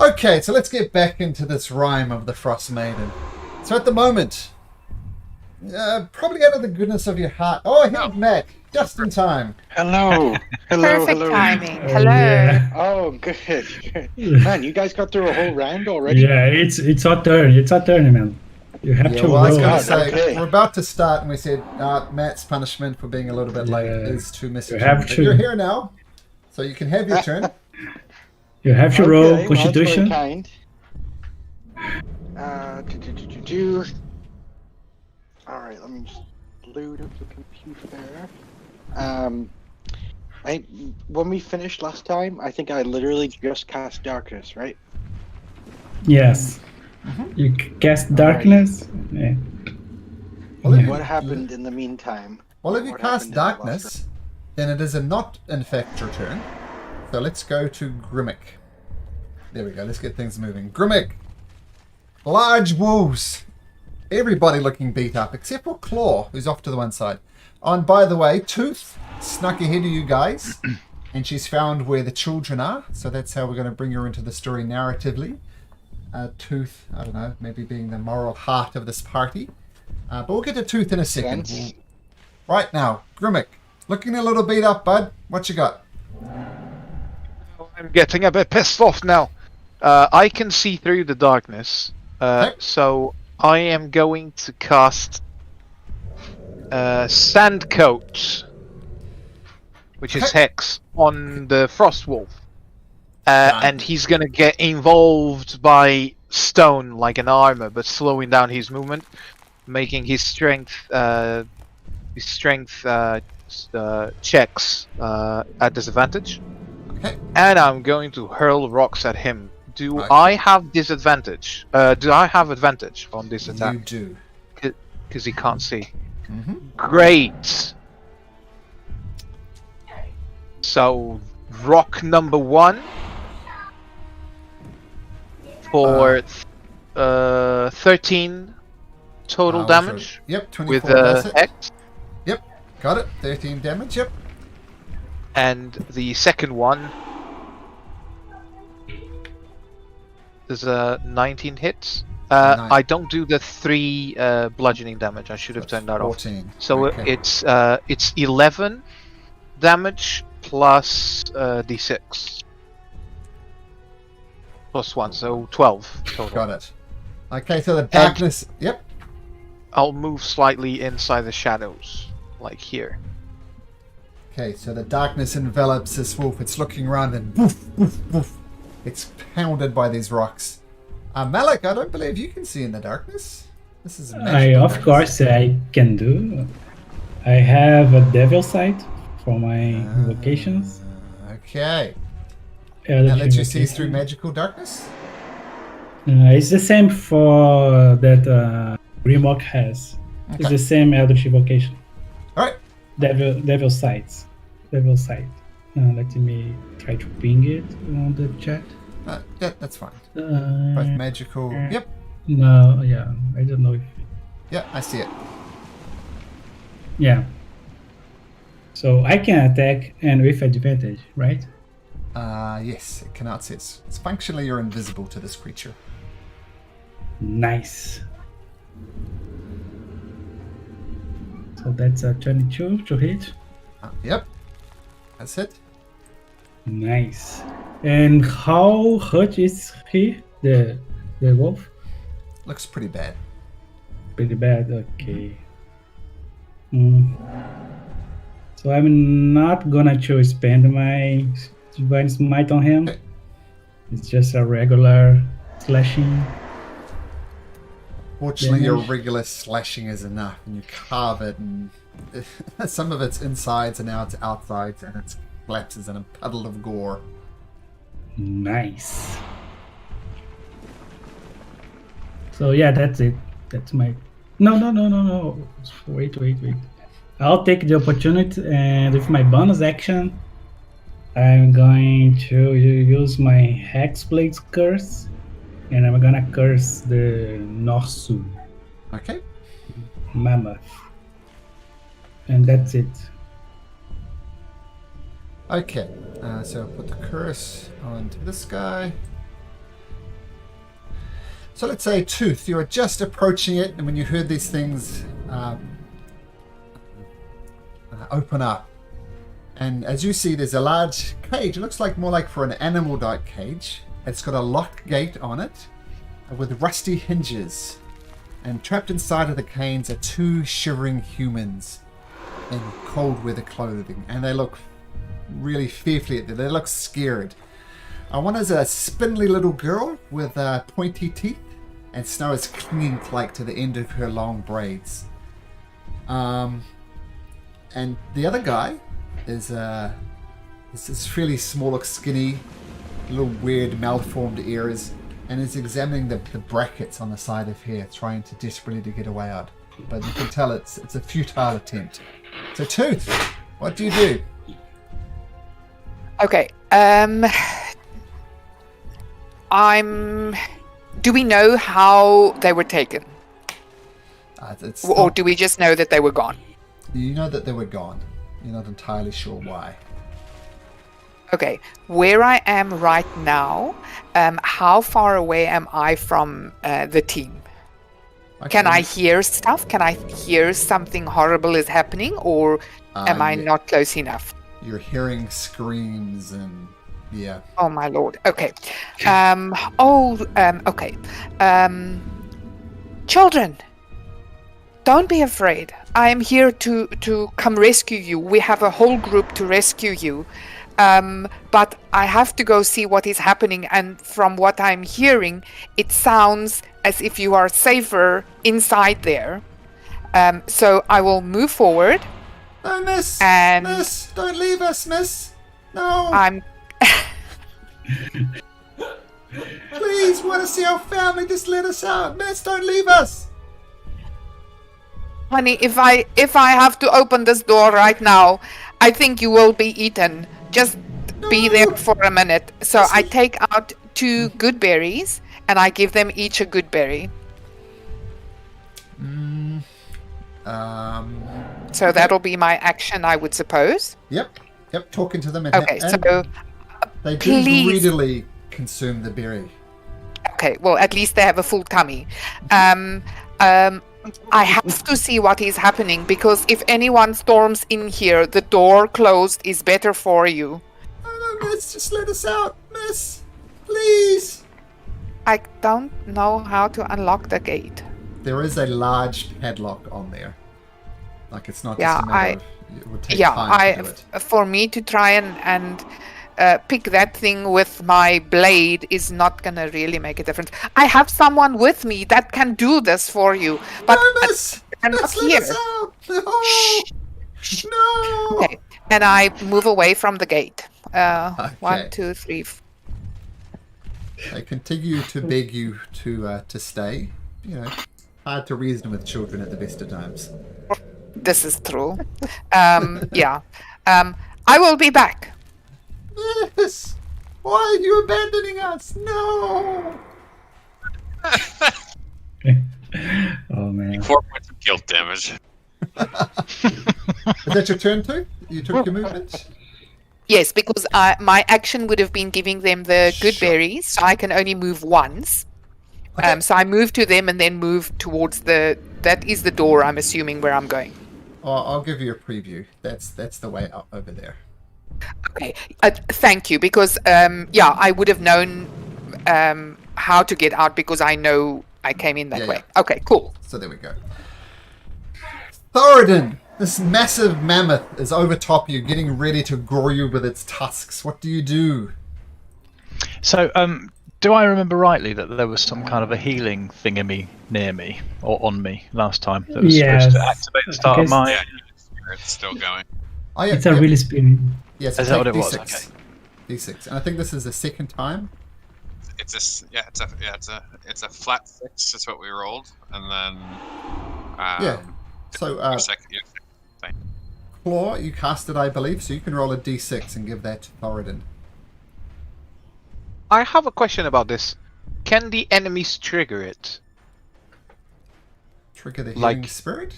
Okay, so let's get back into this rhyme of the Frost Maiden. So at the moment, probably out of the goodness of your heart. Oh, hey, Matt, just in time. Hello. Perfect Hello. timing. Oh, Hello. yeah. Oh, good. Man, you guys got through a whole round already? Yeah, it's our turn. It's our turn, man. You have Yeah, to well, I was roll. going to God, say, okay. we're about to start, and we said Matt's punishment for being a little bit late Yeah, is to miss you a have turn. But to. you're here now, so you can have your turn. You have to roll Okay, well, that's very Constitution. kind. Do. All right, let me just load up the computer. When we finished last time, I think I literally just cast darkness, right? Yes. You cast darkness. Yeah. Well, if you, What happened in the meantime? well, if you What cast happened in that last darkness, then it is a not in fact your turn. So let's go to Grimmick. There we go. Let's get things moving. Grimmick, large wolves. Everybody looking beat up except for Claw, who's off to the one side. Oh, and by the way, Tooth snuck ahead of you guys, and she's found where the children are. So that's how we're going to bring her into the story narratively. Tooth, I don't know, maybe being the moral heart of this party. But we'll get to Tooth in a second. Sense. Right now, Grimmick, looking a little beat up, bud. What you got? I'm getting a bit pissed off now. I can see through the darkness, Okay. so I am going to cast Sand Coat, which is Okay. Hex, on the Frost Wolf. Fine. And he's gonna get involved by stone like an armor, but slowing down his movement, making his strength checks at disadvantage. Okay. And I'm going to hurl rocks at him. Do Okay. I have disadvantage? Do I have advantage on this attack? You do. Because he can't see. Mm-hmm. Great. So, rock number 1 for 13 total damage Yep, 24 with does it. Hex. Yep, got it. 13 damage, yep. And the second one is 19 hits. Nice. I don't do the 3 bludgeoning damage. I should have turned that off. 14. So Okay. it's 11 damage plus d6 plus 1, so 12 total. Got it. Okay, so the darkness... Yep. I'll move slightly inside the shadows, like here. Okay, so the darkness envelops this wolf. It's looking around and woof, woof, woof. It's pounded by these rocks. Malik, I don't believe you can see in the darkness. This is magical Of darkness. course, I can do. I have a devil sight for my vocations. Okay. Eldritch That lets you see invocation. through magical darkness? It's the same for that Grimlock has. It's Okay. the same Eldritch Invocation. Alright. Devil sights. Devil sight. Let me try to ping it on the chat. Yeah, that's fine. Both magical... Yep. No, yeah, I don't know if. Yeah, I see it. Yeah. So I can attack and with advantage, right? Yes, it cannot see it. It's functionally you're invisible to this creature. Nice. So that's a 22 to hit. Yep. That's it. Nice. And how hurt is he, the wolf? Looks pretty bad. Pretty bad. Okay. So I'm not gonna to spend my divine smite on him. Okay. It's just a regular slashing. Fortunately, your Damage. regular slashing is enough, and you carve it, and some of it's insides and now it's outsides, and it collapses in a puddle of gore. Nice. So yeah, that's it. That's my. No. Wait. I'll take the opportunity, and with my bonus action, I'm going to use my Hexblade's curse, and I'm gonna curse the Norsu Okay. mammoth, and that's it. Okay. So I'll put the curse onto this guy. So let's say Tooth, you were just approaching it, and when you heard these things open up, and as you see, there's a large cage. It looks like more like for an animal-like cage. It's got a locked gate on it with rusty hinges, and trapped inside of the canes are 2 shivering humans in cold weather clothing, and they look really fearfully at them. They look scared. One is a spindly little girl with pointy teeth, and snow is clinging like to the end of her long braids. And the other guy is this fairly small, looks skinny, little weird malformed ears, and is examining the brackets on the side of here, trying to desperately to get away out. But you can tell it's a futile attempt. So Tooth, what do you do? Okay. Do we know how they were taken? Or do we just know that they were gone? You know that they were gone. You're not entirely sure why. Okay. Where I am right now, how far away am I from the team? Okay. Can I hear stuff? Can I hear something horrible is happening? Or am I not close enough? You're hearing screams and... yeah. Oh my lord. Okay. Okay. Children, don't be afraid. I am here to come rescue you. We have a whole group to rescue you. But I have to go see what is happening, and from what I'm hearing, it sounds as if you are safer inside there. So I will move forward. No, miss! And miss! Don't leave us, miss! No! I'm... Please, want to see our family, just let us out. Miss, don't leave us! Honey, if I have to open this door right now, I think you will be eaten. Just be there for a minute. So I take out 2 good berries, and I give them each a good berry. So that'll be my action, I would suppose. Yep, talking to them. Okay, so they do please... greedily consume the berry. Okay, well, at least they have a full tummy. I have to see what is happening, because if anyone storms in here, the door closed is better for you. Oh, no, miss, just let us out, miss. Please. I don't know how to unlock the gate. There is a large padlock on there. Like, it's not just a matter of... It would take time to do it. For me to try and pick that thing with my blade is not gonna really make a difference. I have someone with me that can do this for you, but no, miss! I'm not Let here. us out. No! Shh. No! Okay, and I move away from the gate. Okay. 1, 2, 3. They continue to beg you to stay. You know, hard to reason with children at the best of times. This is true. Yeah. I will be back. Miss! Why are you abandoning us? No! Oh man. 4 points of guilt damage. Is that your turn too? You took your movement? Yes, because my action would have been giving them the good Sure. berries, so I can only move once. Okay. So I move to them and then move towards that is the door, I'm assuming, where I'm going. I'll give you a preview. That's the way up over there. Okay, thank you, because yeah, I would have known how to get out because I know I came in that way. Yeah. Okay, cool. So there we go. Thoradin, this massive mammoth is over top you, getting ready to gore you with its tusks. What do you do? So, do I remember rightly that there was some kind of a healing thingamy near me or on me last time that was supposed to activate the start of my? Yeah, it's still going. Oh, yeah, It's a really spinning. Yes, Is that what it was? D6. Okay. D6, and I think this is the second time. It's a flat 6 is what we rolled, and then Yeah. So, your second thing. Claw, you cast it, I believe, so you can roll a D6 and give that to Thoradin. I have a question about this. Can the enemies trigger it? Trigger the Like- healing spirit?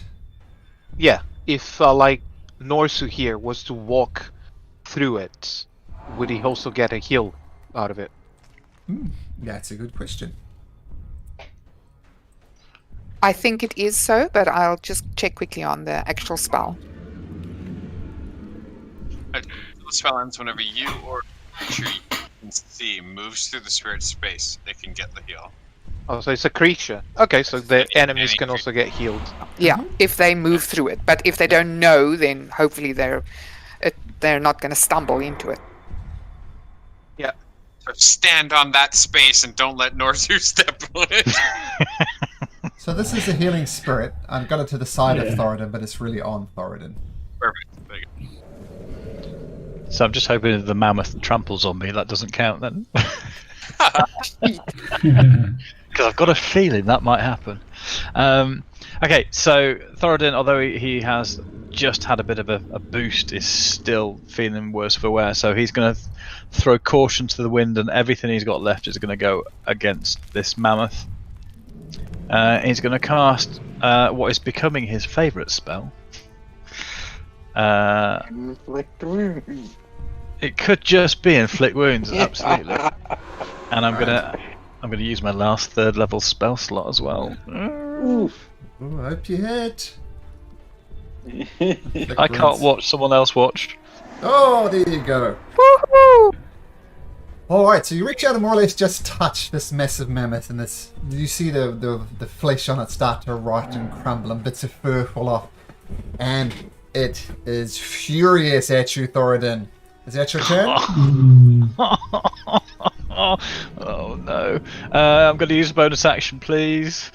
Yeah. If like Norsu here was to walk through it, would he also get a heal out of it? That's a good question. I think it is so, but I'll just check quickly on the actual spell. The spell ends whenever you or a creature you can see moves through the spirit space. They can get the heal. Oh, so it's a creature. Okay, so the enemies Any can also get healed. Yeah, if they move through it. But if they don't know, then hopefully they're not going to stumble into it. Yeah. So stand on that space and don't let Norzu step on it. So this is a healing spirit. I've got it to the side of Yeah. Thoradin, but it's really on Thoradin. Perfect. There you go. So I'm just hoping if the mammoth tramples on me, that doesn't count then. Because I've got a feeling that might happen. Okay, so Thoradin, although he has just had a bit of a boost, is still feeling worse for wear. So he's going to throw caution to the wind, and everything he's got left is going to go against this mammoth. He's going to cast what is becoming his favourite spell. Inflict wounds. It could just be inflict wounds, absolutely. And I'm gonna use my last 3rd level spell slot as well. Oof. Ooh, I hope you hit. I can't watch someone else watch. Oh, there you go. Woohoo! Alright, so you reach out and more or less just touch this massive mammoth, and this you see the flesh on it start to rot and crumble, and bits of fur fall off. And it is furious at you, Thoradin. Is that your turn? Oh no. I'm going to use a bonus action, please.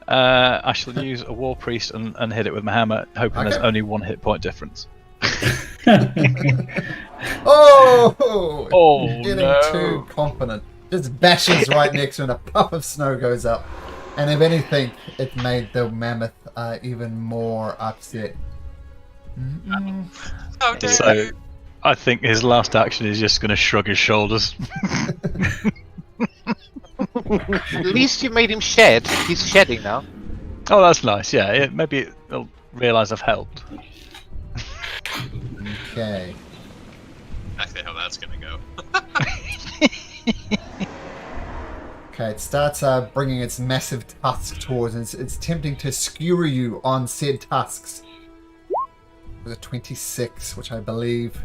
I shall use a War Priest and hit it with my hammer, hoping there's Okay. only 1 hit point difference. Oh! Oh, Getting no. too confident. Just bashes right next to it, and a puff of snow goes up. And if anything, it made the mammoth even more upset. How dare So you? I think his last action is just going to shrug his shoulders. At least you made him shed. He's shedding now. Oh, that's nice. Yeah, maybe he'll realise I've helped. Okay. Exactly how that's gonna go. Okay, it starts bringing its massive tusk towards, and it's attempting to skewer you on said tusks. With a 26, which I believe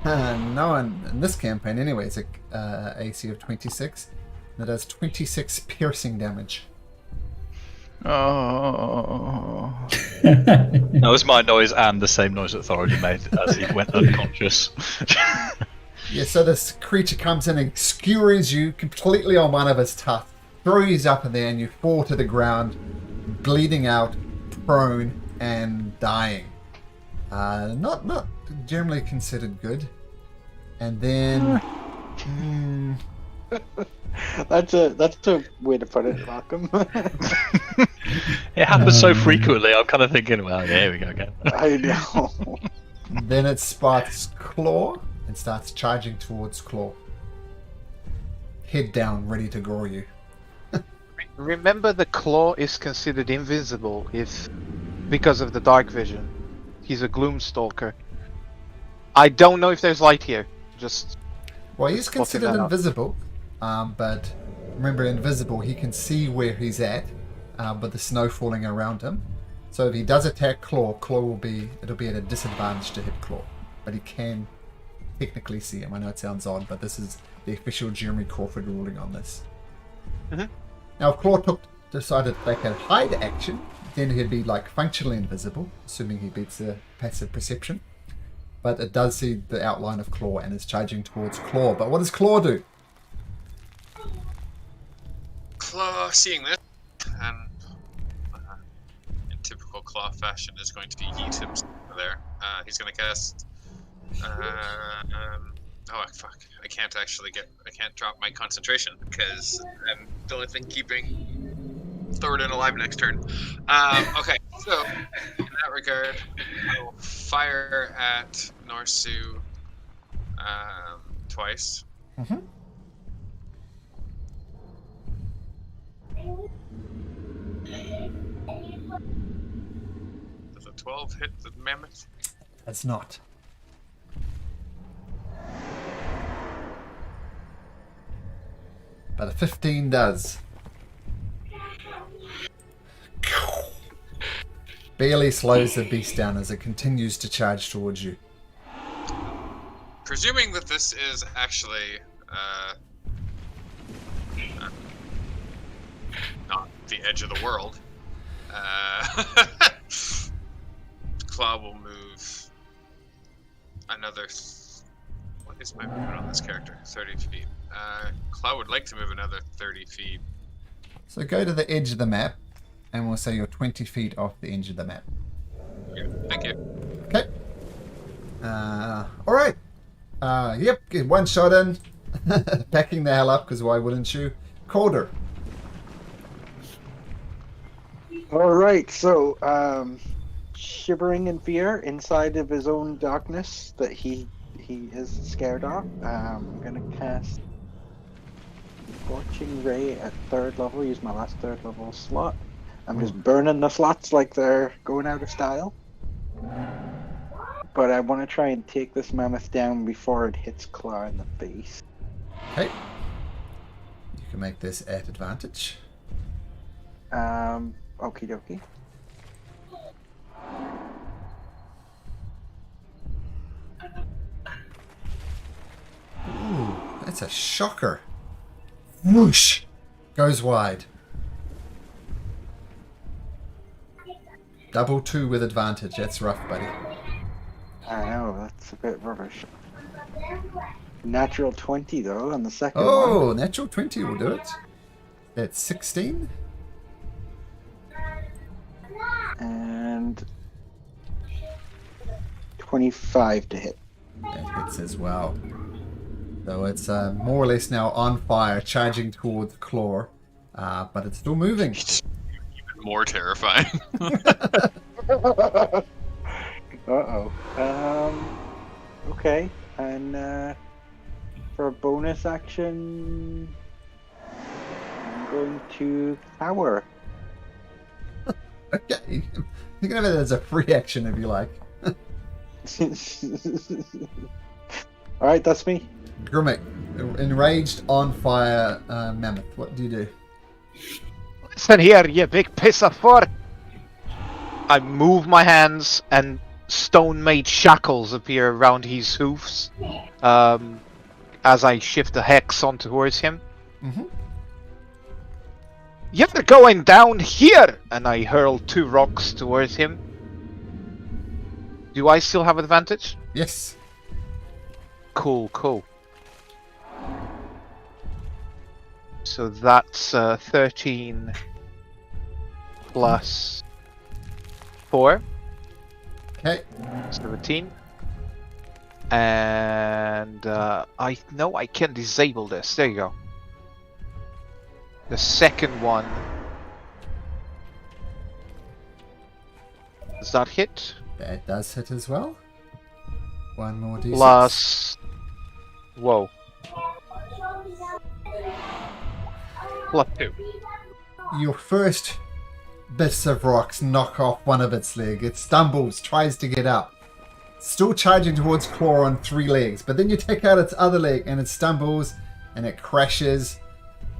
no one in this campaign anyway is a AC of 26. And it does 26 piercing damage. Oh. That was my noise and the same noise that Thoradin made as he went unconscious. Yeah, so this creature comes in and skewers you completely on one of its tusks, throws you up in there, and you fall to the ground, bleeding out, prone, and dying. Not generally considered good. And then That's a way to put it, Malcolm. It happens so frequently, I'm kind of thinking, well, yeah, here we go again. I know. then it spots Claw and starts charging towards Claw. Head down, ready to gore you. Remember, the claw is considered invisible because of the dark vision. He's a Gloomstalker. I don't know if there's light here. Just Well, he's Spotting considered that up. invisible, but remember, invisible, he can see where he's at, with the snow falling around him. So if he does attack Claw, it'll be at a disadvantage to hit Claw, but he can technically see him. I know it sounds odd, but this is the official Jeremy Crawford ruling on this. Mhm. Now, if Claw decided they could hide action, then he'd be like functionally invisible, assuming he beats the passive perception. But it does see the outline of Claw and is charging towards Claw. But what does Claw do? Claw, seeing this, and in typical Claw fashion, is going to yeet himself there. He's going to cast. Oh fuck! I can't drop my concentration because I'm the only thing keeping Thoradin alive next turn. Okay, so in that regard, I will fire at Norsu twice. Mm-hmm. Does a 12 hit the mammoth? It's not. But a 15 does. barely slows the beast down as it continues to charge towards you. Presuming that this is actually not the edge of the world, Claw will move another. What is my movement on this character? 30 feet. Claw would like to move another 30 feet. So go to the edge of the map, and we'll say you're 20 feet off the edge of the map. Yeah, thank you. Okay. Alright. Yep, get one shot in. Backing the hell up, because why wouldn't you? Calder. Alright, so, shivering in fear inside of his own darkness that he is scared of, I'm gonna cast Scorching Ray at 3rd level, use my last 3rd level slot. I'm just burning the slots like they're going out of style. But I want to try and take this mammoth down before it hits Claw in the face. Okay. You can make this at advantage. Okie dokie. Ooh, that's a shocker. Whoosh! Goes wide. Double 2 with advantage. That's rough, buddy. I know, that's a bit rubbish. Natural 20 though on the second Oh, one. natural 20 will do it. That's 16. And 25 to hit. That hits as well. So it's more or less now on fire, charging towards Claw. But it's still moving. Even more terrifying. Uh-oh. Okay. And for a bonus action, I'm going to cower. Okay. You can have it as a free action if you like. Alright, that's me. Grimmick, enraged, on fire mammoth. What do you do? Listen here, you big piss of fur! I move my hands and stone-made shackles appear around his hoofs as I shift the hex on towards him. Mm-hmm. You're going down here! And I hurl 2 rocks towards him. Do I still have advantage? Yes. Cool, cool. So that's 13 plus 4. Okay. 17. And I know I can disable this. There you go. The second one. Does that hit? That does hit as well. One more d6. Plus. Whoa. Plus 2. Your first bits of rocks knock off one of its leg. It stumbles, tries to get up. Still charging towards Claw on 3 legs. But then you take out its other leg and it stumbles and it crashes.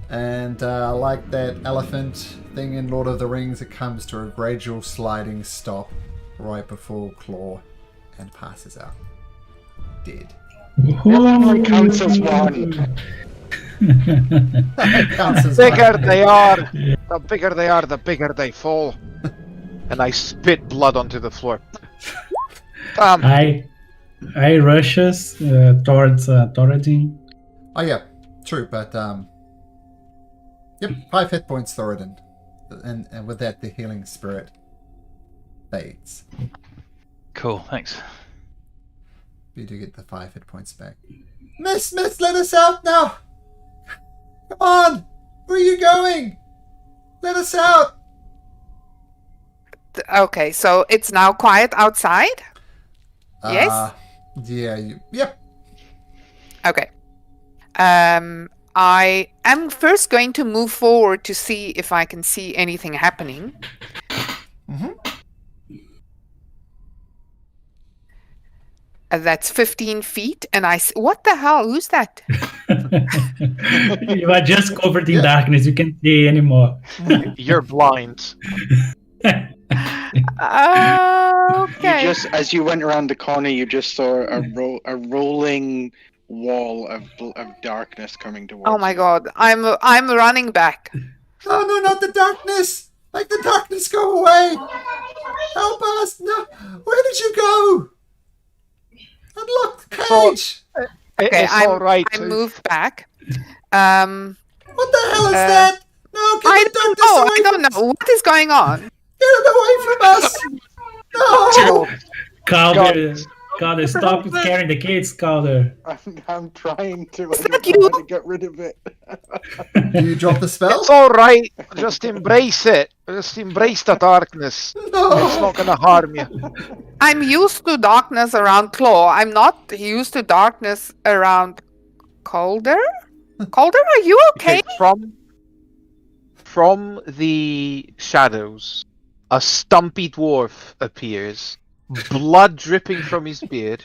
And like that elephant thing in Lord of the Rings, it comes to a gradual sliding stop right before Claw and passes out. Dead. That only counts as one. Counts as Bigger one. they are, the bigger they are, the bigger they fall. And I spit blood onto the floor. I rushes towards Thoradin. Oh yeah, true, but yep, 5 hit points Thoradin. And with that the healing spirit fades. Cool, thanks. You do get the 5 hit points back. Miss, let us out now! Come on! Where are you going? Let us out! Okay, so it's now quiet outside? Yes? Yeah, yep. Okay. I am first going to move forward to see if I can see anything happening. Mm-hmm. That's 15 feet, and what the hell? Who's that? You are just covered in darkness. You can't see anymore. You're blind. Okay. You just, as you went around the corner, you just saw a rolling wall of darkness coming towards Oh my you. god, I'm running back. No, no, not the darkness! Make the darkness go away! Help us! No! Where did you go? Unlock the all- cage! Okay, It's all right. I Tooth. moved back. What the hell is Uh, that? No, get I the don't darkness know. away I don't from know what is going on. Get it away from us! No! Calder, Calder, stop scaring the kids, Calder. I'm trying to. Is I that don't know you? how to get rid of it. You drop the spell? It's all right. Just embrace it. Just embrace the darkness. It's No! not gonna harm you. I'm used to darkness around Claw. I'm not used to darkness around Calder. Calder, are you okay? From the shadows, a stumpy dwarf appears, blood dripping from his beard,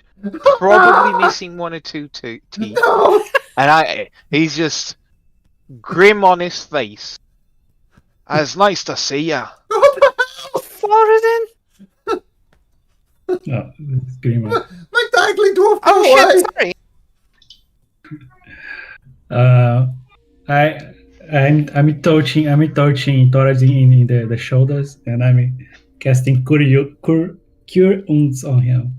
probably missing one or two teeth, No! and he's just grim on his face. It's nice to see ya. What the hell? Thoradin? Oh, it's Grima. Make the ugly dwarf go Oh away! shit, sorry. I'm touching Thorazin in the shoulders, and I'm casting cure wounds on him.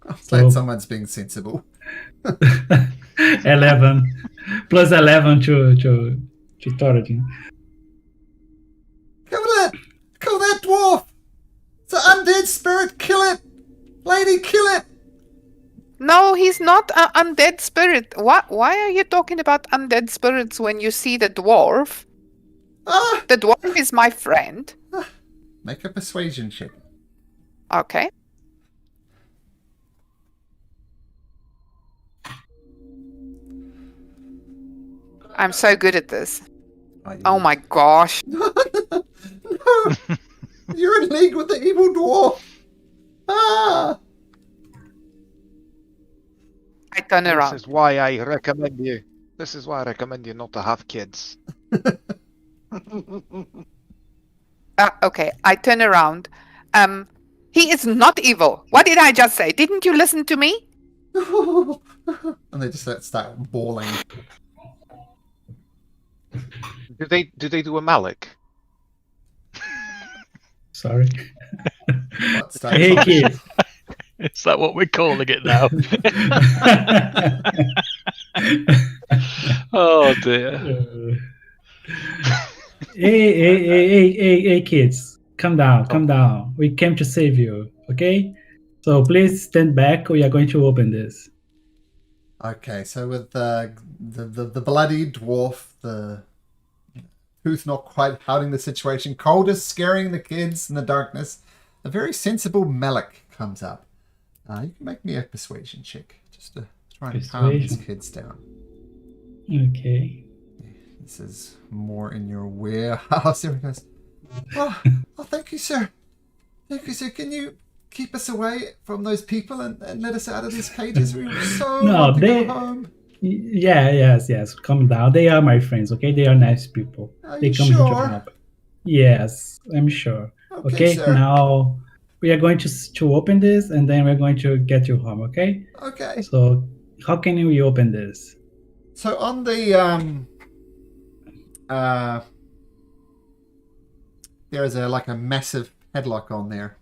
I'm glad someone's being sensible. 11 plus 11 to Thorazin. Kill that! Kill that dwarf! It's an undead spirit! Kill it! Lady, kill it! No, he's not an undead spirit. What? Why are you talking about undead spirits when you see the dwarf? Ah! The dwarf is my friend. Make a persuasion check. Okay. I'm so good at this. Oh my gosh. No! You're in league with the evil dwarf! Ah! I turn This around. is why I recommend you. This is why I recommend you not to have kids. Okay, I turn around. He is not evil. What did I just say? Didn't you listen to me? And they just start bawling. Do they do a Malik? Sorry. What, start Hey talking? kids. Is that what we're calling it now? Oh dear. Hey, kids. Calm down. We came to save you, okay? So please stand back. We are going to open this. Okay, so with the bloody dwarf, the Tooth not quite hiding the situation, Coldest scaring the kids in the darkness, a very sensible Malik comes up. You can make me a persuasion check, just to try and calm these Persuasion. kids down. Okay. This is more in your warehouse. There he goes. Oh, thank you, sir. Thank you, sir. Can you keep us away from those people and let us out of these cages? We were so want to go home. Yes. Calm down. They are my friends, okay? They are nice people. Are They you come here to sure? help. Yes, I'm sure. Okay, sir. now we are going to open this, and then we're going to get you home, okay? Okay. So how can we open this? So on the there is a massive padlock on there.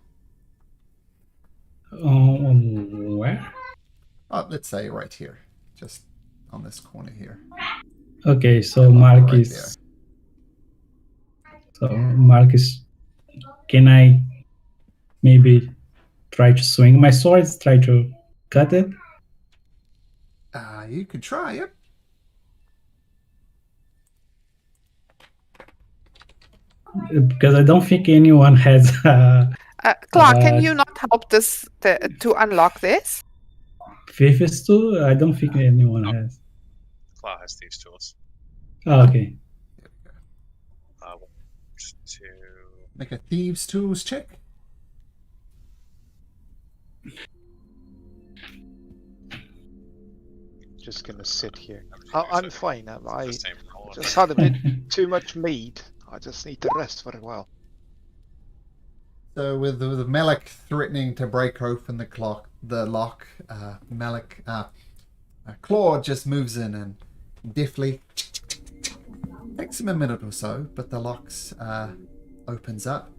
Where? Oh, let's say right here, just on this corner here. Okay, so Mark Right is. So Mark is. Can I maybe try to swing my swords? Try to cut it? You could try, yep. Because I don't think anyone has. Clark, can you not help this to unlock this? Fifth tool? I don't think anyone has. Claw has these tools. Oh, okay. To Make a thieves' tools check. Just gonna sit here. I'm fine. I the same roll. just had a bit too much mead. I just need to rest for a while. So with Malik threatening to break open the lock, Claw just moves in and deftly takes him a minute or so, but the locks opens up,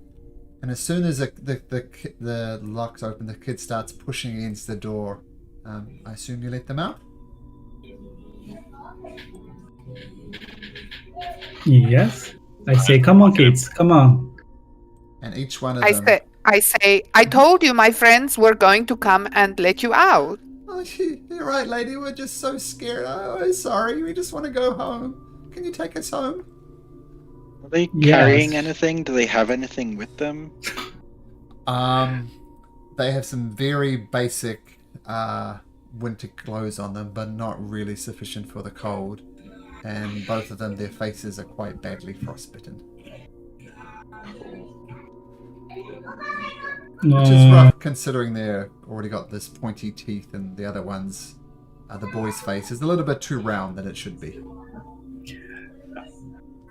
and as soon as the locks open, the kid starts pushing against the door. I assume you let them out. Yes. I say, come on, kids, come on. And each one of them. I say, I told you my friends were going to come and let you out. Oh, you're right, lady. We're just so scared. Oh, sorry. We just want to go home. Can you take us home? Are they Yes. carrying anything? Do they have anything with them? They have some very basic winter clothes on them, but not really sufficient for the cold. And both of them, their faces are quite badly frostbitten. Which is rough, considering they're already got this pointy teeth, and the other ones, the boy's face is a little bit too round than it should be.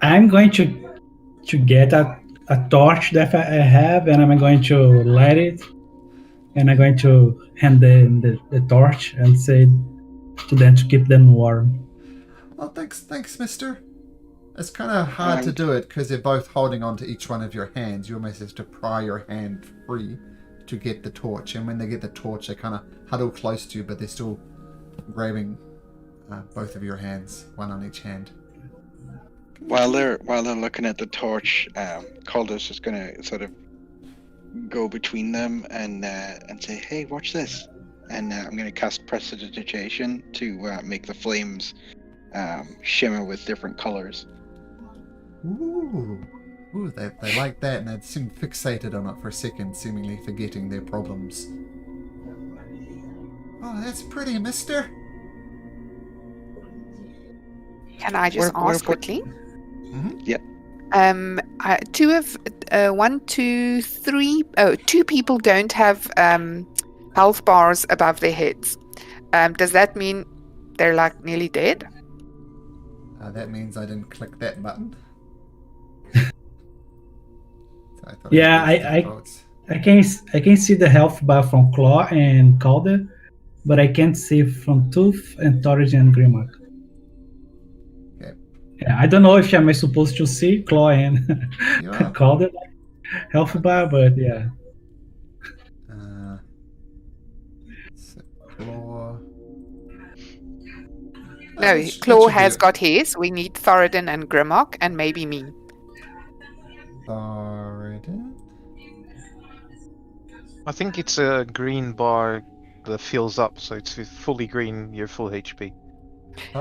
I'm going to get a torch that I have, and I'm going to light it, and I'm going to hand the torch and say to them to keep them warm. Oh, thanks, mister. It's kind of hard to do it because they're both holding on to each one of your hands. You almost have to pry your hand free to get the torch. And when they get the torch, they kind of huddle close to you, but they're still grabbing both of your hands, one on each hand. While they're looking at the torch, Calder's just gonna sort of go between them and say, "Hey, watch this!" And I'm gonna cast Prestidigitation to make the flames shimmer with different colors. Ooh, they like that, and they seem fixated on it for a second, seemingly forgetting their problems. Oh, that's pretty, mister. Can I just ask quickly? Mm-hmm. Yep. Two people don't have health bars above their heads. Does that mean they're like nearly dead? That means I didn't click that button. So Yeah, I can see the health bar from Claw and Calder, but I can't see from Tooth and Torrid and Grimlock. Okay. Yeah, I don't know if am I supposed to see Claw and Yeah. Calder health bar, but yeah. So Claw. No, Claw has got his. We need Thoradin and Grimlock and maybe me. Thoradin? I think it's a green bar that fills up, so it's fully green, you're full HP.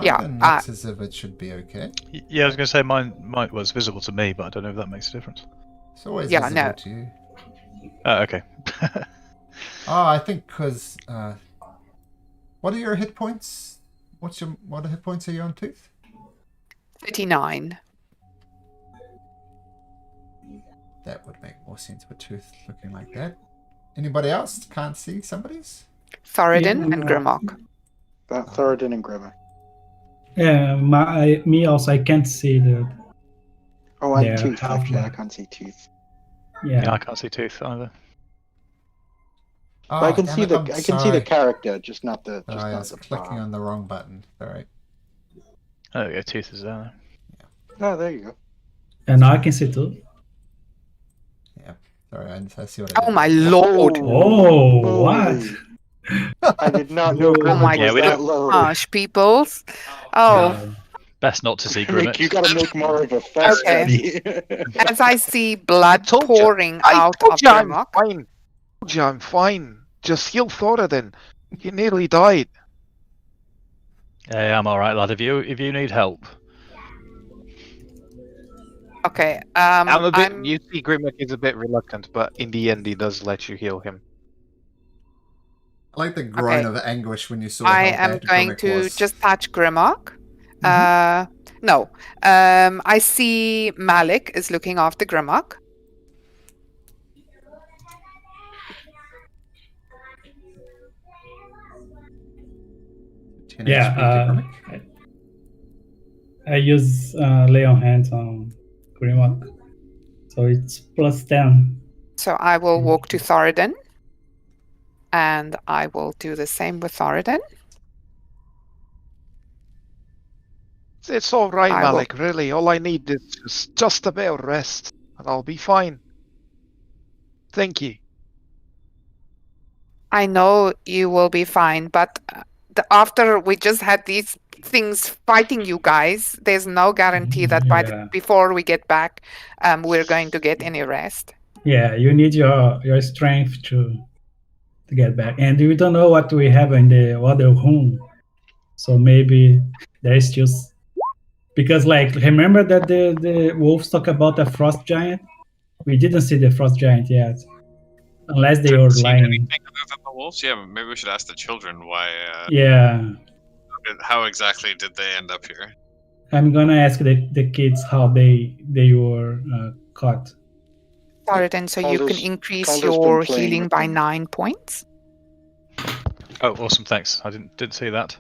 Yeah, Looks as if it should be okay. Yeah, I was going to say mine was visible to me, but I don't know if that makes a difference. It's always visible to you. Okay. I think because... what are your hit points? What hit points are you on, Tooth? 39. That would make more sense with Tooth looking like that. Anybody else can't see somebody's? Thoradin and Grimlock. Thoradin and Grimmer. Yeah, me also. I can't see the. Oh, and Yeah, Tooth. half Actually, I bar. can't see Tooth. Yeah, I can't see Tooth either. Oh, But I can damn see it, the I'm see the sorry. character, just not the. Just I not was the clicking bar. on the wrong button. Alright. Oh, there we go. Tooth is there. Oh, there you go. And now I can see too. Yeah. Sorry, I see what I did. Oh my lord. Oh, Holy. what? I did not know Oh Grimmer my was we that don't- low. Gosh, peoples. Oh, Best not to see Rick, Grimmett. you gotta make more of a fuss, Okay. buddy. as I see blood told you. pouring I out told of you I'm Grimlock. fine. I told you I'm fine. Just heal Thoradin. He nearly died. Yeah, I'm all right, lad. If you need help, Okay. I'm a bit. You see, Grimlock is a bit reluctant, but in the end, he does let you heal him. I like the groan Okay. of anguish when you saw I how am bad going Grimmick to was. just touch Grimlock. No. I see Malik is looking after Grimlock. Yeah, I use lay on hands on Grimlock, so it's +10. So I will walk to Thoradin. And I will do the same with Thoradin. It's all right, I will- Malik. Really, all I need is just a bit of rest, and I'll be fine. Thank you. I know you will be fine, but after we just had these things fighting you guys, there's no guarantee that before we get back, we're going to get any rest. Yeah, you need your strength to get back, and we don't know what we have in the other room, so maybe there's just because like remember that the wolves talk about a frost giant. We didn't see the frost giant yet, unless they were lying. Anything other than the wolves? Yeah, maybe we should ask the children why. Yeah. How exactly did they end up here? I'm gonna ask the kids how they were caught. Thoradin, so you can increase Calder's your been playing healing with by them. 9 points. Oh, awesome! Thanks. I didn't see that.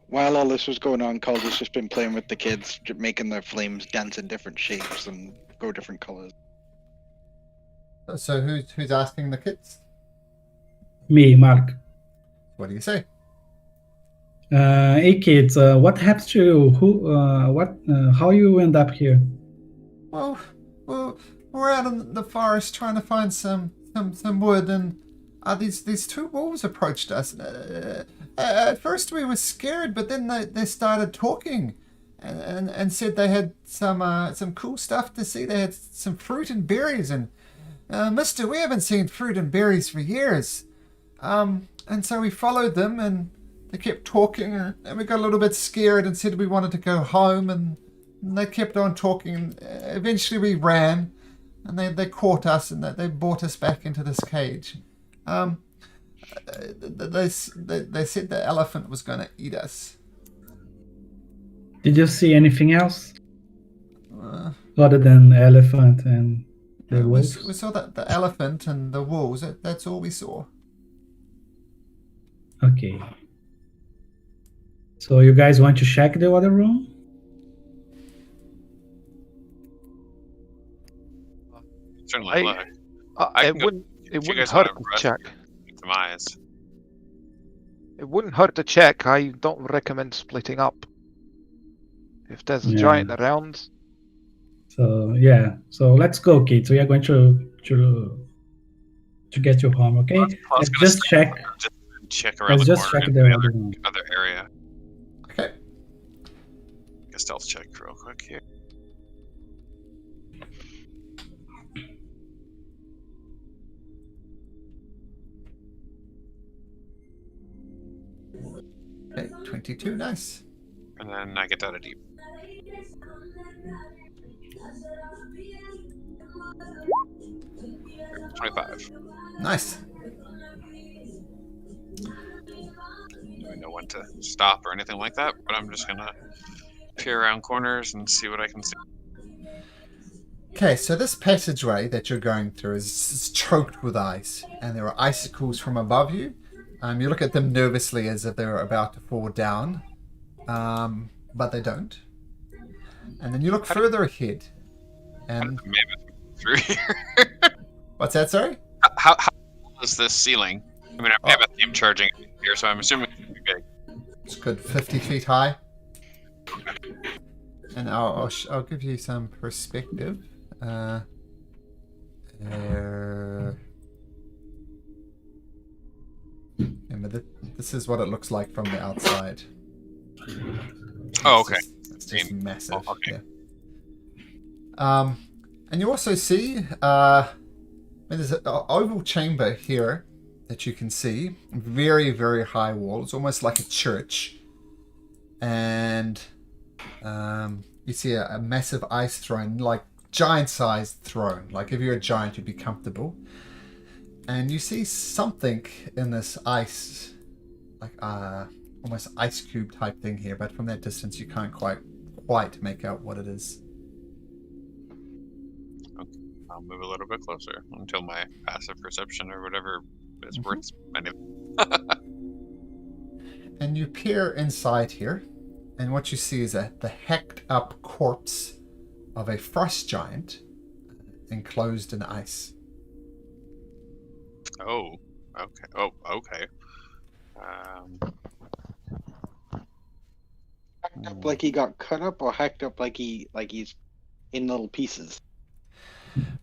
While all this was going on, Calder's just been playing with the kids, making their flames dance in different shapes and go different colors. So who's asking the kids? Me, Mark. What do you say? Hey kids, what happened to you? How you end up here? Well, we're out in the forest trying to find some wood, and these two wolves approached us. At first we were scared, but then they started talking, and said they had some cool stuff to see. They had some fruit and berries, and Mister, we haven't seen fruit and berries for years. And so we followed them, and they kept talking, and we got a little bit scared and said we wanted to go home, and they kept on talking, and eventually we ran, and they caught us, and they brought us back into this cage. They said the elephant was going to eat us. Did you see anything else other than elephant and the wolves? We saw the elephant and the wolves. That's all we saw. Okay. So you guys want to check the other room? Certainly. Look. It wouldn't hurt to check. Some eyes. It wouldn't hurt to check. I don't recommend splitting up. If there's a giant around. So yeah. So let's go, kids. We are going to get you home, okay? Let's just check. Check around Let's the just corner check in the other area. Okay. A stealth check real quick here. Okay, 22, nice. And then I get out of deep. $25. Nice. I know when to stop or anything like that, but I'm just gonna peer around corners and see what I can see. Okay, so this passageway that you're going through is choked with ice, and there are icicles from above you. You look at them nervously as if they're about to fall down, but they don't. And then you look further ahead, and through here. What's that? Sorry. How is this ceiling? I mean, I have a theme charging here, so I'm assuming it's pretty big. It's good, 50 feet high. And I'll give you some perspective. This is what it looks like from the outside. Oh, okay. It's just massive. Oh, okay. Yeah. And you also see there's an oval chamber here that you can see. Very, very high walls, almost like a church. And you see a massive ice throne, like giant-sized throne. Like if you're a giant, you'd be comfortable. And you see something in this ice, like almost ice cube type thing here. But from that distance, you can't quite make out what it is. Okay. I'll move a little bit closer until my passive perception or whatever is worth anything. And you peer inside here, and what you see is the hacked up corpse of a frost giant enclosed in ice. Oh, okay. Oh, okay. Hacked up like he got cut up, or hacked up like he's in little pieces.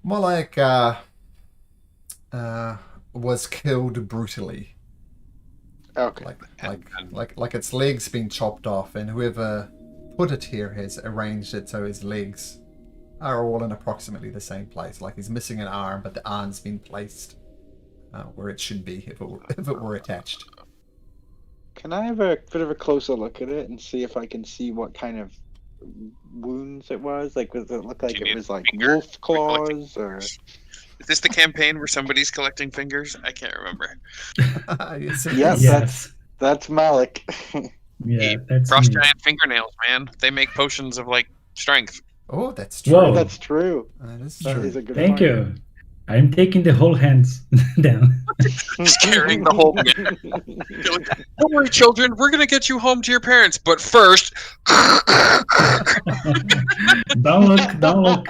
More like was killed brutally. Okay. Like its legs been chopped off, and whoever put it here has arranged it so his legs are all in approximately the same place. Like he's missing an arm, but the arm's been placed where it should be if it were attached. Can I have a bit of a closer look at it and see if I can see what kind of wounds it was? Like, does it look like Do you it need was like finger? wolf claws, or? Is this the campaign where somebody's collecting fingers? I can't remember. Yes, it Yep, is. Yes. that's Malik. Yeah, that's Frost me. giant fingernails, man. They make potions of like strength. Oh, that's true. Whoa. That's true. That is That true. is a good Thank point. you. I'm taking the whole hands down. Just carrying the whole. You're like, don't worry, children. We're gonna get you home to your parents, but first. Don't look.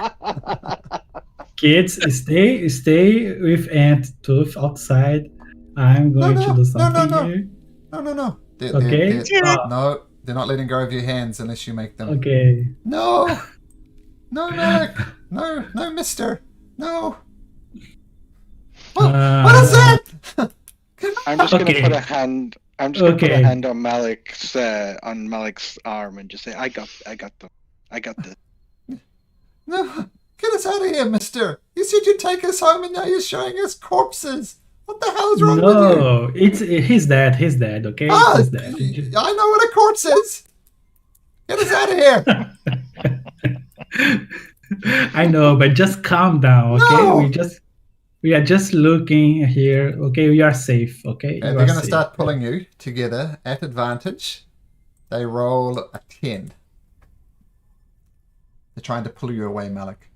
Kids, stay with Aunt Tooth outside. I'm going to do something here. No. Okay. No, they're not letting go of your hands unless you make them. Okay. No, Malik. No, mister. No. What is that? I'm just gonna Okay. put a hand. I'm just gonna put a Okay. hand on Malik's arm and just say, "I got this." No, get us out of here, mister. You said you'd take us home and now you're showing us corpses. What the hell's wrong with you? No, he's dead. He's dead. Okay, Ah, he's dead. I know what a corpse is. Get us out of here. I know, but just calm down. Okay, No. we are just looking here. Okay, we are safe. Okay, They're going to start pulling you together at advantage. They roll a 10. They're trying to pull you away, Malik.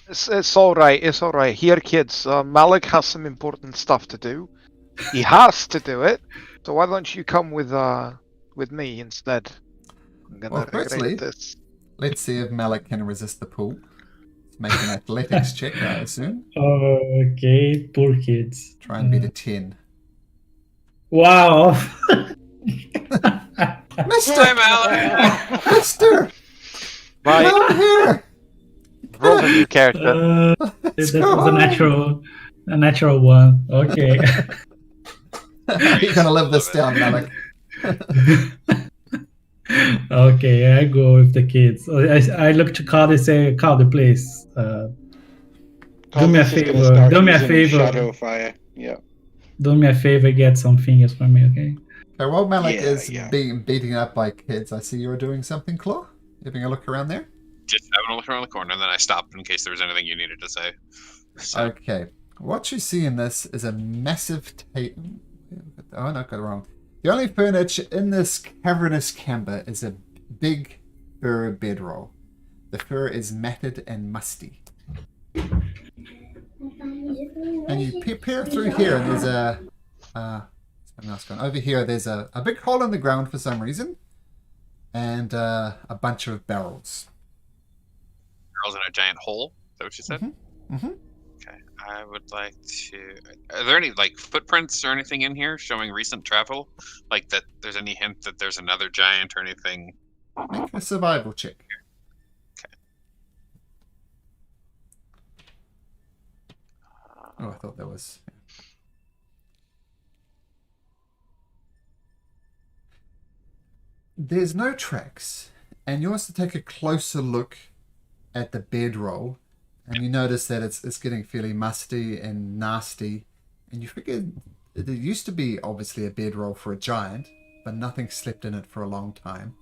It's all right. It's all right. Here, kids. Malik has some important stuff to do. He has to do it. So why don't you come with me instead? I'm gonna Well, regret firstly, this. let's see if Malik can resist the pull. Make an athletics check, I assume. Okay, poor kids. Try and beat a 10. Wow. Mister! Time out. Mister! Bye. Come here! Roll a new character. Let's That go was home. a natural one. Okay. You're going to live this down, Malik. Okay, I go with the kids. I look to Cardi, say, Cardi, please. Do me a favor. Do me a favor. Shadow fire. Yeah. Do me a favor. Get some fingers from me, okay? Okay, while Malik Yeah, is yeah. being beaten up by kids, I see you're doing something, Claw. Having a look around there? Just having a look around the corner, and then I stopped in case there was anything you needed to say. So, Okay. What you see in this is a massive table. Oh, no, got it wrong. The only furniture in this cavernous chamber is a big fur bedroll. The fur is matted and musty. And you peer through here, and there's something else going on. Over here, there's a big hole in the ground for some reason, and a bunch of barrels. girls in a giant hole. Is that what you said? Mm-hmm. Okay. I would like to. Are there any like footprints or anything in here showing recent travel? Like that? There's any hint that there's another giant or anything? Make a survival check. Oh, I thought there was. There's no tracks, and you also take a closer look at the bedroll, and you notice that it's getting fairly musty and nasty, and you figure there used to be obviously a bedroll for a giant, but nothing slept in it for a long time,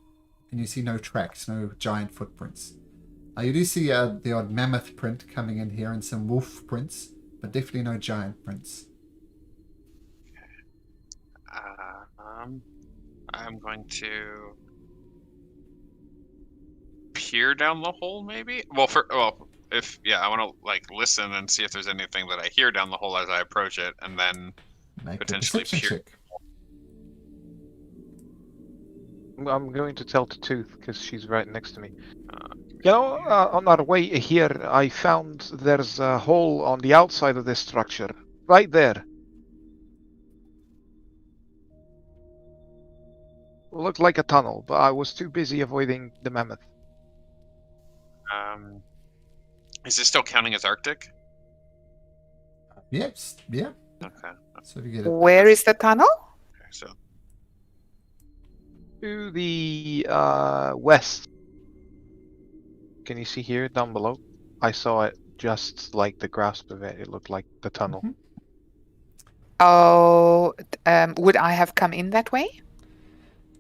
and you see no tracks, no giant footprints. You do see the odd mammoth print coming in here and some wolf prints, but definitely no giant prints. I'm going to peer down the hole, maybe. I want to like listen and see if there's anything that I hear down the hole as I approach it, and then Make potentially a perception peer. check. I'm going to tell to Tooth because she's right next to me. You know, on our way here, I found there's a hole on the outside of this structure. Right there. Looked like a tunnel, but I was too busy avoiding the mammoth. Is this still counting as Arctic? Yes, yeah. Okay. So if you get it. Where is the tunnel? Okay, so To the west. Can you see here, down below? I saw it just like the grasp of it. It looked like the tunnel. Mhm. Oh, would I have come in that way?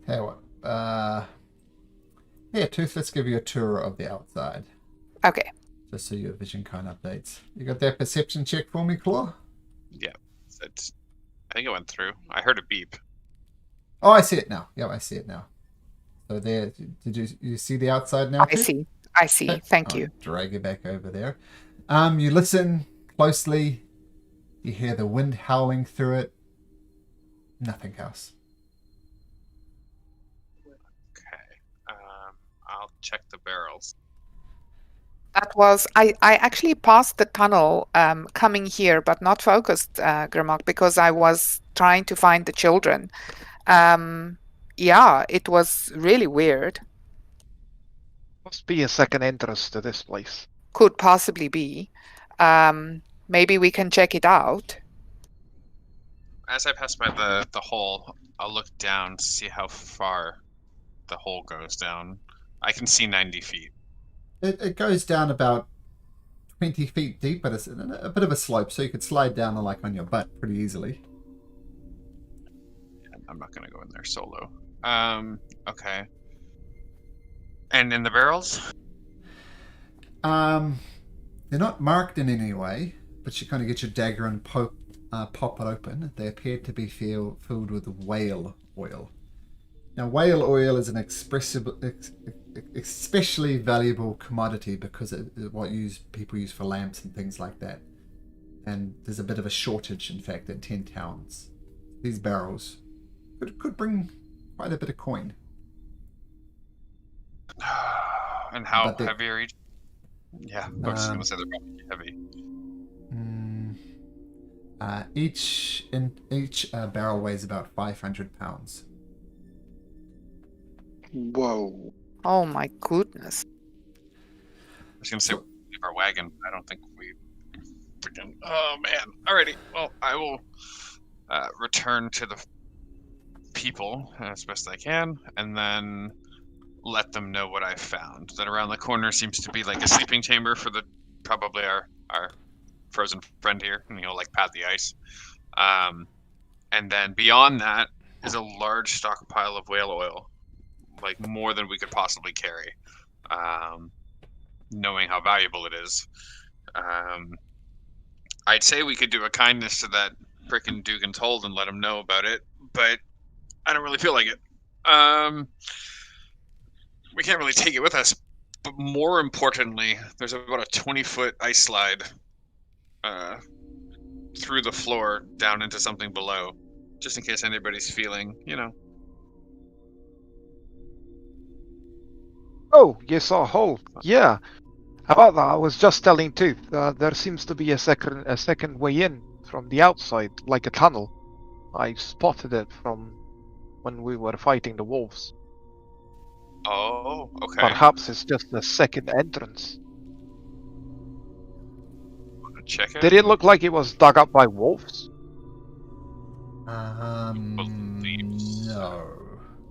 Hey, what? Yeah, Tooth, let's give you a tour of the outside. Okay. Just so your vision kind of updates. You got that perception check for me, Claw? yeah, I think it went through. I heard a beep. Oh, I see it now. Yeah, I see it now. So there, did you see the outside now? I see. I see. Okay. Thank I'll you. drag you back over there. You listen closely. You hear the wind howling through it. Nothing else. Okay. I'll check the barrels. That was I actually passed the tunnel coming here, but not focused, Grimlock, because I was trying to find the children. Yeah, it was really weird. Must be a second entrance to this place. Could possibly be. Maybe we can check it out. As I pass by the hole, I'll look down to see how far the hole goes down. I can see 90 feet. It goes down about 20 feet deep, but it's a bit of a slope, so you could slide down on your butt pretty easily. I'm not gonna go in there solo. Okay. And in the barrels? They're not marked in any way, but you kind of get your dagger and pop it open. They appear to be filled with whale oil. Now, whale oil is an especially valuable commodity because it's what people use for lamps and things like that. And there's a bit of a shortage, in fact, in 10 towns. These barrels could bring quite a bit of coin. And how But they- heavy are each? Yeah, I was gonna say they're probably heavy. Each barrel weighs about 500 pounds. Whoa. Oh my goodness. I was gonna say leave our wagon, but I don't think we freaking. Oh man! Alrighty. Well, I will return to the people as best I can, and then let them know what I found. That around the corner seems to be like a sleeping chamber for probably our frozen friend here, and like pad the ice. And then beyond that is a large stockpile of whale oil, like more than we could possibly carry. Knowing how valuable it is, I'd say we could do a kindness to that frickin' Dugan's Hold and let him know about it, but I don't really feel like it. We can't really take it with us. But more importantly, there's about a 20-foot ice slide through the floor down into something below, just in case anybody's feeling, Oh, you saw a hole. Yeah. About that, I was just telling too. There seems to be a second way in from the outside, like a tunnel. I spotted it from when we were fighting the wolves. Oh, okay. Perhaps it's just a second entrance. Wanna check it? Did it look like it was dug up by wolves? No.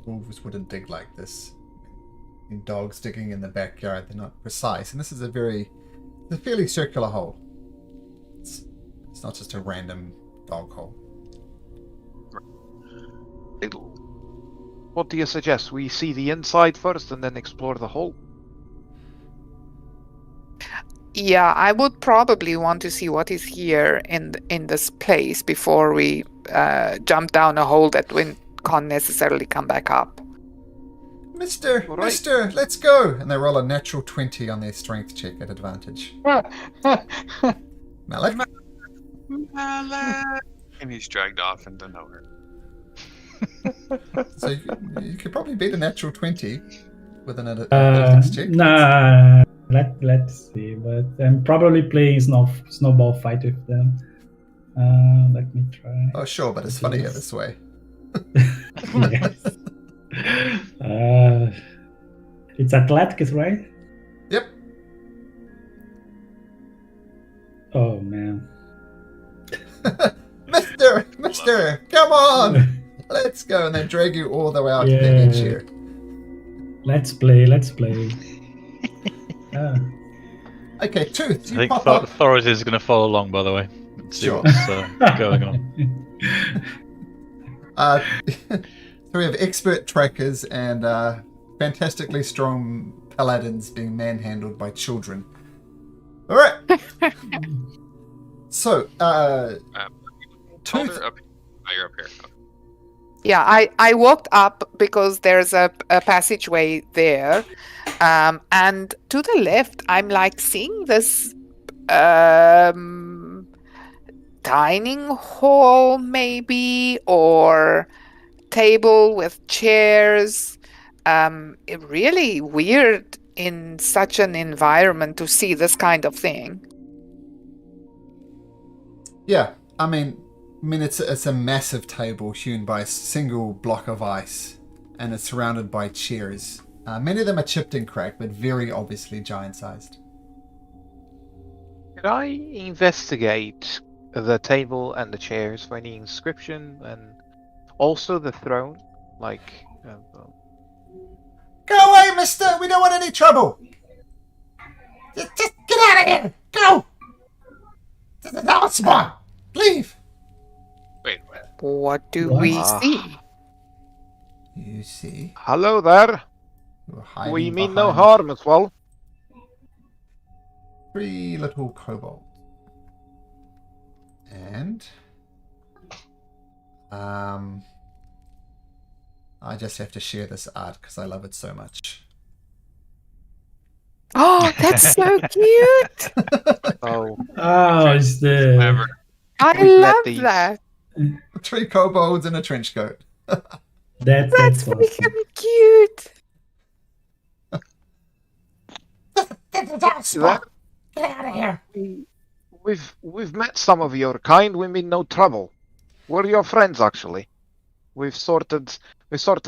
Wolves wouldn't dig like this. Dogs digging in the backyard, they're not precise. And this is a fairly circular hole. It's not just a random dog hole. What do you suggest? We see the inside first and then explore the hole? Yeah, I would probably want to see what is here in this place before we jump down a hole that we can't necessarily come back up. Mister, Right. let's go! And they roll a natural 20 on their strength check at advantage. Malik? And he's dragged off into nowhere. So you could probably beat a natural 20 with an athletics check? Nah, let's see. But I'm probably playing snowball fight with them. Let me try. Oh, sure, but it's funnier this way. Yes. It's athletics, right? Yep. Oh man. Mister, come on! Let's go, and they drag you all the way out to the edge here. Let's play. Okay, Tooth, I you think pop up. Thoris is going to follow along, by the way. And see Sure. what's going on. So we have expert trackers and fantastically strong paladins being manhandled by children. All right. So, Tooth. Calder up. Oh, you're up here. Okay. Yeah, I walked up because there's a passageway there. And to the left, I'm like seeing this dining hall, maybe, or table with chairs. Really weird in such an environment to see this kind of thing. Yeah, I mean, it's a massive table hewn by a single block of ice, and it's surrounded by chairs. Many of them are chipped and cracked, but very obviously giant-sized. Could I investigate the table and the chairs for any inscription and also the throne? Like, Go away, mister! We don't want any trouble! Just get out of here! Go! That's one! Leave! Wait, what? What do What? we see? You see? hello there. You're hiding We mean no behind harm as well. 3 little kobolds. And... I just have to share this art because I love it so much. Oh, that's so cute! Oh, It's the Clever. I We've met love these. that. 3 kobolds in a trench coat. that's That's awesome. freaking cute. Get out of here! we've met some of your kind. We mean no trouble. We're your friends, actually. We've sorted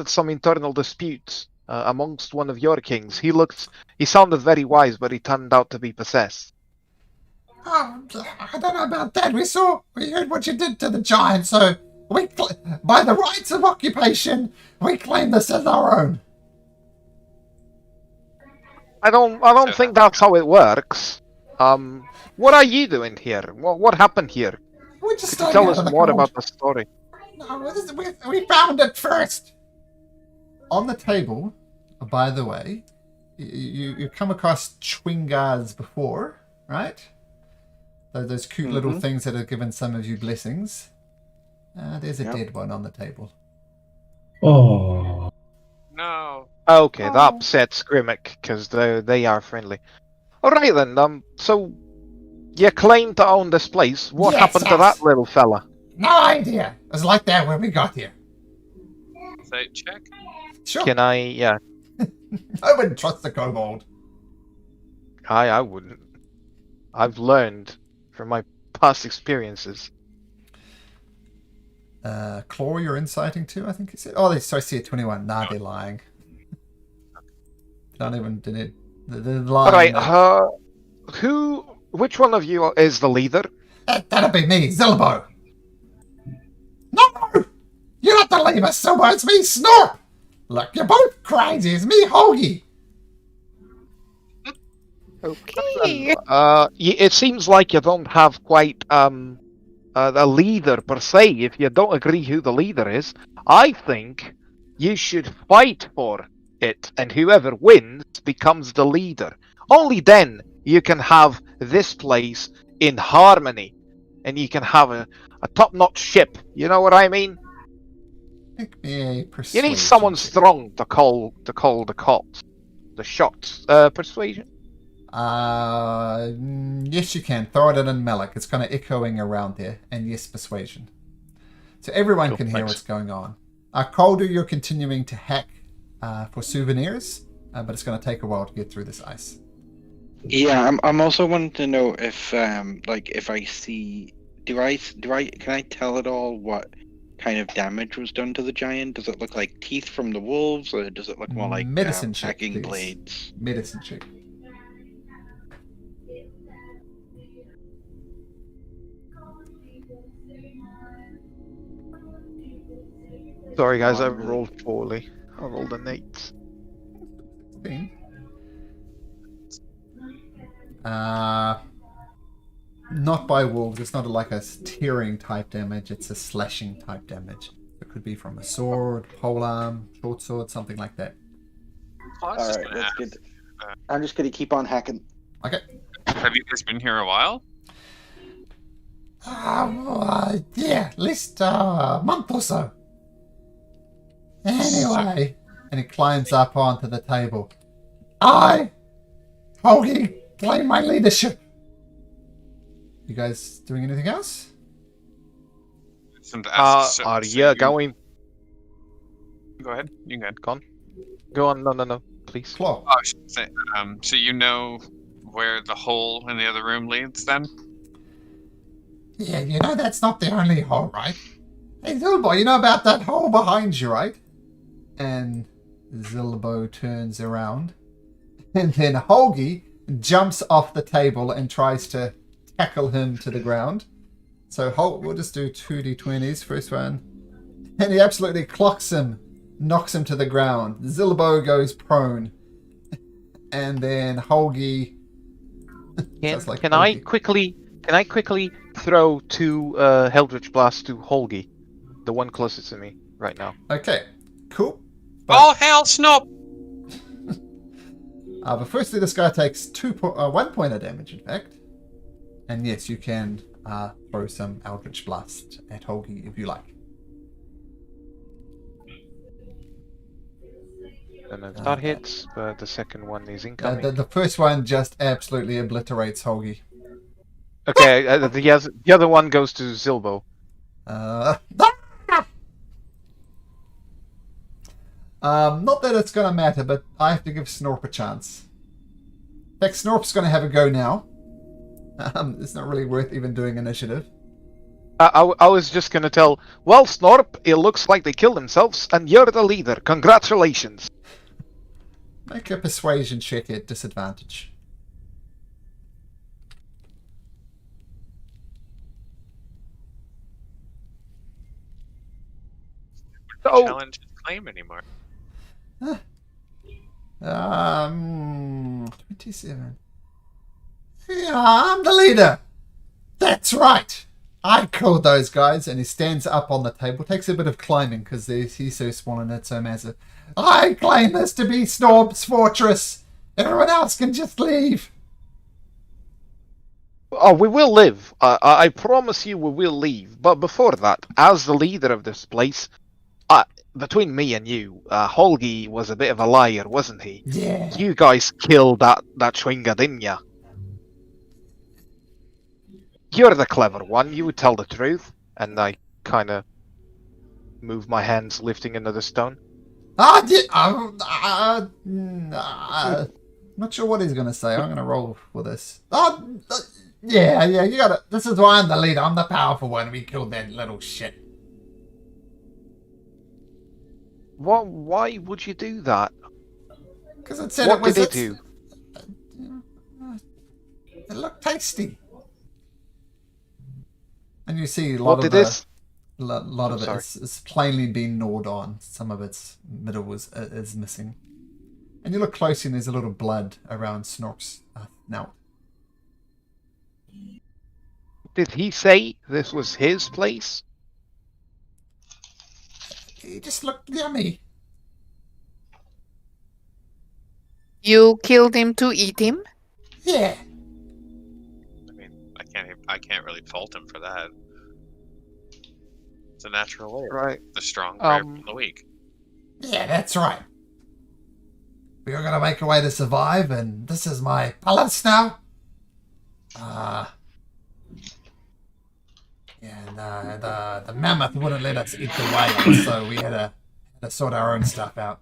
some internal disputes amongst one of your kings. He sounded very wise, but he turned out to be possessed. Oh, I don't know about that. We heard what you did to the giant, so by the rights of occupation, we claim this as our own. I don't think that's how it works. What are you doing here? What happened here? We just Could you stayed tell out us of the more cold. about the story? No, we found it first. On the table, by the way, you come across chwingars before, right? Those cute little things that have given some of you blessings. There's a dead one on the table. Oh, No. Okay, that Oh. upsets Grimmick because they are friendly. All right then. So you claim to own this place. What Yes, happened to yes. that little fella? No idea. It was like that when we got here. Site check. Sure. Can I? Yeah, I wouldn't trust the kobold. I wouldn't. I've learned from my past experiences. Claw, you're inciting too, I think he said. Oh, I see a 21. Nah, they're lying. They're lying. All right. Which one of you is the leader? That'll be me, Zilbo. No! You're not the leader, Silbo. It's me, Snorp. Look, you're both crazy. It's me, Hoagie. Okay. It seems like you don't have quite a leader per se. If you don't agree who the leader is, I think you should fight for it, and whoever wins becomes the leader. Only then you can have this place in harmony, and you can have a top-notch ship. You know what I mean? Make me a You persuasion need someone check. strong to call the shots. Persuasion. Yes, you can. Thoradin and Malik. It's kind of echoing around there. And yes, persuasion. So everyone Cool, can hear thanks. what's going on. Calder, you're continuing to hack for souvenirs. but it's going to take a while to get through this ice. Yeah, I'm also wanting to know if if I see, can I tell at all what kind of damage was done to the giant? Does it look like teeth from the wolves, or does it look more like Medicine check, hacking please. blades? Medicine check. Sorry, guys, I rolled poorly. I rolled an 8. 16. Not by wolves. It's not like a tearing type damage. It's a slashing type damage. It could be from a sword, polearm, short sword, something like that. Well, I was just Alright, gonna that's ask, good. I'm just gonna keep on hacking. Okay. have you guys been here a while? Yeah, at least a month or so. Anyway, and he climbs up onto the table. Hoagie, claim my leadership. You guys doing anything else? Something to ask, Are you going? Go ahead. You can go. Gone? Go on. No, please. Claw. Oh, I should say, so you know where the hole in the other room leads, then? Yeah, you know that's not the only hole, right? Hey, Zilbo, you know about that hole behind you, right? And Zilbo turns around. And then Hoagie jumps off the table and tries to tackle him to the ground. So we'll just do 2d20s, first one. And he absolutely clocks him, knocks him to the ground. Zilbo goes prone. And then Hoagie... Can I quickly throw 2 Eldritch Blasts to Holgi, the one closest to me right now? Okay, cool. Oh, hell, Snop! But firstly, this guy takes 1 point of damage, in fact. And yes, you can throw some Eldritch Blast at Holgi if you like. And if that hits, but the second one is incoming. The first one just absolutely obliterates Holgi. Okay, the other one goes to Zilbo. Not that it's going to matter, but I have to give Snorp a chance. In fact, Snorp's going to have a go now. It's not really worth even doing initiative. I was just gonna tell, well, Snorp, it looks like they killed themselves, and you're the leader. Congratulations. Make a persuasion check at disadvantage. Oh, Challenge his claim anymore. 27. Yeah, I'm the leader. That's right. I killed those guys. And he stands up on the table. Takes a bit of climbing because he's so small and it's so massive. I claim this to be Snorb's fortress. Everyone else can just leave. oh, we will live. I promise you we will leave. But before that, as the leader of this place, between me and you, Holgi was a bit of a liar, wasn't he? Yeah. You guys killed that Schwinger, didn't ya? You're the clever one. You would tell the truth. And I kind of move my hands, lifting another stone. Not sure what he's going to say. I'm going to roll for this. Yeah, you got it. This is why I'm the leader. I'm the powerful one. We killed that little shit. What? Why would you do that? Because it said What it was... did it do? It looked tasty. And you see a What lot did of this? lot of sorry. it's plainly been gnawed on. Some of its middle is missing. And you look closely and there's a little blood around Snork's snout. Did he say this was his place? He just looked yummy. You killed him to eat him? Yeah. I mean, I can't really fault him for that. It's a natural way. Right. The strong prey from the weak. Yeah, that's right. We are going to make a way to survive, and this is my palace now. Yeah, the mammoth wouldn't let us eat the whale, so we had to sort our own stuff out.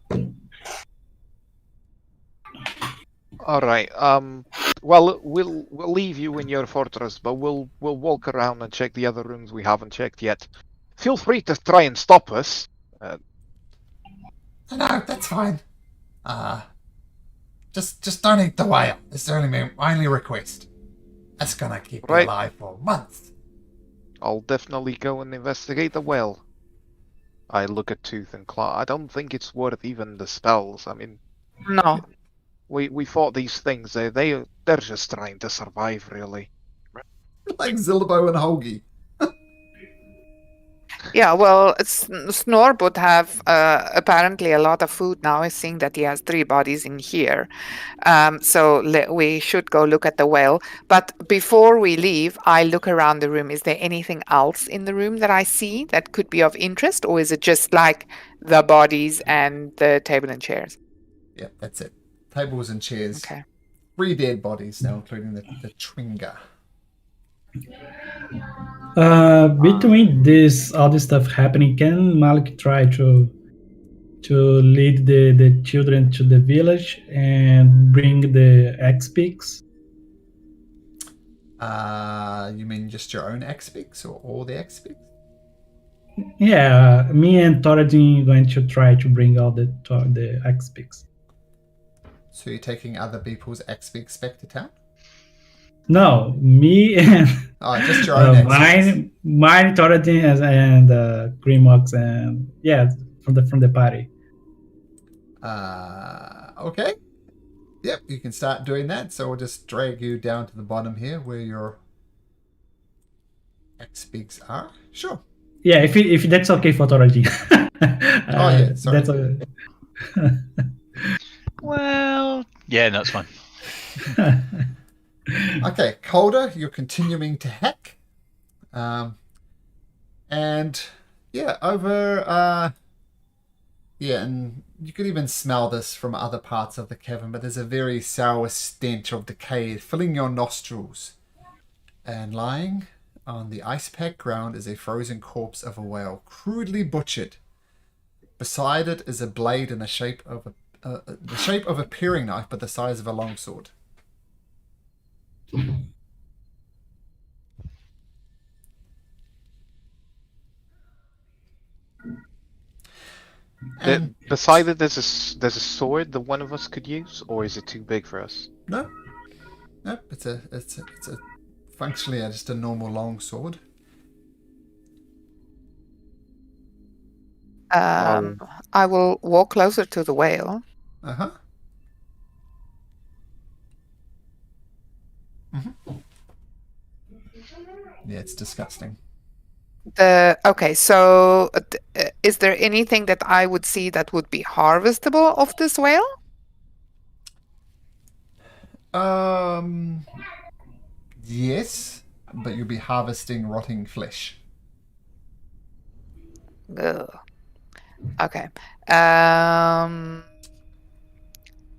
All right. Well, we'll leave you in your fortress, but we'll walk around and check the other rooms we haven't checked yet. Feel free to try and stop us. No, that's fine. Just don't eat the whale. It's only my only request. That's gonna keep you Right. alive for months. I'll definitely go and investigate the well. I look at Tooth and Claw. I don't think it's worth even the spells. I mean, No. we fought these things. They're just trying to survive, really. Like Zilbo and Holgi. Yeah, well, Snor would have apparently a lot of food now, seeing that he has 3 bodies in here. So we should go look at the well. But before we leave, I look around the room. Is there anything else in the room that I see that could be of interest? Or is it just like the bodies and the table and chairs? Yep, that's it. Tables and chairs. Okay. 3 dead bodies now, including the Twinger. Between this all this stuff happening, can Malik try to lead the children to the village and bring the X-Peaks? You mean just your own X-Peaks or all the X-Peaks? Yeah, me and Thoradin going to try to bring all the X-Peaks. So you're taking other people's X-Peaks back to town? No, me and Just your own X-Peaks. mine, Thoradin, and Grimox, and yeah, from the party. Okay. Yep, you can start doing that. So we'll just drag you down to the bottom here where your X-Peaks are. Sure. Yeah, if that's okay for Thoradin. Yeah, sorry. That's okay. Well, yeah, no, it's fine. Okay, Calder, you're continuing to hack. And yeah, over and you could even smell this from other parts of the cavern, but there's a very sour stench of decay filling your nostrils. And lying on the ice-packed ground is a frozen corpse of a whale, crudely butchered. Beside it is a blade in the shape of a paring knife, but the size of a longsword. And Beside it, there's a sword that one of us could use, or is it too big for us? no, it's a functionally just a normal longsword. I will walk closer to the whale. Uh-huh. Yeah, it's disgusting. Okay, so is there anything that I would see that would be harvestable of this whale? Yes, but you'll be harvesting rotting flesh. Ugh. Okay.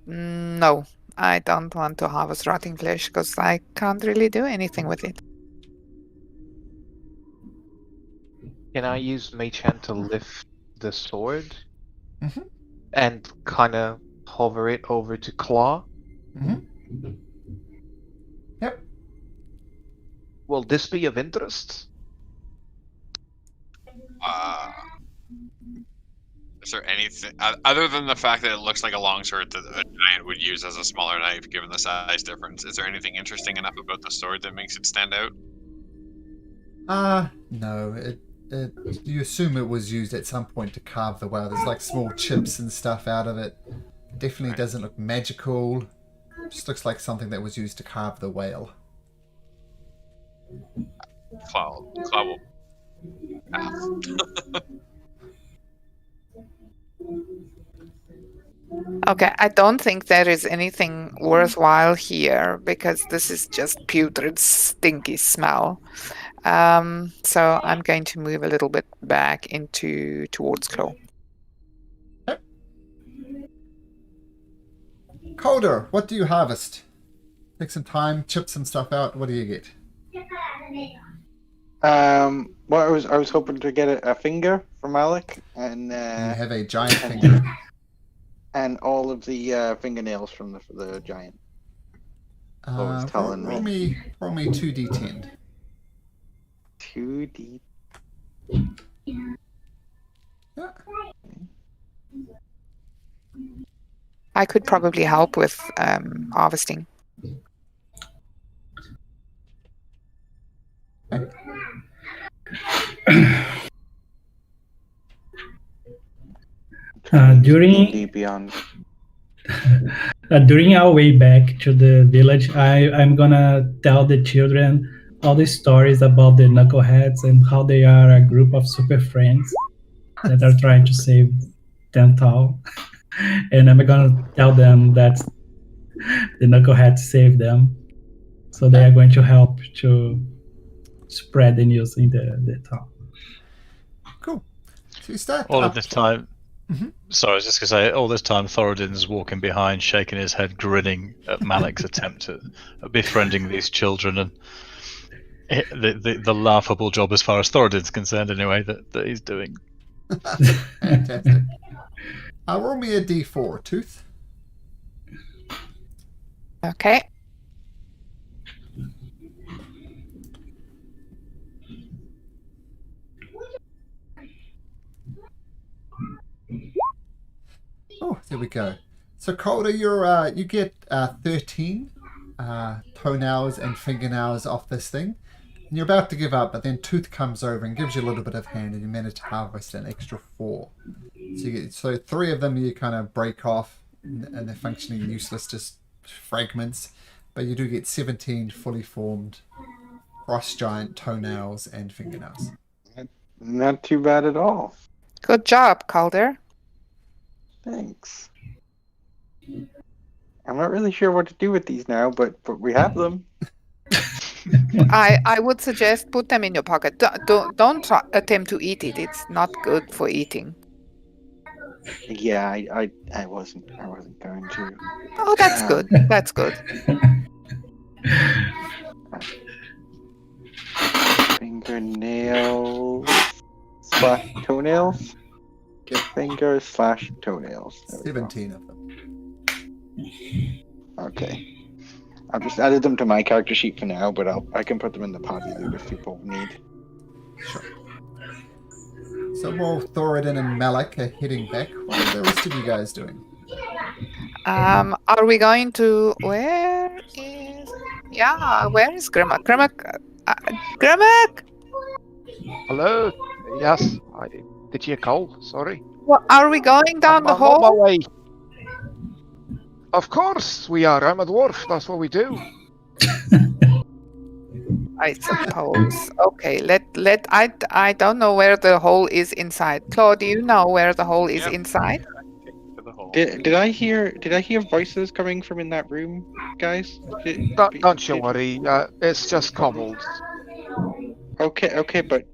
No, I don't want to harvest rotting flesh because I can't really do anything with it. Can I use Mage Hand to lift the sword Mhm. and kind of hover it over to Claw? Mm-hmm. Yep. Will this be of interest? Is there anything other than the fact that it looks like a longsword that a giant would use as a smaller knife, given the size difference? Is there anything interesting enough about the sword that makes it stand out? No. You assume it was used at some point to carve the whale. There's like small chips and stuff out of it. Definitely doesn't look magical. Just looks like something that was used to carve the whale. Claw will pass. Okay, I don't think there is anything worthwhile here because this is just putrid, stinky smell. So I'm going to move a little bit back towards Claw. Calder, what do you harvest? Take some time, chip some stuff out. What do you get? Well, I was hoping to get a finger from Alec, and You have a giant finger. and all of the fingernails from the giant. Always telling roll me. roll me 2d10. 2D. Yeah. I could probably help with harvesting. During D&D Beyond. during our way back to the village, I'm gonna tell the children all the stories about the Knuckleheads and how they are a group of super friends that are trying to save Dental. And I'm gonna tell them that the Knuckleheads saved them. So they are going to help to spread the news in the town. Cool. So you start All up. of this time. Mhm. Sorry, I was just going to say, all this time Thoradin's walking behind, shaking his head, grinning at Malik's attempt at befriending these children, and the laughable job, as far as Thoradin's concerned, anyway, that he's doing. Fantastic. Roll me a d4, Tooth. Okay. Oh, there we go. So Calder, you get 13 toenails and fingernails off this thing. And you're about to give up, but then Tooth comes over and gives you a little bit of hand, and you manage to harvest an extra 4. So 3 of them you kind of break off, and they're functionally useless, just fragments. But you do get 17 fully formed frost giant toenails and fingernails. Not too bad at all. Good job, Calder. Thanks. I'm not really sure what to do with these now, but we have them. I would suggest put them in your pocket. Don't try, attempt to eat it. It's not good for eating. Yeah, I wasn't going to. Oh, that's good. That's good. Fingernails / toenails. Get fingers / toenails. There we go. 17 of them. Okay. I've just added them to my character sheet for now, but I can put them in the party loop if people need. Sure. So while Thoradin and Malik are heading back, what are the rest of you guys doing? Are we going to? Where is Grimmack? Grimmack! Hello? Yes, did you call? Sorry. Well, are we going down the I'm on my hall? way. Of course we are. I'm a dwarf. That's what we do. I suppose. Okay, I don't know where the hole is inside. Claude, do you know where the hole is Yep. inside? To the hole. Did I hear voices coming from in that room, guys? Don't you worry. It's just kobolds. Okay, but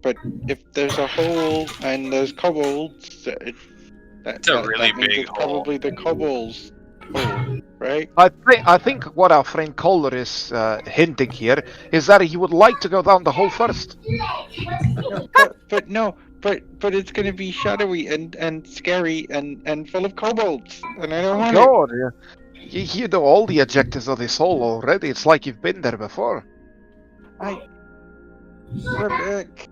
if there's a hole and there's kobolds, It's a really that means big it's hole. probably the kobolds' hole, right? I think what our friend Kohler is hinting here is that he would like to go down the hole first. But it's gonna be shadowy and scary and full of kobolds, and I don't want God, you know all the objectives of this hole already. It's like you've been there before. it. Rebecca.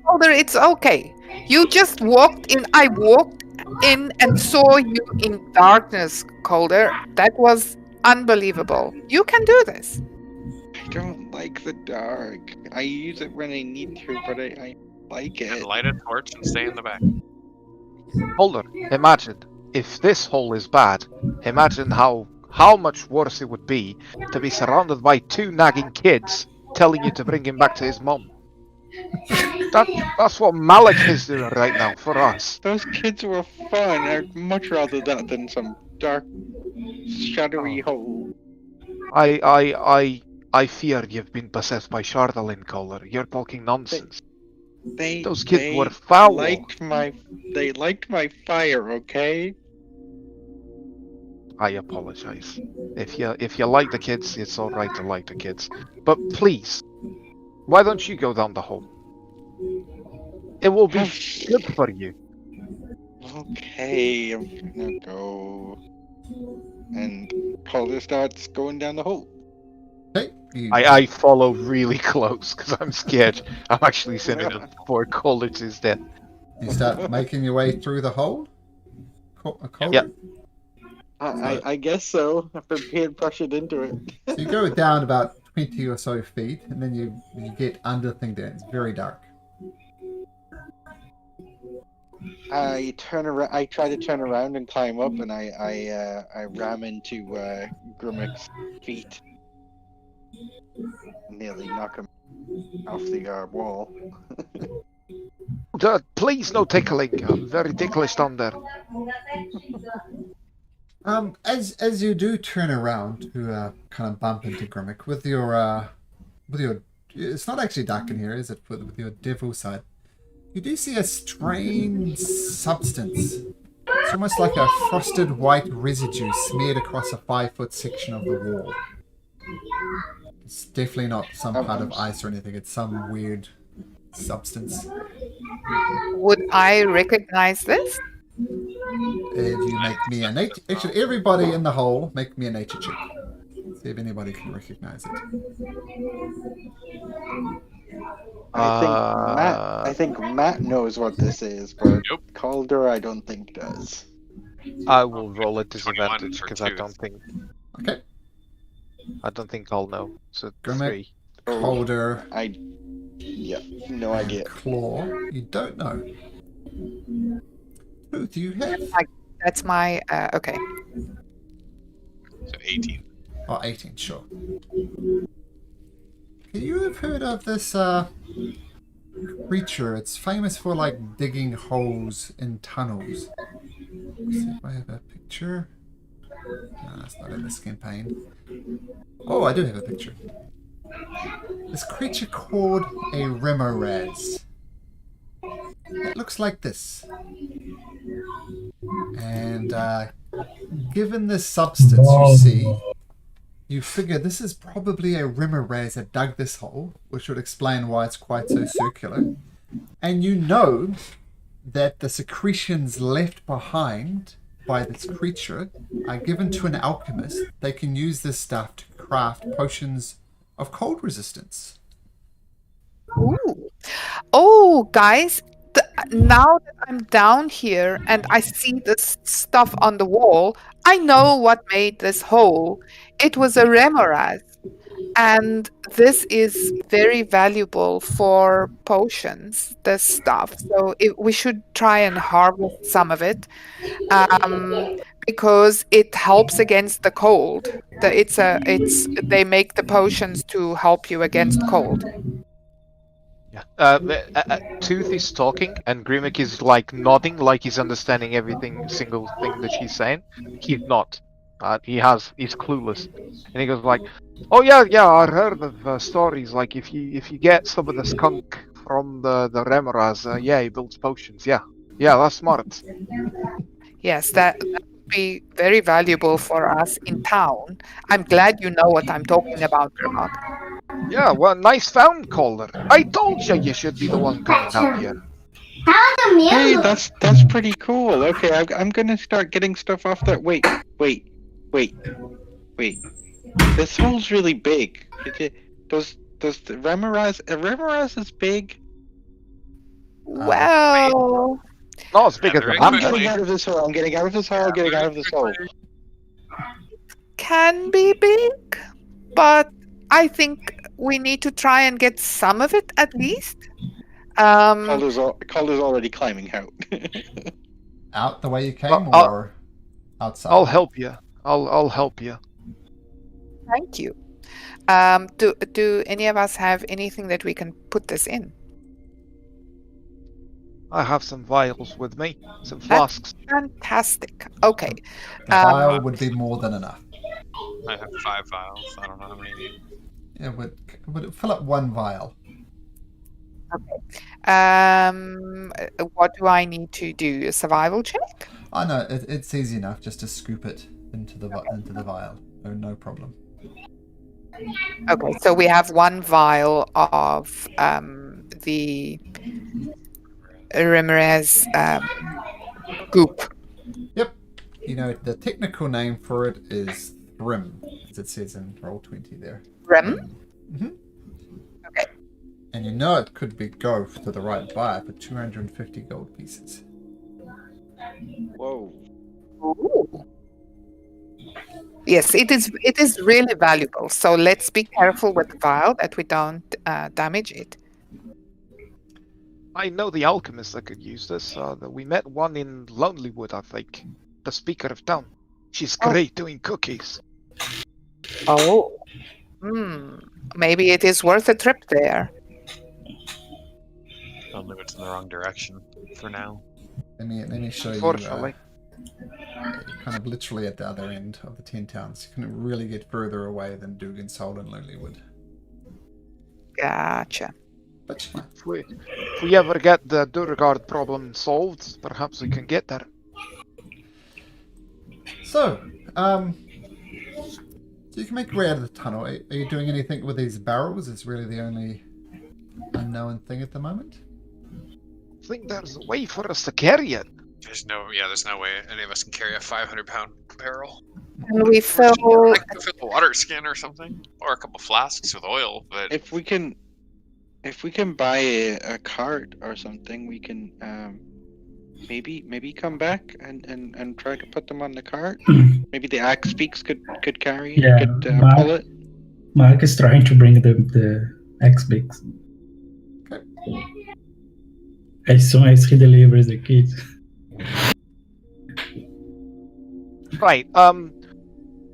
Calder, it's okay. You just walked in. I walked in and saw you in darkness, Calder. That was unbelievable. You can do this. I don't like the dark. I use it when I need to, but I like And it. light a torch and stay in the back. Holder, imagine if this hole is bad. Imagine how much worse it would be to be surrounded by 2 nagging kids telling you to bring him back to his mom. That's what Malik is doing right now for us. Those kids were fun. I'd much rather that than some dark, shadowy hole. I fear you've been possessed by Chardalin, Kohler. You're talking nonsense. Those kids were foul. They liked my fire, okay? I apologize. If you like the kids, it's all right to like the kids. But please, why don't you go down the hole? It will be good for you. Okay, I'm gonna go. and Calder starts going down the hole. Okay. You, I follow really close because I'm scared. I'm actually sending it before Calder to his death. you start making your way through the hole. Calder? Yep. I guess so. I've been peer pressured into it. So you go down about 20 or so feet, and then you get under the thing there. It's very dark. I turn around. I try to turn around and climb up, and I ram into Grimmick's feet, nearly knock him off the wall. Please no tickling. I'm very ticklish down there. As you do turn around to kind of bump into Grimmick with your it's not actually dark in here, is it? With your devil side, you do see a strange substance. It's almost like a frosted white residue smeared across a 5-foot section of the wall. It's definitely not some part of ice or anything. It's some weird substance. Would I recognize this? If you make me a nature... Actually, everybody in the hole, make me a nature check. See if anybody can recognize it. I think Matt knows what this is, but Nope. Calder I don't think does. I will roll at 21 disadvantage for because I two. Okay. don't think I'll know. So Grimmick. 3. Calder. No idea. Claw. You don't know. Who do you have? That's my okay. So 18. Oh, 18, sure. You have heard of this creature? It's famous for like digging holes in tunnels. Let's see if I have a picture. No, that's not in this campaign. Oh, I do have a picture. This creature called a Remoraz. It looks like this. And given this substance you see, you figure this is probably a Remoraz that dug this hole, which would explain why it's quite so circular. And you know that the secretions left behind by this creature are given to an alchemist. They can use this stuff to craft potions of cold resistance. Ooh. Oh, guys, now that I'm down here and I see this stuff on the wall, I know what made this hole. It was a Remoraz. And this is very valuable for potions, this stuff. So we should try and harvest some of it because it helps against the cold. They make the potions to help you against cold. Yeah. Tooth is talking, and Grimmick is like nodding, like he's understanding single thing that she's saying. He's not. He's clueless, and he goes like, "Oh yeah, I heard of stories. Like if you get some of the skunk from the Remoraz, yeah, he builds potions. Yeah, that's smart. Yes, that would be very valuable for us in town. I'm glad you know what I'm talking about, Grimlock. Yeah, well, nice found, Calder. I told you should be the one coming out here. Hey, that's pretty cool. Okay, I'm gonna start getting stuff off that. Wait. This hole's really big. Does the Remoraz is big? Well, No, it's bigger Yeah, than very I'm that. quickly. getting out of this hole. I'm getting out of this hole. Getting out of this hole. can be big, but I think we need to try and get some of it at least. Calder's already climbing out. Out the way you came, I'll- or outside? I'll help you. I'll help you. Thank you. Do any of us have anything that we can put this in? I have some vials with me, some flasks. Fantastic. Okay. A vial would be more than enough. I have 5 vials. I don't know how many you need. Yeah, would fill up one vial. What do I need to do? A survival check? Oh no, it's easy enough just to scoop it into the vial. No problem. Okay, so we have one vial of the Remoraz goop. Yep. You know, the technical name for it is Thrim, as it says in Roll20 there. Rem? Mm-hmm. Okay. And you know it could be go to the right buyer for 250 gold pieces. Whoa. Ooh. Yes, it is really valuable. So let's be careful with the vial that we don't damage it. I know the alchemist that could use this. We met one in Lonelywood, I think. The speaker of town. She's Oh. great doing cookies. Oh. Maybe it is worth a trip there. Only it's in the wrong direction for now. Let me show you. Unfortunately. Kind of literally at the other end of the 10 towns. You can really get further away than Dugan Soul and Lonelywood. Gotcha. But fine. If we ever get the Durgard problem solved, perhaps we can get there. So, you can make your way out of the tunnel. Are you doing anything with these barrels? It's really the only unknown thing at the moment. I think there's a way for us to carry it. There's no way any of us can carry a 500-pound barrel. And we fill. I can fill a water skin or something, or a couple flasks with oil. But If we can buy a cart or something, we can maybe come back and try to put them on the cart. Maybe the axe beaks could carry it, Yeah, pull it. Mark is trying to bring the X-Bix. Okay. As soon as he delivers the kit. Right,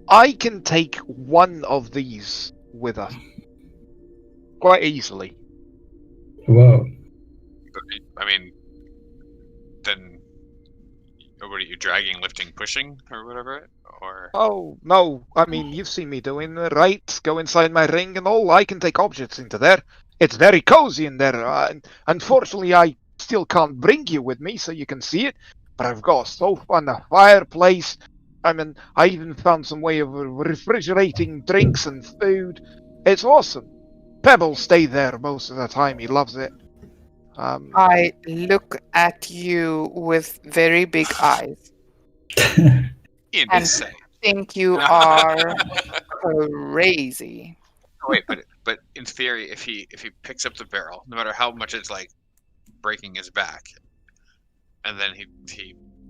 I can take one of these with us. Quite easily. Wow. I mean, then what are you dragging, lifting, pushing, or whatever? Or Oh, no, I mean, you've seen me doing it, right? Go inside my ring and all, I can take objects into there. It's very cozy in there. Unfortunately, I still can't bring you with me so you can see it, but I've got a sofa and a fireplace. I mean, I even found some way of refrigerating drinks and food. It's awesome. Pebbles stay there most of the time. He loves it. I look at you with very big eyes. insane. Think you are crazy. Wait, but in theory, if he picks up the barrel, no matter how much it's like breaking his back, and then he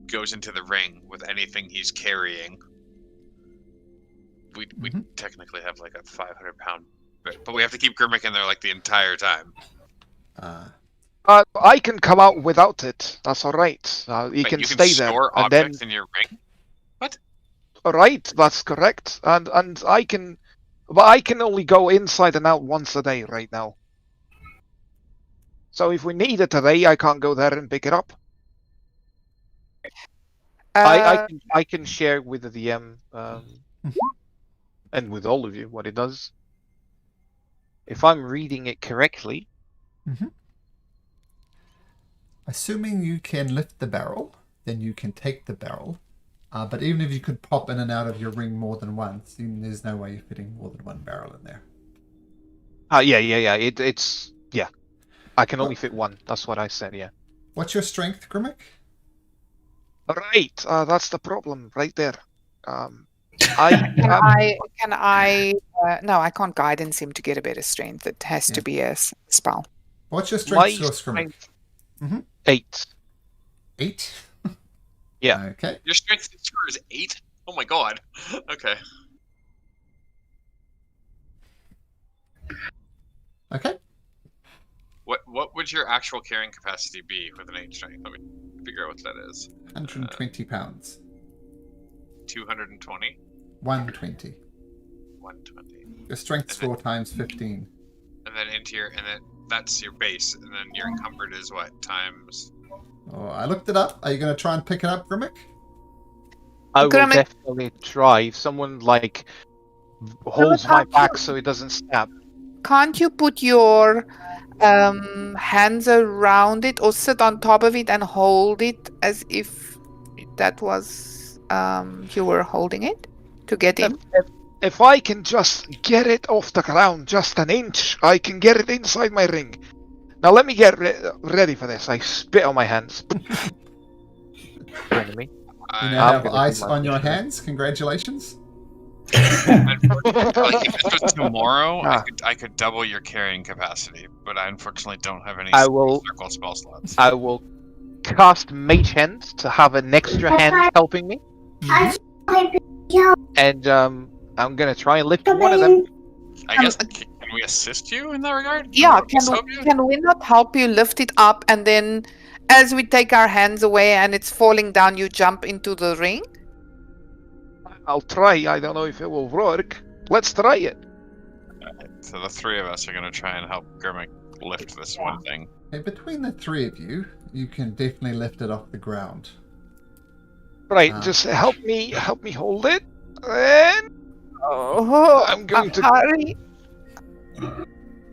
goes into the ring with anything he's carrying, we technically have like a 500-pound, but we have to keep Grimmick in there like the entire time. I can come out without it. That's all right. You Wait, can you stay can there, store and then objects in your ring. What? all right, that's correct. And I can, but I can only go inside and out once a day right now. So if we need it today, I can't go there and pick it up. I can share with the DM and with all of you what it does. If I'm reading it correctly. Assuming you can lift the barrel, then you can take the barrel. But even if you could pop in and out of your ring more than once, then there's no way you're fitting more than one barrel in there. Yeah. It's I can only fit one. That's what I said. Yeah. What's your strength, Grimmick? Right. That's the problem right there. Can I? No, I can't guidance him to get a better strength. It has to be a spell. What's your strength score, Grimmick? 8. 8? Yeah. Okay. Your strength score is 8? Oh my god. Okay. Okay. What would your actual carrying capacity be with an 8 strength? Let me figure out what that is. 120 pounds. 220? 120. 120. Your strength score times 15. And then that's your base, and then your encumbered is what? Times... Oh, I looked it up. Are you going to try and pick it up, Grimmick? I will Grimmick. definitely try. If someone holds my back so it doesn't snap. Can't you put your hands around it or sit on top of it and hold it as if that was you were holding it to get in? If I can just get it off the ground just an inch, I can get it inside my ring. Now let me get ready for this. I spit on my hands. Enemy. You now I'm have gonna do ice my on your mission. hands. Congratulations. Unfortunately, like, if this was tomorrow, Ah. I could double your carrying capacity, but I unfortunately don't have any I will- circle spell slots. I will cast Mage Hand to have an extra hand helping me, and I'm gonna try and lift one of them. I guess can we assist you in that regard? Yeah, Or just help you? can we not help you lift it up and then as we take our hands away and it's falling down, you jump into the ring? I'll try. I don't know if it will work. Let's try it. So the three of us are gonna try and help Gurmick lift this one thing. Okay, between the three of you, you can definitely lift it off the ground. Right, Ah. just help me hold it. And Oh, I'm going to hurry.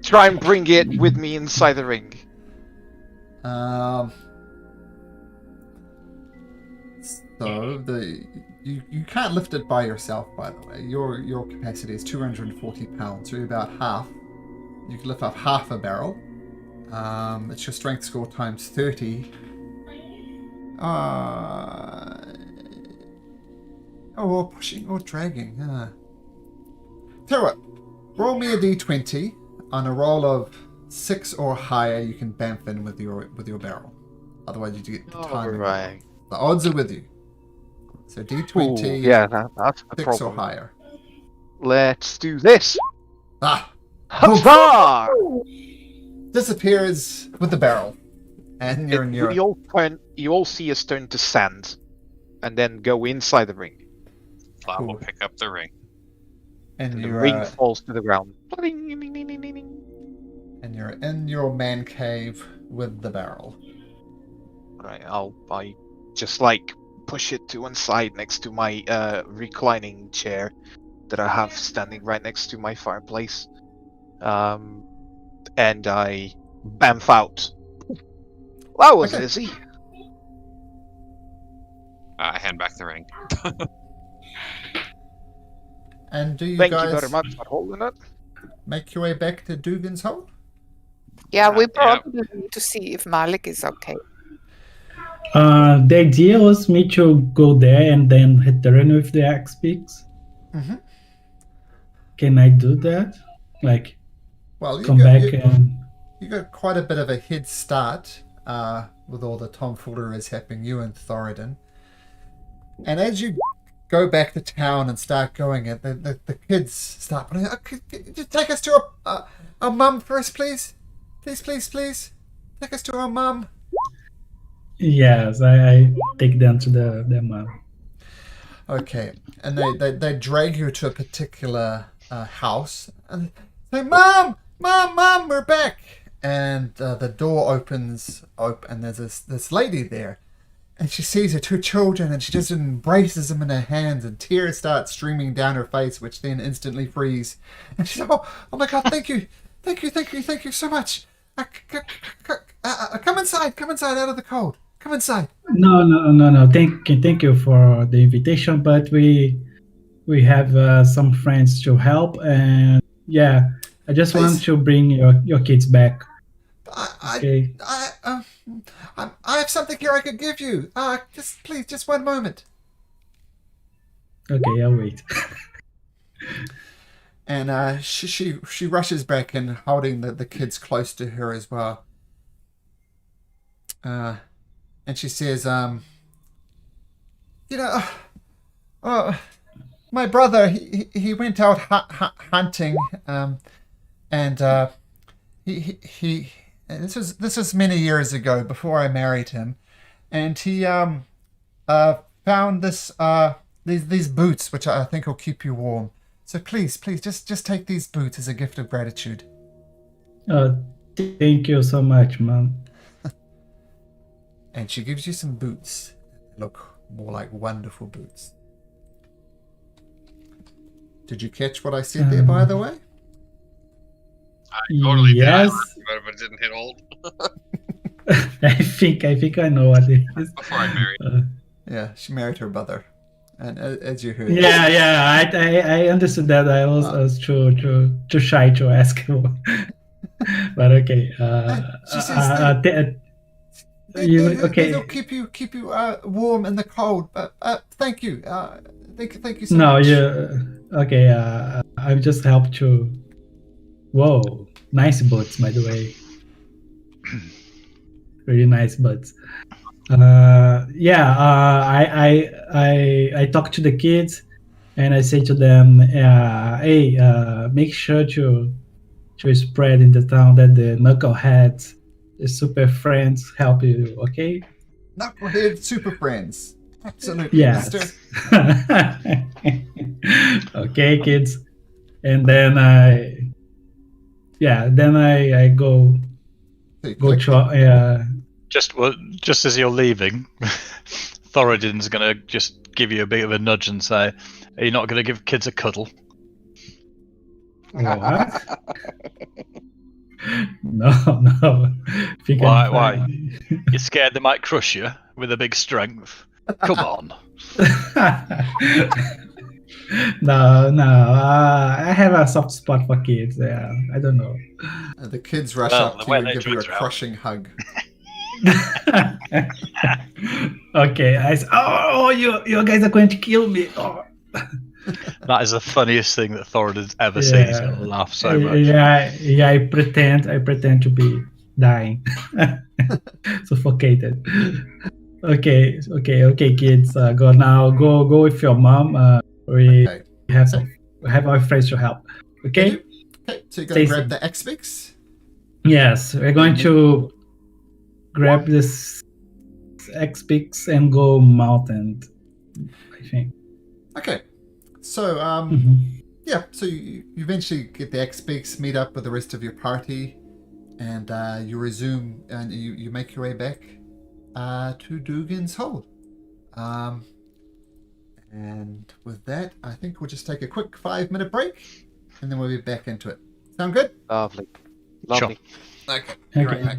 try and bring it with me inside the ring. So you can't lift it by yourself, by the way. Your capacity is 240 pounds, so you're about half. You can lift up half a barrel. It's your strength score times 30. Or pushing or dragging. Tell you what, roll me a d20. On a roll of 6 or higher, you can bamf in with your barrel. Otherwise, you get the timing. Alright. The odds are with you. So d20, Ooh, yeah, that's the 6 or problem. higher. Let's do this. Ah! Huzzah! Disappears with the barrel. And you're in your... You all see us turn to sand, and then go inside the ring. Flat will Cool. pick up the ring. And The you're, ring falls to the ground. and you're in your man cave with the barrel. Right, I just like push it to one side next to my reclining chair that I have standing right next to my fireplace. And I bamf out. That was Okay. easy. I hand back the ring. And do you Thank guys you very much for holding it. make your way back to Dugan's hole? Yeah, we Yeah. probably need to see if Malik is okay. The idea was me to go there and then return with the axe peaks. Mm-hmm. Can I do that? Like, Well, come back and... you got quite a bit of a head start with all the tomfoolery is happening, you and Thoradin. And as you go back to town and start going, the kids start putting, could you take us to our mum first, please? Please. Take us to our mum. Yes, I take them to their mom. Okay, and they drag you to a particular house and say, Mom, we're back. And the door opens and there's this lady there. And she sees her two children and she just embraces them in her hands and tears start streaming down her face, which then instantly freeze. And she's like, oh my God, thank you so much. Come inside out of the cold. Come inside. No. Thank you for the invitation, but we have some friends to help, and yeah, I just want to bring your kids back. Okay. I have something here I could give you. Just one moment. Okay, I'll wait. And she rushes back and holding the kids close to her as well. And she says, my brother, he went out hunting, and this was many years ago before I married him, and he found these boots which I think will keep you warm. So please, just take these boots as a gift of gratitude. Thank you so much, Mom. And she gives you some boots. Look more like wonderful boots. Did you catch what I said there, by the way? I totally did. I Yes. heard about it, but it didn't hit old I think I know what it is. before I married. Yeah, she married her brother. And as you heard... Yeah, I understood that. I was too shy to ask. But okay. She says They'll Okay. keep you warm in the cold. Thank you. Thank you so No, much. okay. I've just helped you. Whoa, nice boots, by the way. Really nice boots. Yeah. I talk to the kids, and I say to them, "Hey, make sure to spread in the town that the knuckleheads, the super friends, help you. Okay? Knucklehead super friends. Absolutely, mister. Yes. Okay, kids. And then I go So you go collect to the, Just as you're leaving, Thoradin's gonna just give you a bit of a nudge and say, "Are you not gonna give kids a cuddle?" what? No, no. If you can Why? find- You're scared they might crush you with a big strength? Come on. No, no. I have a soft spot for kids. Yeah, I don't know. the kids rush Well, up the to way you and their give you a twins are out. crushing hug. Okay, oh, you guys are going to kill me. Oh. That is the funniest thing that Thoradin's ever seen. He's Yeah, gonna laugh so much. yeah. I pretend to be dying, suffocated. Okay, kids. Go now. Go with your mom. We Okay. have our friends to help. They Okay. do. Okay, so you're going Stay to grab safe. the X-Fix. Yes, we're going to grab this X-Pix and go mountain. I think. Okay. So, Mhm. yeah, so you eventually get the X-Fix, meet up with the rest of your party, and you resume and you make your way back to Dugan's Hole. Um, and with that, I think we'll just take a quick 5-minute break, and then we'll be back into it. Sound good? Lovely. Sure. Lovely. Okay. Be right Okay. back.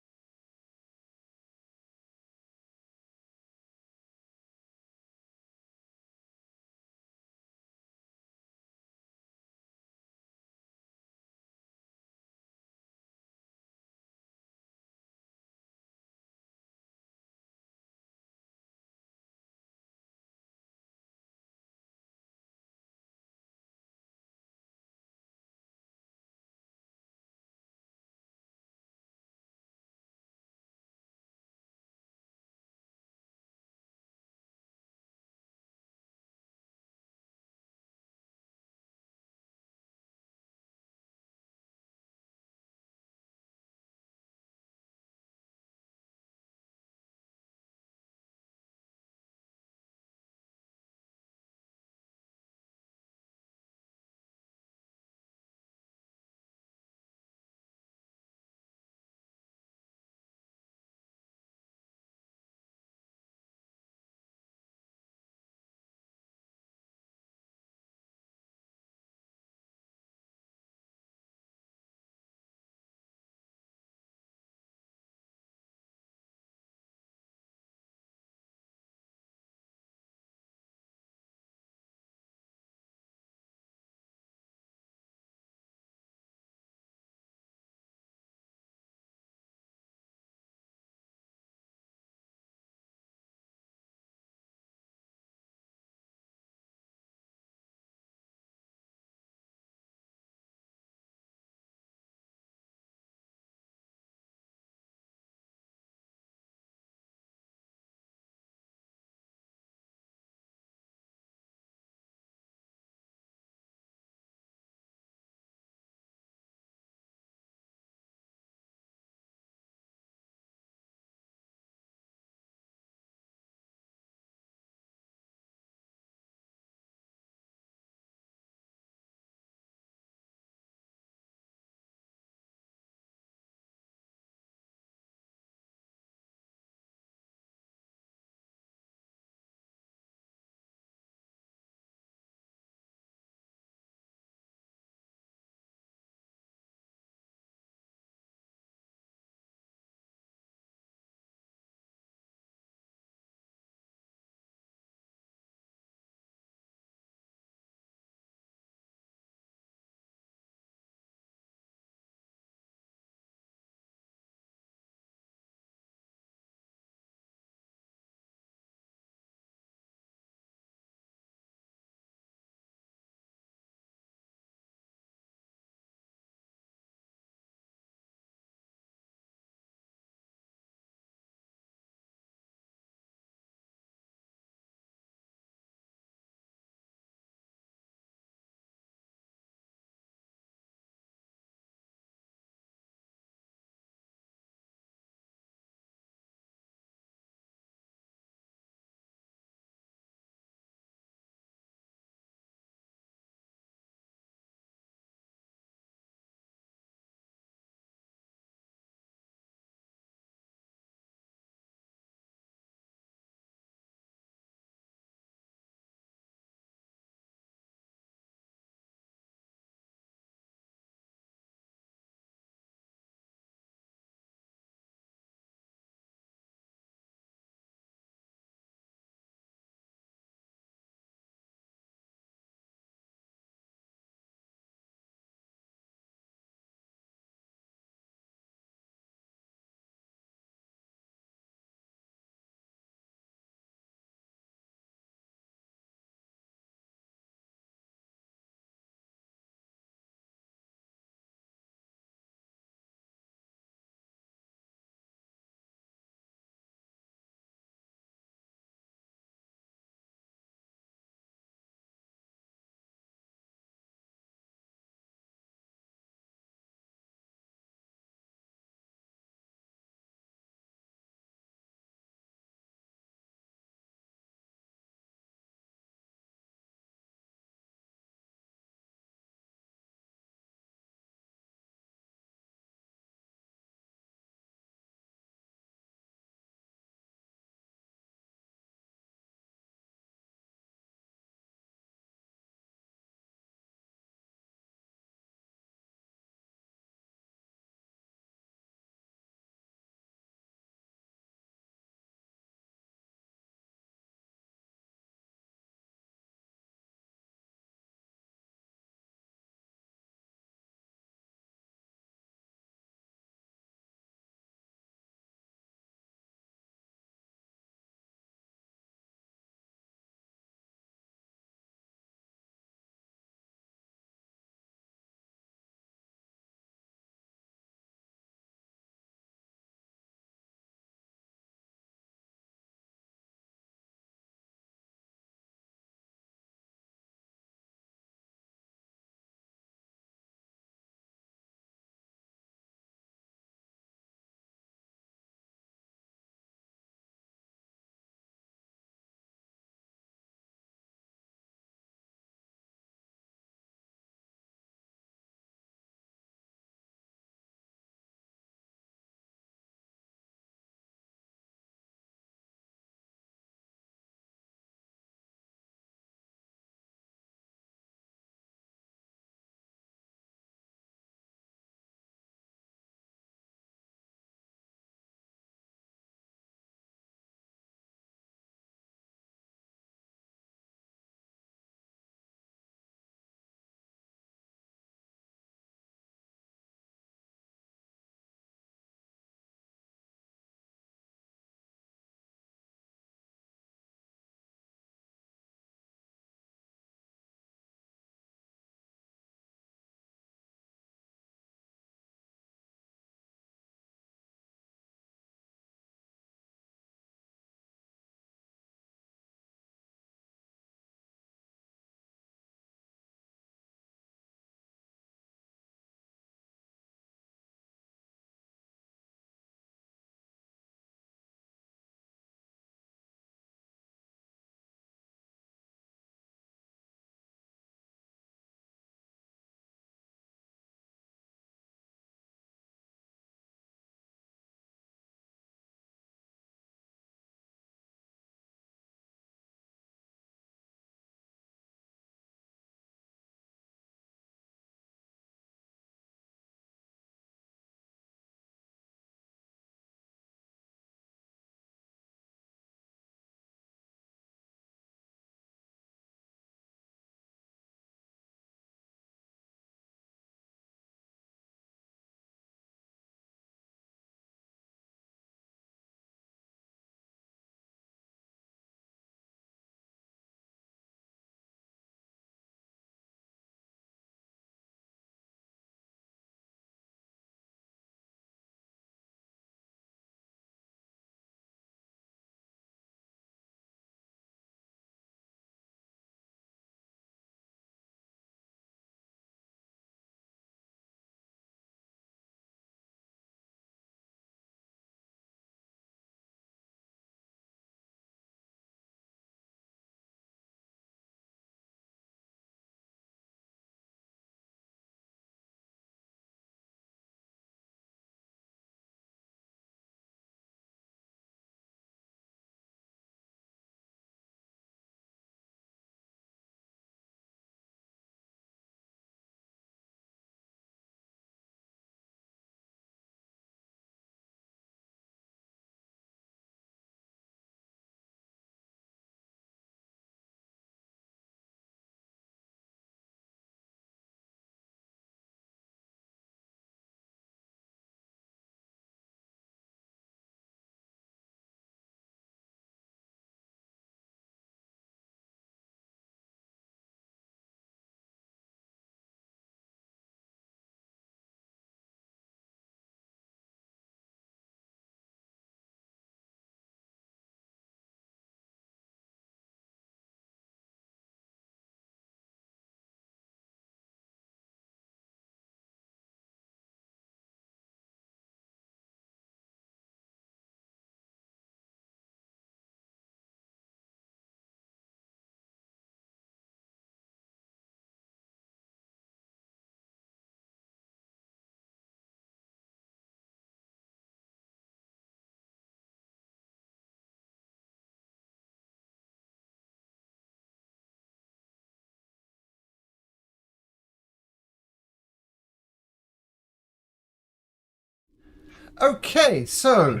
Okay, so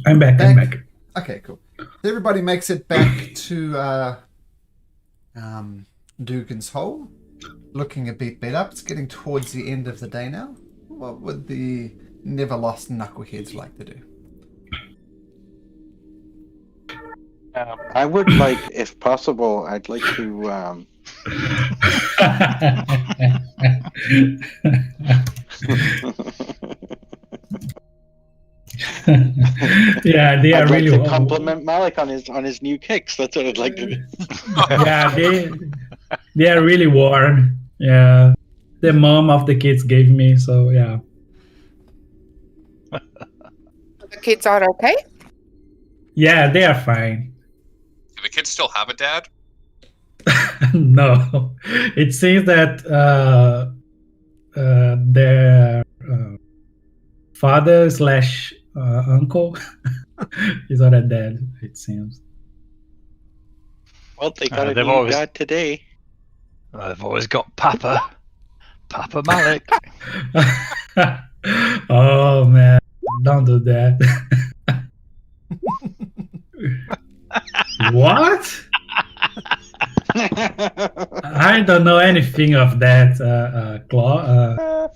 I'm back. I'm back. Okay, cool. Everybody makes it back to Dugan's Hole, looking a bit beat up. It's getting towards the end of the day now. What would the Neverlost Knuckleheads like to do? I would like, if possible, I'd like to. Yeah, they are I'd like really. to compliment Malik on his new kicks. That's what I'd like to do. Yeah, they are really worn. Yeah, the mom of the kids gave me. So yeah. The kids are okay? Yeah, they are fine. Do the kids still have a dad? No, it seems that their father slash uncle is not a dad. It seems. Well, they got a they've new always- dad today. I've always got Papa Malik. Oh man, don't do that. What? I don't know anything of that, Claw.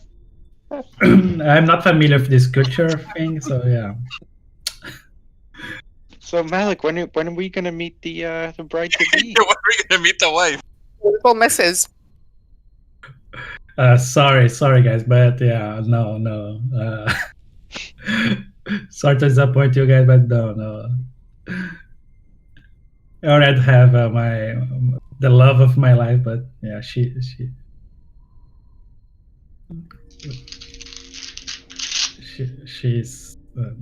I'm not familiar with this culture thing, so yeah. So Malik, when are we gonna meet the bride to be? When are we gonna meet the wife? Beautiful misses. Sorry guys, but yeah, no. Sorry to disappoint you guys, but no. I already have the love of my life, but yeah, she's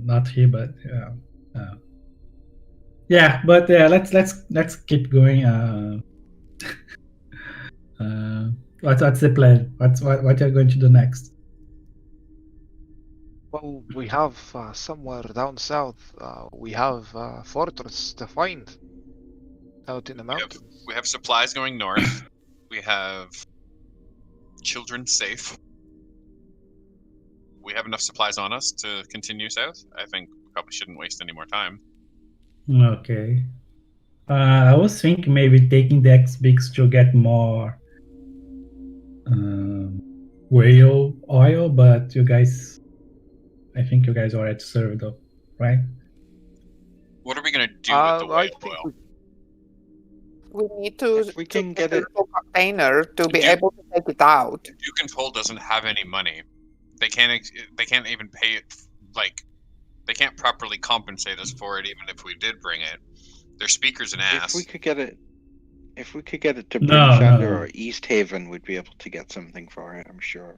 not here, but yeah, but yeah, let's keep going. What's the plan? What you're going to do next? Well, we have somewhere down south. We have a fortress to find out in the mountains. We have supplies going north. We have children safe. We have enough supplies on us to continue south. I think we probably shouldn't waste any more time. Okay. I was thinking maybe taking the X-Bigs to get more whale oil, but I think you guys already served up, right? What are we gonna do with the whale oil? We need to, If we can get it- a container to be Yeah. able to take it out. Duke and Toll doesn't have any money. They can't even pay it. Like, they can't properly compensate us for it, even if we did bring it. Their speakers an ass. If we could get it to No, British Under no. or East Haven, we'd be able to get something for it. I'm sure.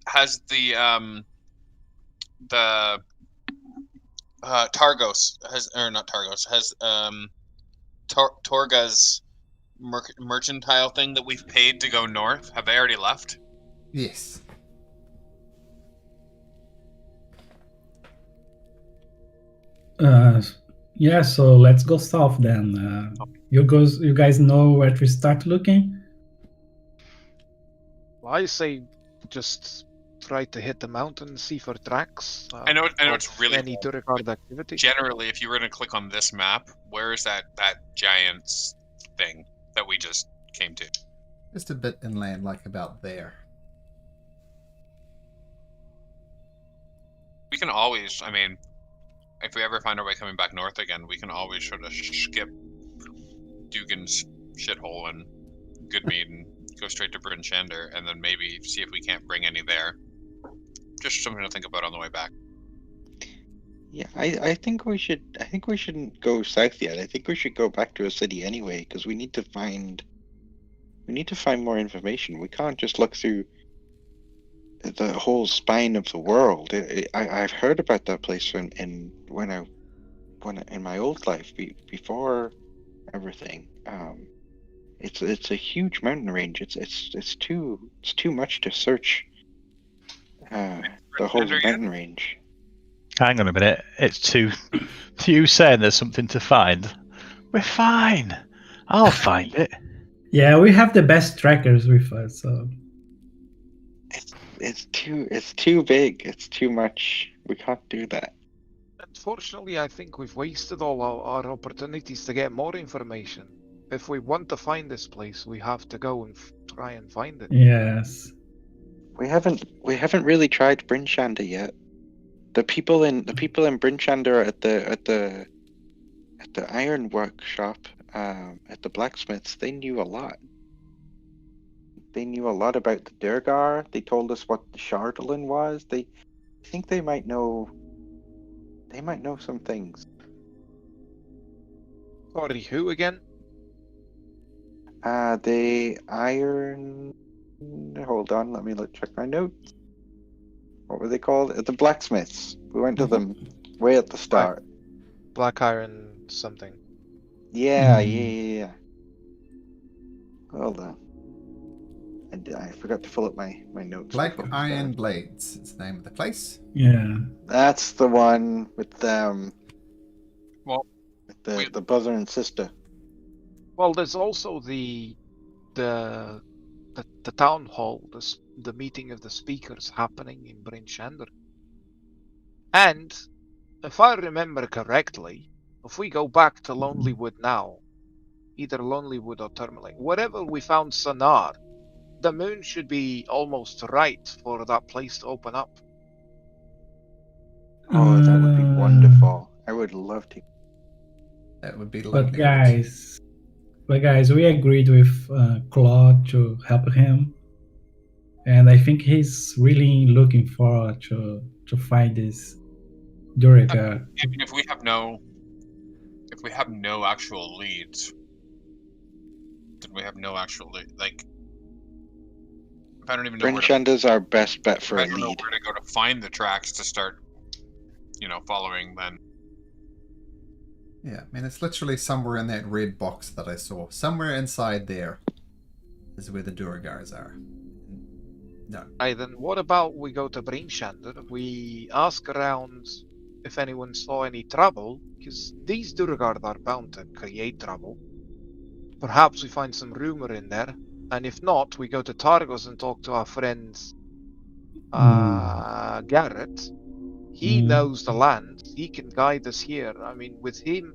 Has the Targos has Torga's mercantile thing that we've paid to go north. Have they already left? Yes. Yeah, so let's go south then. You guys know where to start looking? Well, I say just try to hit the mountain and see for tracks. I know it's of really any Duricard activity. Generally, if you were to click on this map, where is that giant's thing that we just came to? Just a bit inland, like about there. We can always, I mean, if we ever find our way coming back north again, we can always sort of skip Dugan's shithole and Goodmead and go straight to Bryn Shander, and then maybe see if we can't bring any there. Just something to think about on the way back. Yeah, I think we should. I think we shouldn't go south yet. I think we should go back to a city anyway, because we need to find more information. We can't just look through the whole spine of the world. I've heard about that place in my old life before everything. It's a huge mountain range. It's too much to search. The whole mountain range. Hang on a minute. It's to you saying there's something to find. We're fine. I'll find it. Yeah, we have the best trackers with us, so It's too big. It's too much. We can't do that. Unfortunately, I think we've wasted all our opportunities to get more information. If we want to find this place, we have to go and try and find it. Yes. We haven't really tried Brinchanda yet. The people in Brinchanda are at the iron workshop, at the blacksmiths. They knew a lot. They knew a lot about the Durgar. They told us what the Shardolin was. I think they might know. They might know some things. Sorry, who again? The iron. Hold on, let me check my notes. What were they called? The blacksmiths. We went to them way at the start. Black Iron something. Yeah. Hold on. I forgot to fill up my notes. Black before we Iron started. Blades is the name of the place. Yeah. That's the one with Well, with the brother and sister. Well, there's also the town hall, the meeting of the speakers happening in Brinchander. And if I remember correctly, if we go back to Lonelywood now, either Lonelywood or Tourmaline, wherever we found Sonar, the moon should be almost right for that place to open up. Oh, that would be wonderful. I would love to. That would be lovely. But guys, we agreed with Claude to help him, and I think he's really looking forward to find this Duragar. if we have no actual leads, then we have no actual lead. Like, if I don't even know Brinchanda's our best bet for I a don't know lead. where to go to find the tracks to start, following, then Yeah, I mean, it's literally somewhere in that red box that I saw. Somewhere inside there is where the Duragars are. No. Right, then what about we go to Brinchander, we ask around if anyone saw any trouble, because these Duragard are bound to create trouble. Perhaps we find some rumor in there, and if not, we go to Targos and talk to our friend Garrett. He knows the land. He can guide us here. I mean, with him,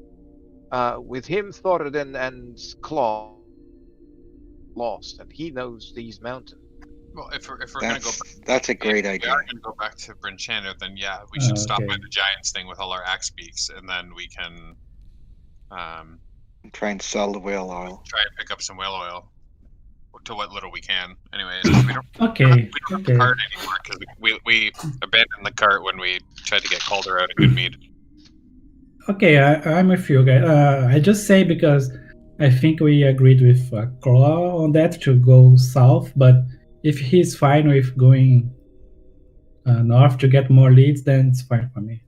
Thoradin and Claw lost, and he knows these mountains. well, if we're gonna go, That's a great if we idea. are gonna go back to Brinchander, then yeah, we should stop Okay. by the Giants thing with all our axe beaks, and then we can Try and sell the whale oil. try and pick up some whale oil to what little we can. Anyways, 'cause we don't Okay. have the Okay. cart anymore because we abandoned the cart when we tried to get Calder out of Goodmead. Okay, I'm with you guys. I just say because I think we agreed with Claw on that to go south, but if he's fine with going north to get more leads, then it's fine for me.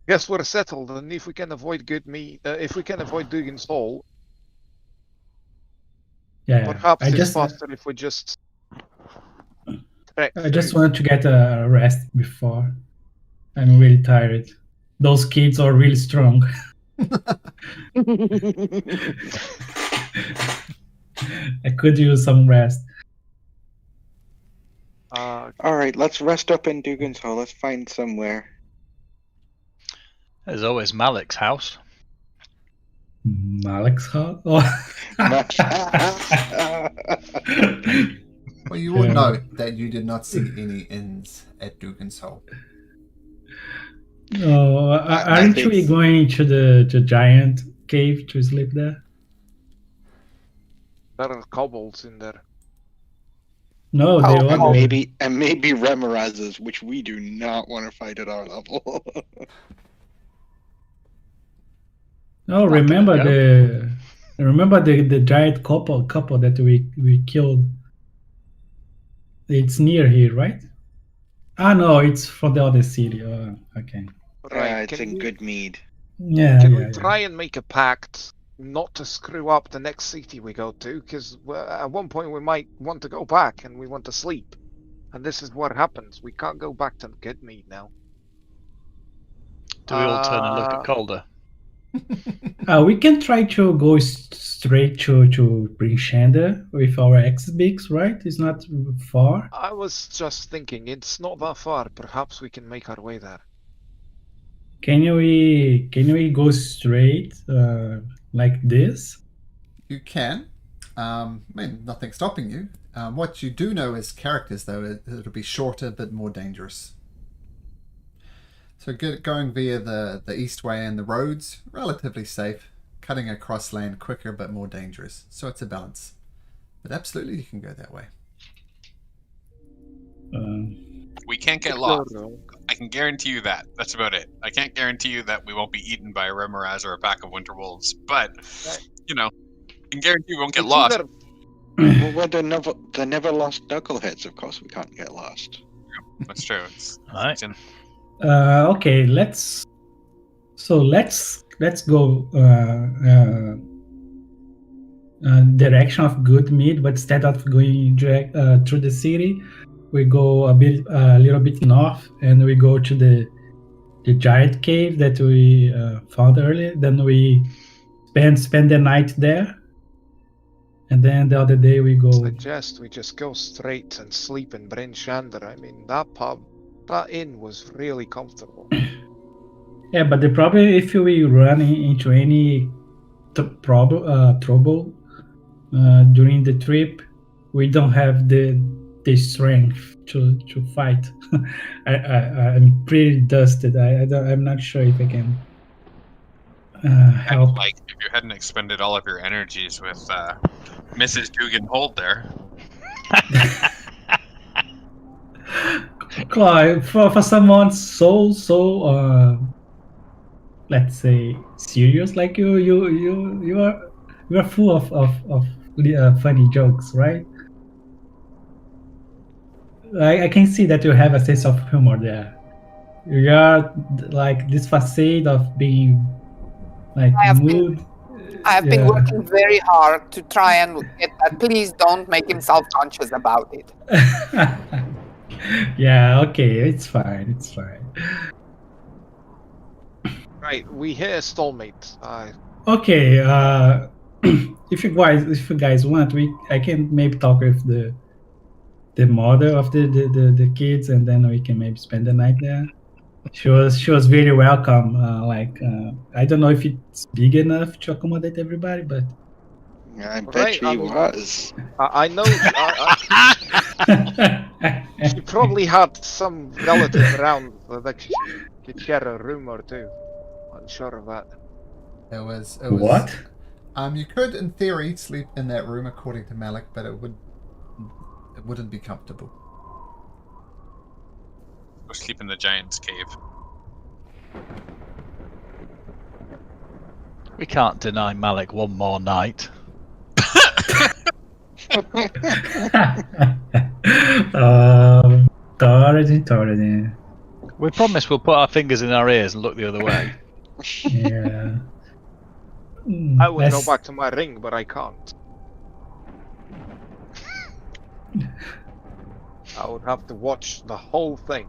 Guess we're settled, and if we can avoid if we can avoid Dugan's Hole, Yeah, perhaps I it's just faster if we just trek I just through. wanted to get a rest before. I'm really tired. Those kids are really strong. I could use some rest. All right, let's rest up in Dugan's Hole. Let's find somewhere. There's always Malik's house. Malik's house? Well, you will Yeah. note that you did not see any inns at Dugan's Hole. No, aren't think- we going to the giant cave to sleep there? There are kobolds in there. No, they Oh, are and there. maybe Remorazes, which we do not want to fight at our level. No, Not remember gonna the giant couple that we killed. It's near here, right? Ah, no, it's for the other city. Oh, okay. Right? It's in good mead. Yeah, Can yeah, we yeah. try and make a pact not to screw up the next city we go to? Because at one point we might want to go back and we want to sleep, and this is what happens. We can't go back to Goodmead now. Do we all turn and look at Calder? We can try to go straight to bring Shander with our X-Bix, right? It's not far. I was just thinking, it's not that far. Perhaps we can make our way there. Can we go straight like this? You can. I mean, nothing's stopping you. What you do know as characters, though, it'll be shorter but more dangerous. So going via the east way and the roads, relatively safe. Cutting across land, quicker but more dangerous. So it's a balance. But absolutely you can go that way. We can't get lost. I can guarantee you that. That's about it. I can't guarantee you that we won't be eaten by a Remoraz or a pack of winter wolves. But, you know, I can guarantee we won't get lost. Well, we're the Neverlost Knuckleheads. Of course we can't get lost. That's true. Right. Okay, let's go direction of good meat, but instead of going direct through the city, we go a little bit north, and we go to the giant cave that we found earlier. Then we spend the night there, and then the other day we go. Suggest we just go straight and sleep in Bryn Shander. I mean, that inn was really comfortable. Yeah, but the problem if we run into any trouble during the trip, we don't have the strength to fight. I'm pretty dusted. I'm not sure if I can help. Like, if you hadn't expended all of your energies with Mrs. Dugan Hold there. Clive, for someone so let's say serious like you are full of funny jokes, right? I can see that you have a sense of humor there. You are like this facade of being like I have mood. I have been working very hard to try and get that. Please don't make him self-conscious about it. Yeah, okay, it's fine. Right, we hear Stallmate. Okay, if you guys want, I can maybe talk with the mother of the kids, and then we can maybe spend the night there. She was very welcome. I don't know if it's big enough to accommodate everybody, but I bet she was. I know. She probably had some relative around that she could share a room or two. Unsure of that. It was what? You could, in theory, sleep in that room according to Malik, but it wouldn't be comfortable. Go sleep in the giant's cave. We can't deny Malik one more night. Torridin. We promise we'll put our fingers in our ears and look the other way. Yeah. I would go back to my ring, but I can't. I would have to watch the whole thing.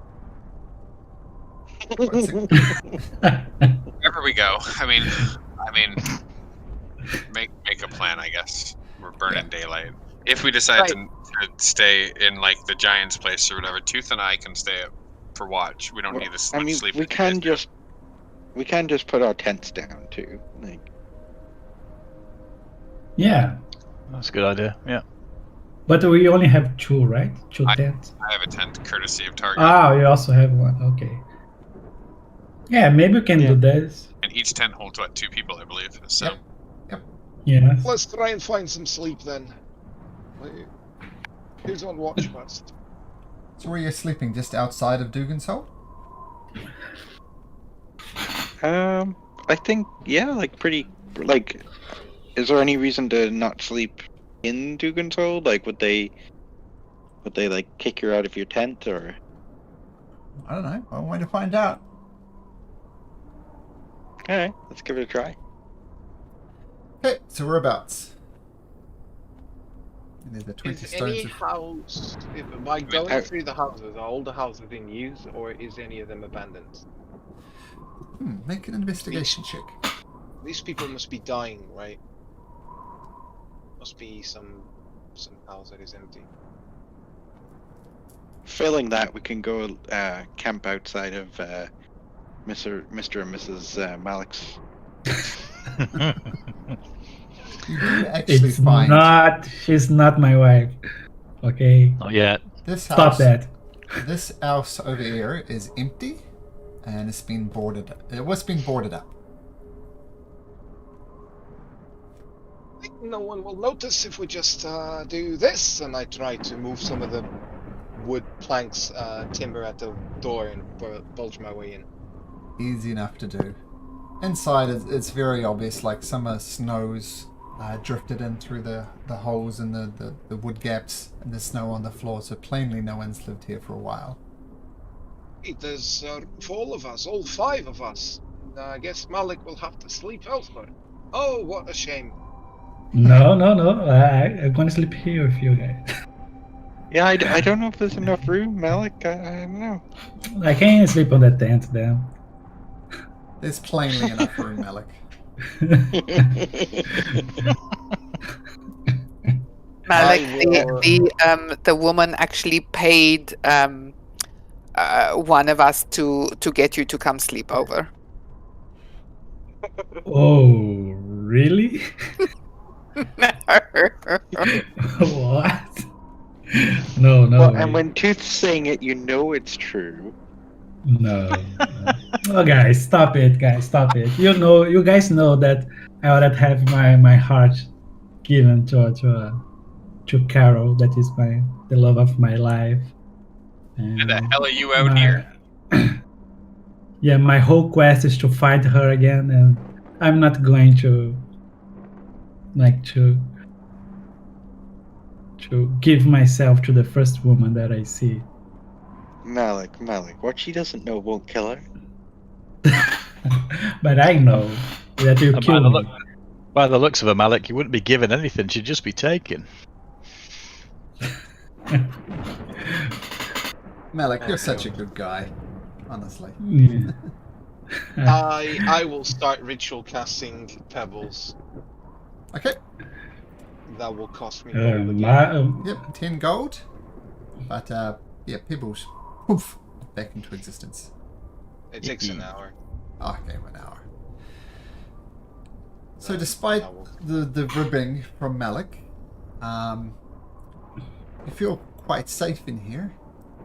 Wherever we go, I mean, make a plan. I guess we're burning daylight. If we decide to stay in like the giant's place or whatever, Tooth and I can stay up for watch. We don't need to sleep. We can just put our tents down too. Like. Yeah, that's a good idea. Yeah. But we only have two, right? Two tents. I have a tent courtesy of Target. Ah, you also have one. Okay. Yeah, maybe we can do this. And each tent holds what, 2 people, I believe. So. Yep. Yeah. Let's try and find some sleep then. Who's on watch first? So where you're sleeping, just outside of Dugan's Hole? I think is there any reason to not sleep in Dugan's Hole? Like, would they like kick you out of your tent, or? I don't know. I'm going to find out. Alright, let's give it a try. Okay, so whereabouts? The 20 Is stones any of... house, by going through the houses, are all the houses in use, or is any of them abandoned? Make an investigation check. These people must be dying, right? Must be some house that is empty. Failing that, we can go camp outside of Mr. and Mrs. Malik's. You do actually It's find not. She's not my wife. Okay. Not yet. this Stop house. that. This house over here is empty, and it's been boarded. It was being boarded up. I think no one will notice if we just do this, and I try to move some of the wood planks, timber at the door and bulge my way in. Easy enough to do. Inside, it's very obvious, like summer snows drifted in through the holes in the wood gaps and the snow on the floor, so plainly no one's lived here for a while. Hey, there's for all of us, all 5 of us. I guess Malik will have to sleep elsewhere. Oh, what a shame. No. I'm gonna sleep here with you guys. Yeah, I don't know if there's enough room, Malik. I don't know. I can't sleep on that tent then. There's plainly enough room, Malik. Malik, will- the woman actually paid one of us to get you to come sleep over. Oh, really? What? No. Well, way. and when Tooth's saying it, you know it's true. No. Oh, guys, stop it, You guys know that I would have my heart given to Carol. That is the love of my life. And the hell are you out here? Yeah, my whole quest is to find her again, and I'm not going to give myself to the first woman that I see. Malik, what she doesn't know won't kill her. But I know that you And kill me. by the looks of her, Malik, you wouldn't be given anything. She'd just be taken. Malik, you're such a good guy, honestly. Yeah. I will start ritual casting pebbles. Okay, That will cost me gold again. yep, 10 gold. But, yeah, pebbles. Poof, back into existence. It takes an hour. Oh, okay, 1 hour. So despite the ribbing from Malik, you feel quite safe in here.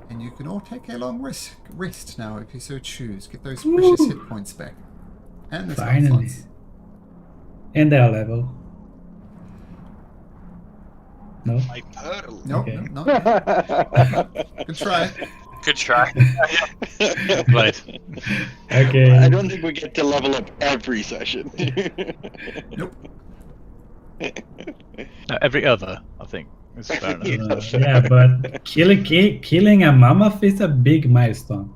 And you can all take a long rest now if you so choose. Get those precious hit points back. And the Finally. slots. And their level. No? My pearl. No, Okay. no, not yet. Good try. Good try. Right. Okay. I don't think we get to level up every session. Nope. No, every other, I think. Is fair enough. Yeah, but killing a mammoth is a big milestone.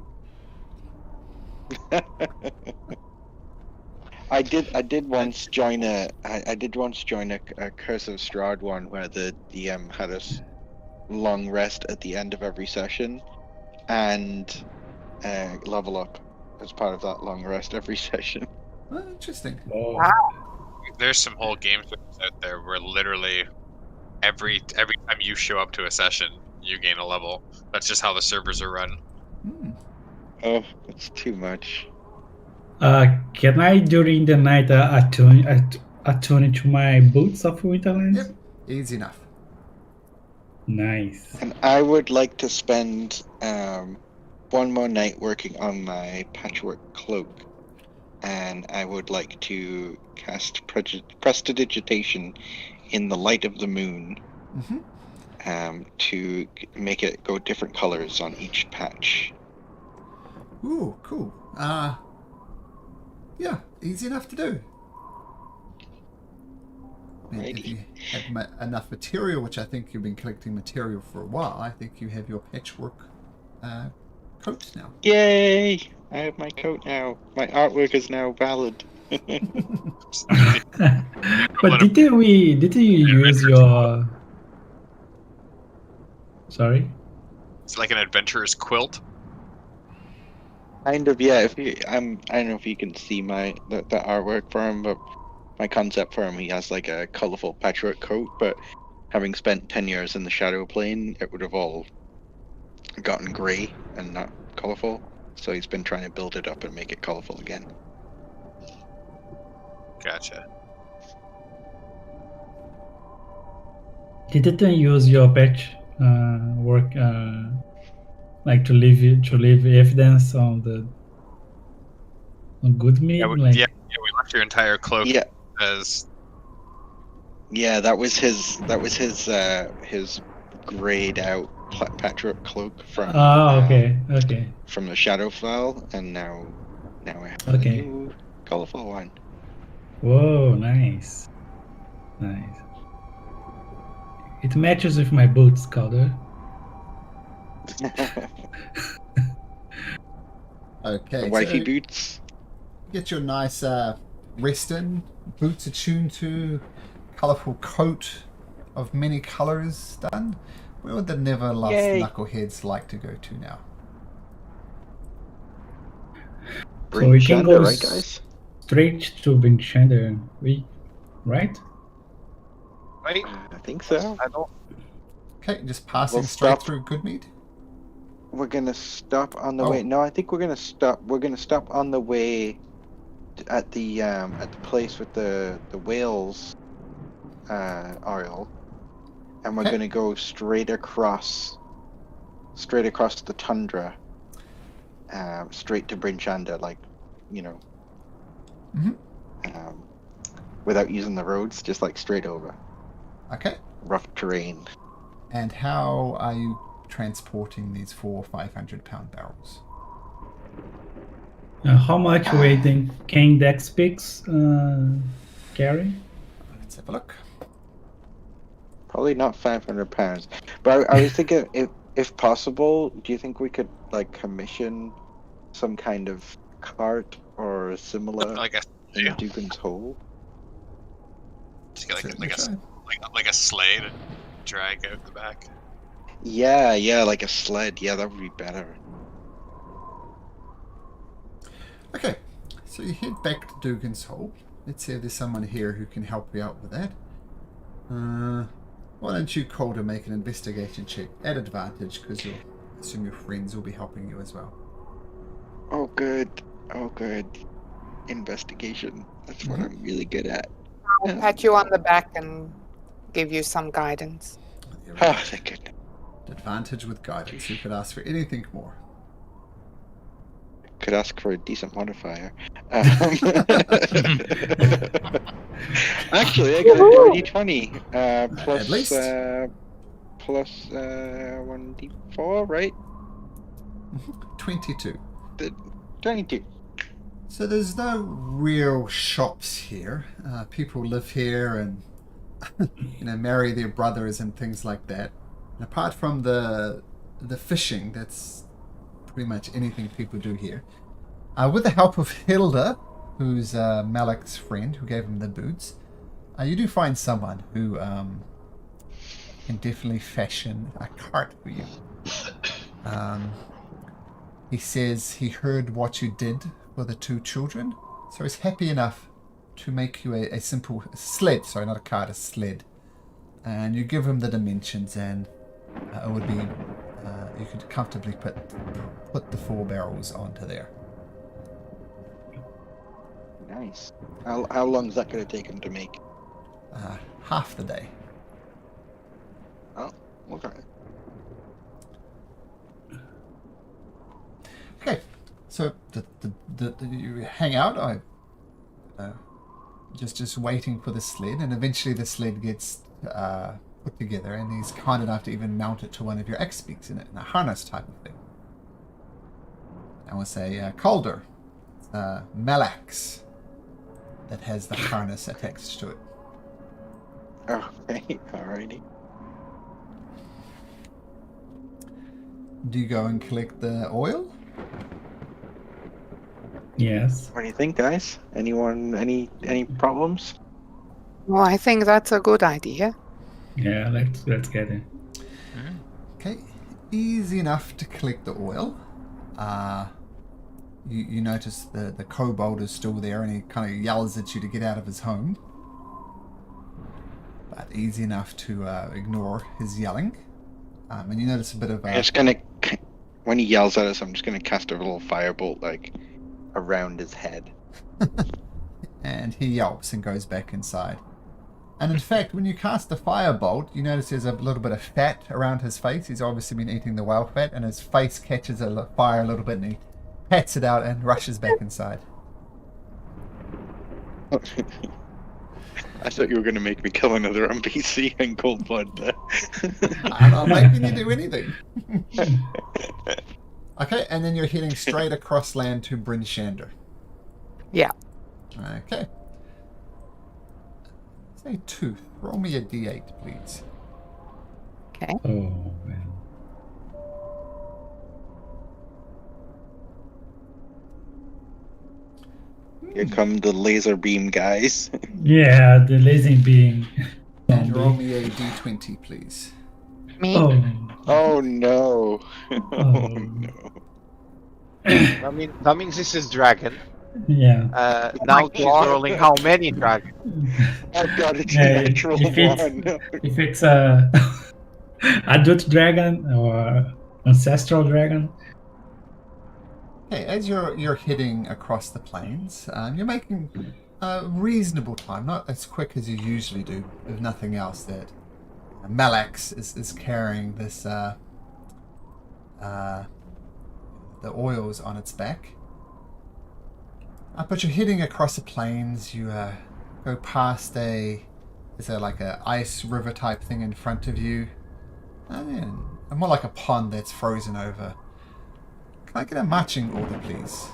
I did once join a Curse of Strahd one where the DM had us long rest at the end of every session and level up as part of that long rest every session. Oh, interesting. Oh. There's some whole games out there where literally every time you show up to a session, you gain a level. That's just how the servers are run. Hmm. Oh, that's too much. Can I during the night attune to my boots of Winterlands? Yep, easy enough. Nice. And I would like to spend one more night working on my patchwork cloak. And I would like to cast Prestidigitation in the light of the moon to make it go different colors on each patch. Ooh, cool. Yeah, easy enough to do. And if you have enough material, which I think you've been collecting material for a while, I think you have your patchwork coat now. Yay! I have my coat now. My artwork is now valid. But didn't you use your? Sorry. It's like an adventurer's quilt. Kind of, yeah. If you, I don't know if you can see the artwork for him, but my concept for him, he has like a colorful patchwork coat. But having spent 10 years in the shadow plane, it would have all gotten gray and not colorful. So he's been trying to build it up and make it colorful again. Gotcha. Didn't you use your patch work like to leave evidence on the good meat? Yeah, Like, we left your entire cloak Yeah, as yeah. That was his grayed out patchwork cloak from okay. from the shadow file, and now I have Okay. a new colorful one. Whoa, nice. It matches with my boots, Calder. Okay, Wifey so boots. get your nice western boots attuned to, colourful coat of many colours done. Where would the Neverlost Yay. Knuckleheads like to go to now? Bring we can Shanda, go right, guys? straight to Binchander. Right? Wait, I think so. I don't. Okay, just passing We'll straight stop. through Goodmead. We're gonna stop on the Oh. way. No, I think we're gonna stop. We're gonna stop on the way at the place with the whales oil, and we're Okay. gonna go straight across the tundra, straight to Brinchanda, like, you know, Mhm. without using the roads, just like straight over. Okay. Rough terrain. And how are you transporting these 4 500-pound barrels? How much weight can Dex Picks carry? Let's have a look. Probably not 500 pounds, but I was thinking, if possible, do you think we could like commission some kind of cart or similar like a in Dugan's Hole? just get Certainly like try. like a sleigh to drag out the back. Yeah, like a sled. Yeah, that would be better. Okay, so you head back to Dugan's Hole. Let's see if there's someone here who can help you out with that. Why don't you, Calder, make an investigation check at advantage, because you'll assume your friends will be helping you as well. Oh, good. Investigation. That's what I'm really good at. I'll pat you on the back and give you some guidance. There we go. Oh, thank goodness. Advantage with guidance. You could ask for anything more. Could ask for a decent modifier. Actually, I got a dirty 20. Plus, At least. plus 1d4, right? 22. 22. So there's no real shops here. People live here and marry their brothers and things like that. And apart from the fishing, that's pretty much anything people do here. With the help of Hilda, who's Malik's friend, who gave him the boots, you do find someone who can definitely fashion a cart for you. He says he heard what you did for the 2 children, so he's happy enough to make you a simple sled. Sorry, not a cart, a sled. And you give him the dimensions, and it would be you could comfortably put the 4 barrels onto there. Nice. How long is that going to take him to make? Half the day. Oh, okay. Okay, so you hang out. Just waiting for the sled, and eventually the sled gets put together, and he's kind enough to even mount it to one of your X-Peaks in a harness type of thing. I will say Calder, Malax, that has the harness attached to it. Okay, alrighty. Do you go and collect the oil? Yes. What do you think, guys? Anyone, any problems? Well, I think that's a good idea. Yeah, let's get it. Okay, easy enough to collect the oil. You notice the kobold is still there, and he kind of yells at you to get out of his home. But easy enough to ignore his yelling. And you notice a bit of... I'm just gonna... When he yells at us, I'm just gonna cast a little firebolt, like, around his head. and he yelps and goes back inside. And in fact, when you cast the firebolt, you notice there's a little bit of fat around his face. He's obviously been eating the whale fat, and his face catches fire a little bit, and he pats it out and rushes back inside. I thought you were going to make me kill another NPC in cold blood there. I'm not making you do anything. Okay, and then you're heading straight across land to Bryn Shander. Yeah. Okay. Say Tooth. Roll me a d8, please. Okay. Oh, man. Here come the laser beam guys. Yeah, the laser beam. And roll me a d20, please. Me? Oh. Oh no. Oh Oh. no. That means this is dragon. Yeah. Now she's rolling how many dragons? Oh god, it's Yeah, a natural if it's- one. If it's a adult dragon or ancestral dragon. Okay, as you're heading across the plains, you're making a reasonable time, not as quick as you usually do, if nothing else. That Malax is carrying this the oils on its back. But you're heading across the plains. You go past is there like a ice river type thing in front of you, and then more like a pond that's frozen over. Can I get a marching order, please?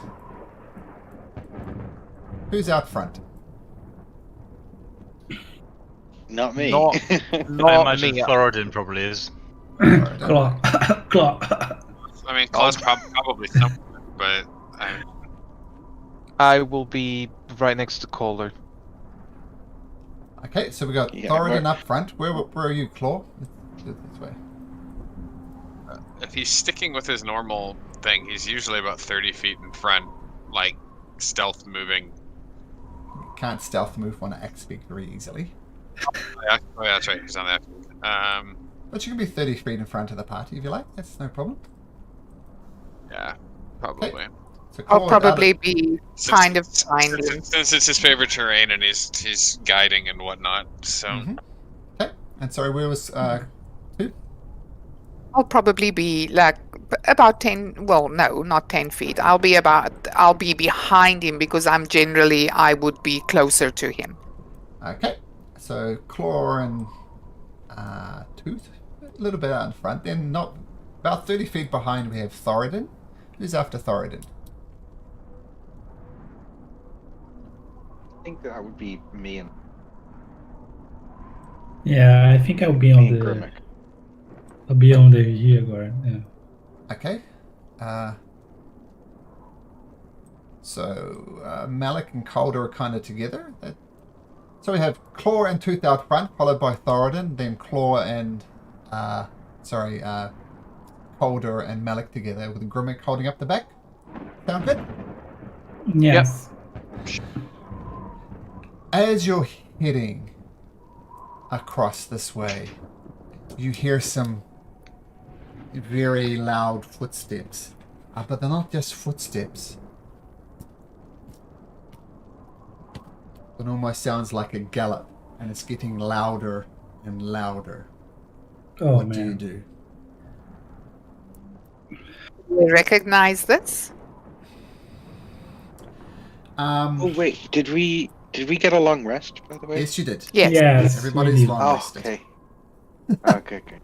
Who's out front? Not me. Not I Not imagine me. Thoradin probably is. Claw. Claw. I mean, Claw's probably somewhere, but I will be right next to Kohler. Okay, so we got Yeah, Thoradin where- up front. Where are you, Claw? This way. if he's sticking with his normal thing, he's usually about 30 feet in front, like stealth moving. You can't stealth move on an axe speak very easily. Oh, yeah, that's right. He's on that. But you can be 30 feet in front of the party if you like. That's no problem. Yeah, probably. So I'll Claw, probably be kind of behind him. Since it's his favorite terrain and he's guiding and whatnot. So Mhm. Okay, and sorry, where was Tooth? I'll probably be like about 10, well, no, not 10 feet. I'll be behind him because I would be closer to him. Okay, so Claw and Tooth, a little bit out in front. Then not about 30 feet behind we have Thoradin. Who's after Thoradin? I think that would be me and Yeah, I think I'll be on the Grimmick. rear guard. Yeah. Okay. So Malik and Calder are kind of together. So we have Claw and Tooth out front, followed by Thoradin, then Claw and Calder and Malik together, with Grimmick holding up the back. Sound good? Yes. As you're heading across this way, you hear some very loud footsteps. But they're not just footsteps. It almost sounds like a gallop, and it's getting louder and louder. Oh What do you man. do? You recognize this? Oh wait, did we get a long rest, by the way? Yes, you did. Yes. Yes. Everybody's we long Oh, rested. okay. Okay, good.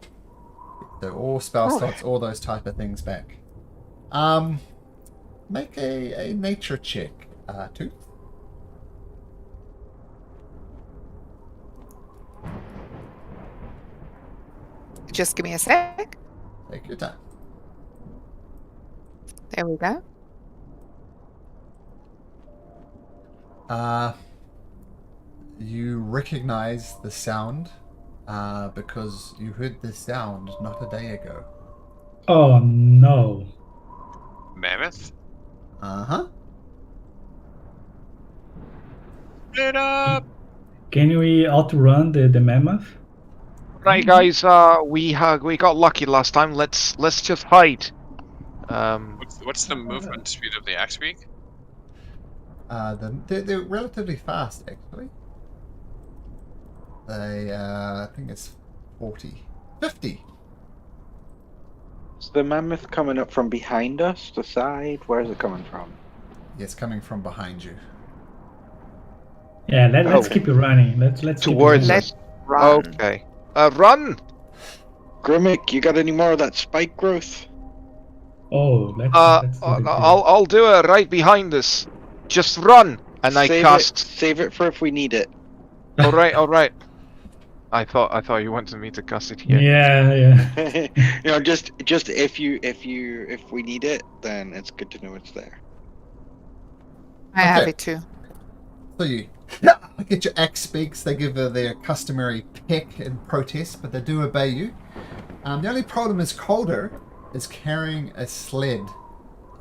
So all spell Oh. slots, all those type of things back. Make a nature check, Tooth. Just give me a sec. Take your time. There we go. You recognize the sound because you heard this sound not a day ago. Oh no. mammoth. Uh-huh. Split up. Can we outrun the mammoth? Right, guys. We got lucky last time. Let's just hide. What's the movement speed of the axe beak? They're relatively fast, actually. They, I think it's 40. 50! Is the mammoth coming up from behind us, the side? Where is it coming from? Yes, coming from behind you. Yeah, let's Oh. keep it running. Let's keep it Towards running. us. Run. Okay. Run. Grimmick, you got any more of that spike growth? Oh, let's do the I'll do it right behind us. Just run, and I cast. Save it for if we need it. All right. I thought you wanted me to cast it here. Yeah. You know, just if we need it, then it's good to know it's there. I have Okay. it too. So you get your axe beaks. They give their customary peck in protest, but they do obey you. The only problem is Calder is carrying a sled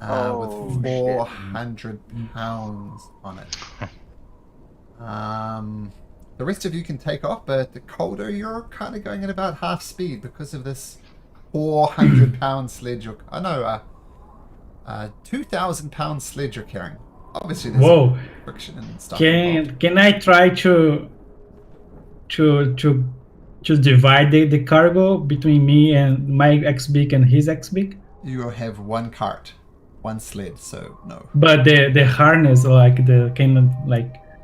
Oh, with shit. 400 pounds on it. The rest of you can take off, but the Calder, you're kind of going at about half speed because of this 400 pound sled. 2,000 pound sled you're carrying. Obviously, there's Whoa. friction and stuff. involved. Can I try to divide the cargo between me and my X-Beak and his X-Beak? You have one cart, one sled, so no. But the harness, like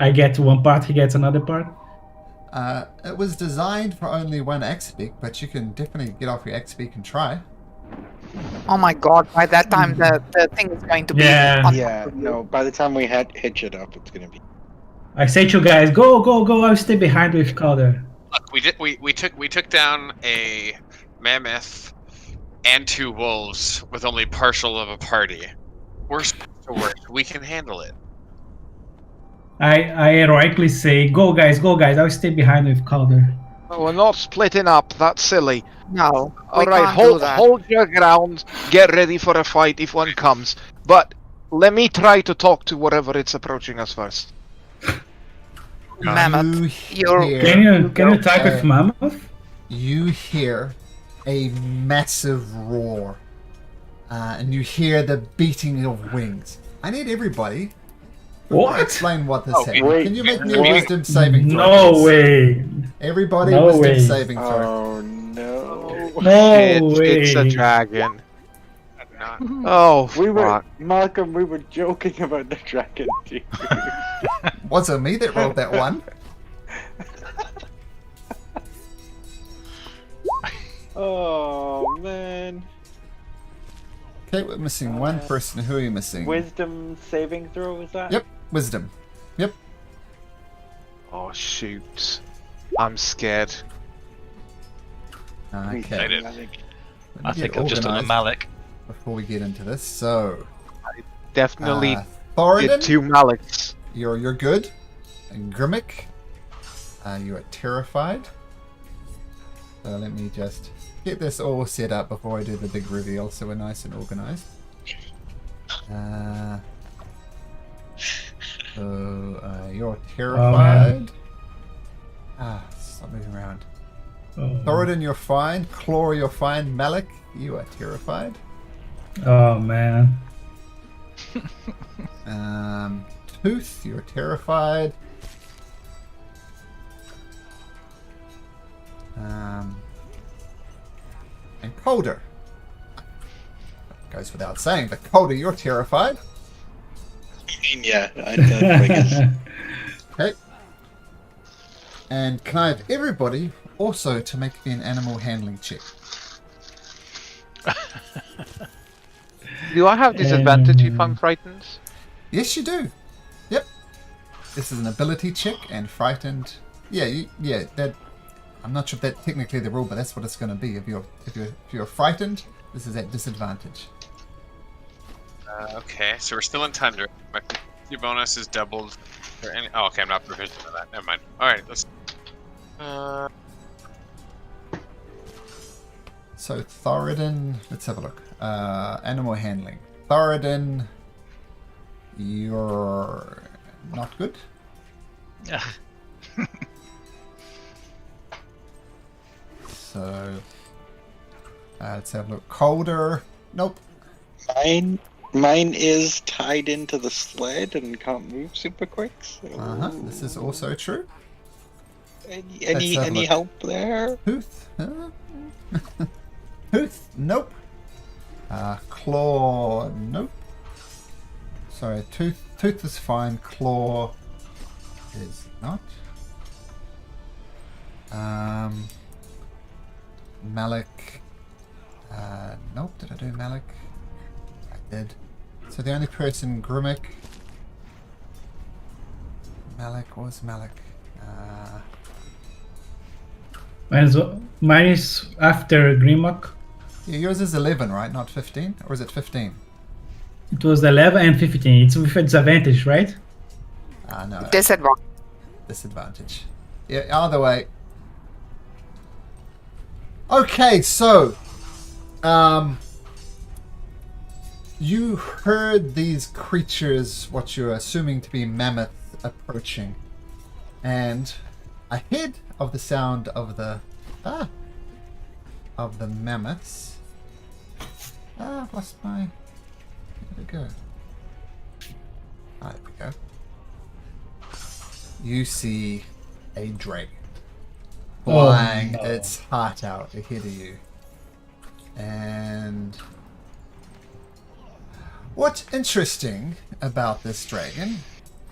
I get one part, he gets another part. It was designed for only one X-Beak, but you can definitely get off your X-Beak and try. Oh my god, by that time the thing is going to be Yeah. on Yeah, top of you. no. By the time we hitch it up, it's gonna be. I say to you guys, go! I'll stay behind with Calder. Look, we took down a mammoth and 2 wolves with only partial of a party. Worst to worst, we can handle it. I heroically say, go guys, I'll stay behind with Calder. Oh, we're not splitting up. That's silly. No, we All right, can't do that. hold your ground. Get ready for a fight if one comes. But let me try to talk to whatever it's approaching us first. Mammoth, You you're- hear, Can you talk with Mammoth? you hear a massive roar, and you hear the beating of wings. I need everybody. What? Explain what this Oh, happened. wait, Can you make me a what? wisdom saving throw? No please? way. Everybody, No wisdom way. saving throw. Oh no. No way. It's a dragon. Not Oh, We were fuck. Malcolm. We were joking about the dragon, dude. Was it me that rolled that one? Oh man. Okay, we're missing one person. Who are you missing? Wisdom saving throw, is that? Yep, wisdom. Yep. Oh, shoot. I'm scared. Okay. did. I think I've just done a organised Malik. before we get into this. So, Definitely did Thoradin, 2 Maliks. you're good. And Grimmick, you are terrified. So let me just get this all set up before I do the big reveal, so we're nice and organized. So you're terrified. Stop moving around. Thoradin, you're fine. Claw, you're fine. Malik, you are terrified. Oh man. Tooth, you're terrified. And Calder. Goes without saying, but Calder, you're terrified. Yeah, I figured. Okay. And can I have everybody also to make me an animal handling check? Do I have disadvantage if I'm frightened? Yes, you do. Yep. This is an ability check, and frightened. Yeah, that. I'm not sure if that's technically the rule, but that's what it's going to be. If you're frightened, this is at disadvantage. okay, so we're still in Tundra. Your bonus is doubled for any. Oh, okay, I'm not proficient in that. Never mind. All right, let's. So Thoradin, let's have a look. Animal handling. Thoradin, You're not good. So let's have a look. Colder. Nope. Mine is tied into the sled and can't move super quick. So... This is also true. Any help there? Tooth? Huh? Tooth? Nope. Claw? Nope. Sorry, tooth is fine. Claw is not. Malik. Nope. Did I do Malik? I did. So the only person, Grimmick. Malik was Malik. Mine is after Grimlock. Yeah, yours is 11, right? Not 15? Or is it 15? It was 11 and 15. It's with a disadvantage, right? No. Disadvantage. Disadvantage. Yeah, either way. Okay, so you heard these creatures, what you're assuming to be mammoth, approaching, and ahead of the sound of the mammoths. I've lost my. Where'd it go? There we go. You see a dragon flying its heart out ahead of you. And what's interesting about this dragon,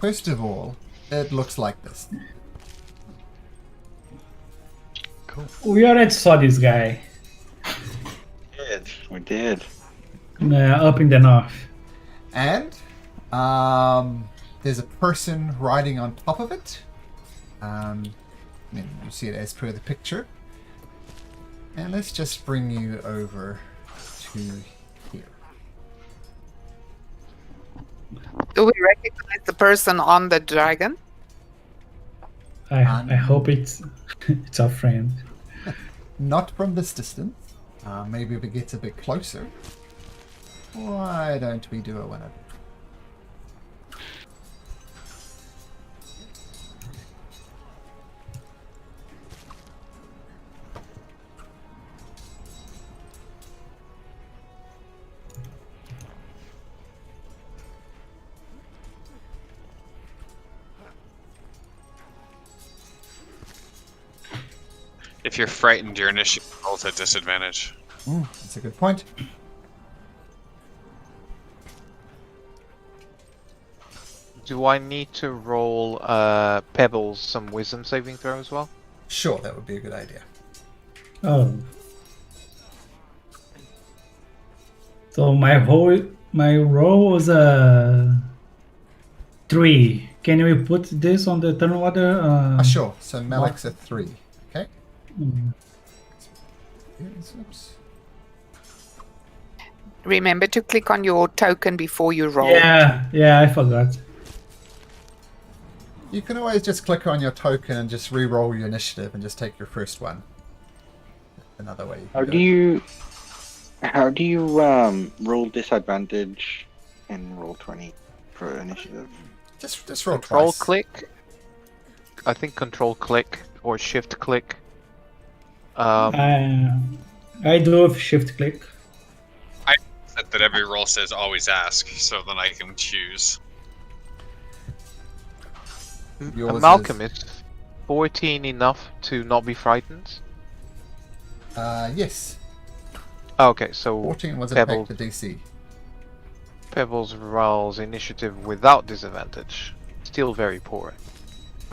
first of all, it looks like this. Cool. We already saw this guy We did. up in the north. And there's a person riding on top of it. You see it as per the picture. And let's just bring you over to here. Do we recognize the person on the dragon? I hope it's our friend. Not from this distance. Maybe if it gets a bit closer. Why don't we do a one of If you're frightened, your initiative rolls at disadvantage. That's a good point. Do I need to roll Pebbles some wisdom saving throw as well? Sure, that would be a good idea. Oh. So my roll was a 3. Can we put this on the turn order? Sure. So Malik's a 3. Okay. Oops. Remember to click on your token before you roll. Yeah, I forgot. You can always just click on your token and just re-roll your initiative and just take your first one. Another way. How do you roll disadvantage in roll 20 for initiative? Just roll Control twice. click. I think control click or shift click. I do have shift click. That every roll says always ask, so then I can choose. Yours Malcolm, is 14 enough to not be frightened? Yes. Okay, so 14 was in Pebbles. fact the DC. Pebbles rolls initiative without disadvantage. Still very poor.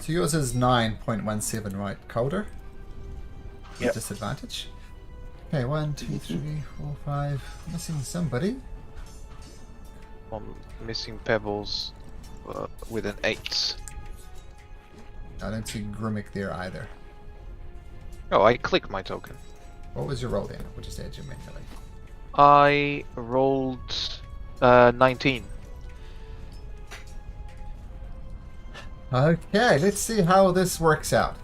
So yours is 9.17, right, Calder? Yep. Disadvantage. Okay, 1, 2, 3, 4, 5. Missing somebody. I'm missing Pebbles with an 8. I don't see Grimmick there either. Oh, I clicked my token. What was your roll then? We'll just add you manually. I rolled 19. Okay, let's see how this works out.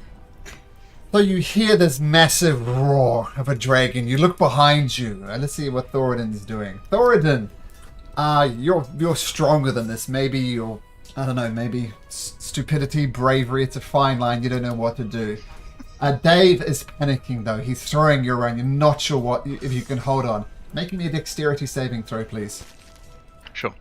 So you hear this massive roar of a dragon. You look behind you. Let's see what Thoradin's doing. Thoradin, You're stronger than this. Maybe you're, I don't know, maybe stupidity, bravery, it's a fine line. You don't know what to do. Dave is panicking though. He's throwing you around. You're not sure if you can hold on. Make me a dexterity saving throw, please. Sure.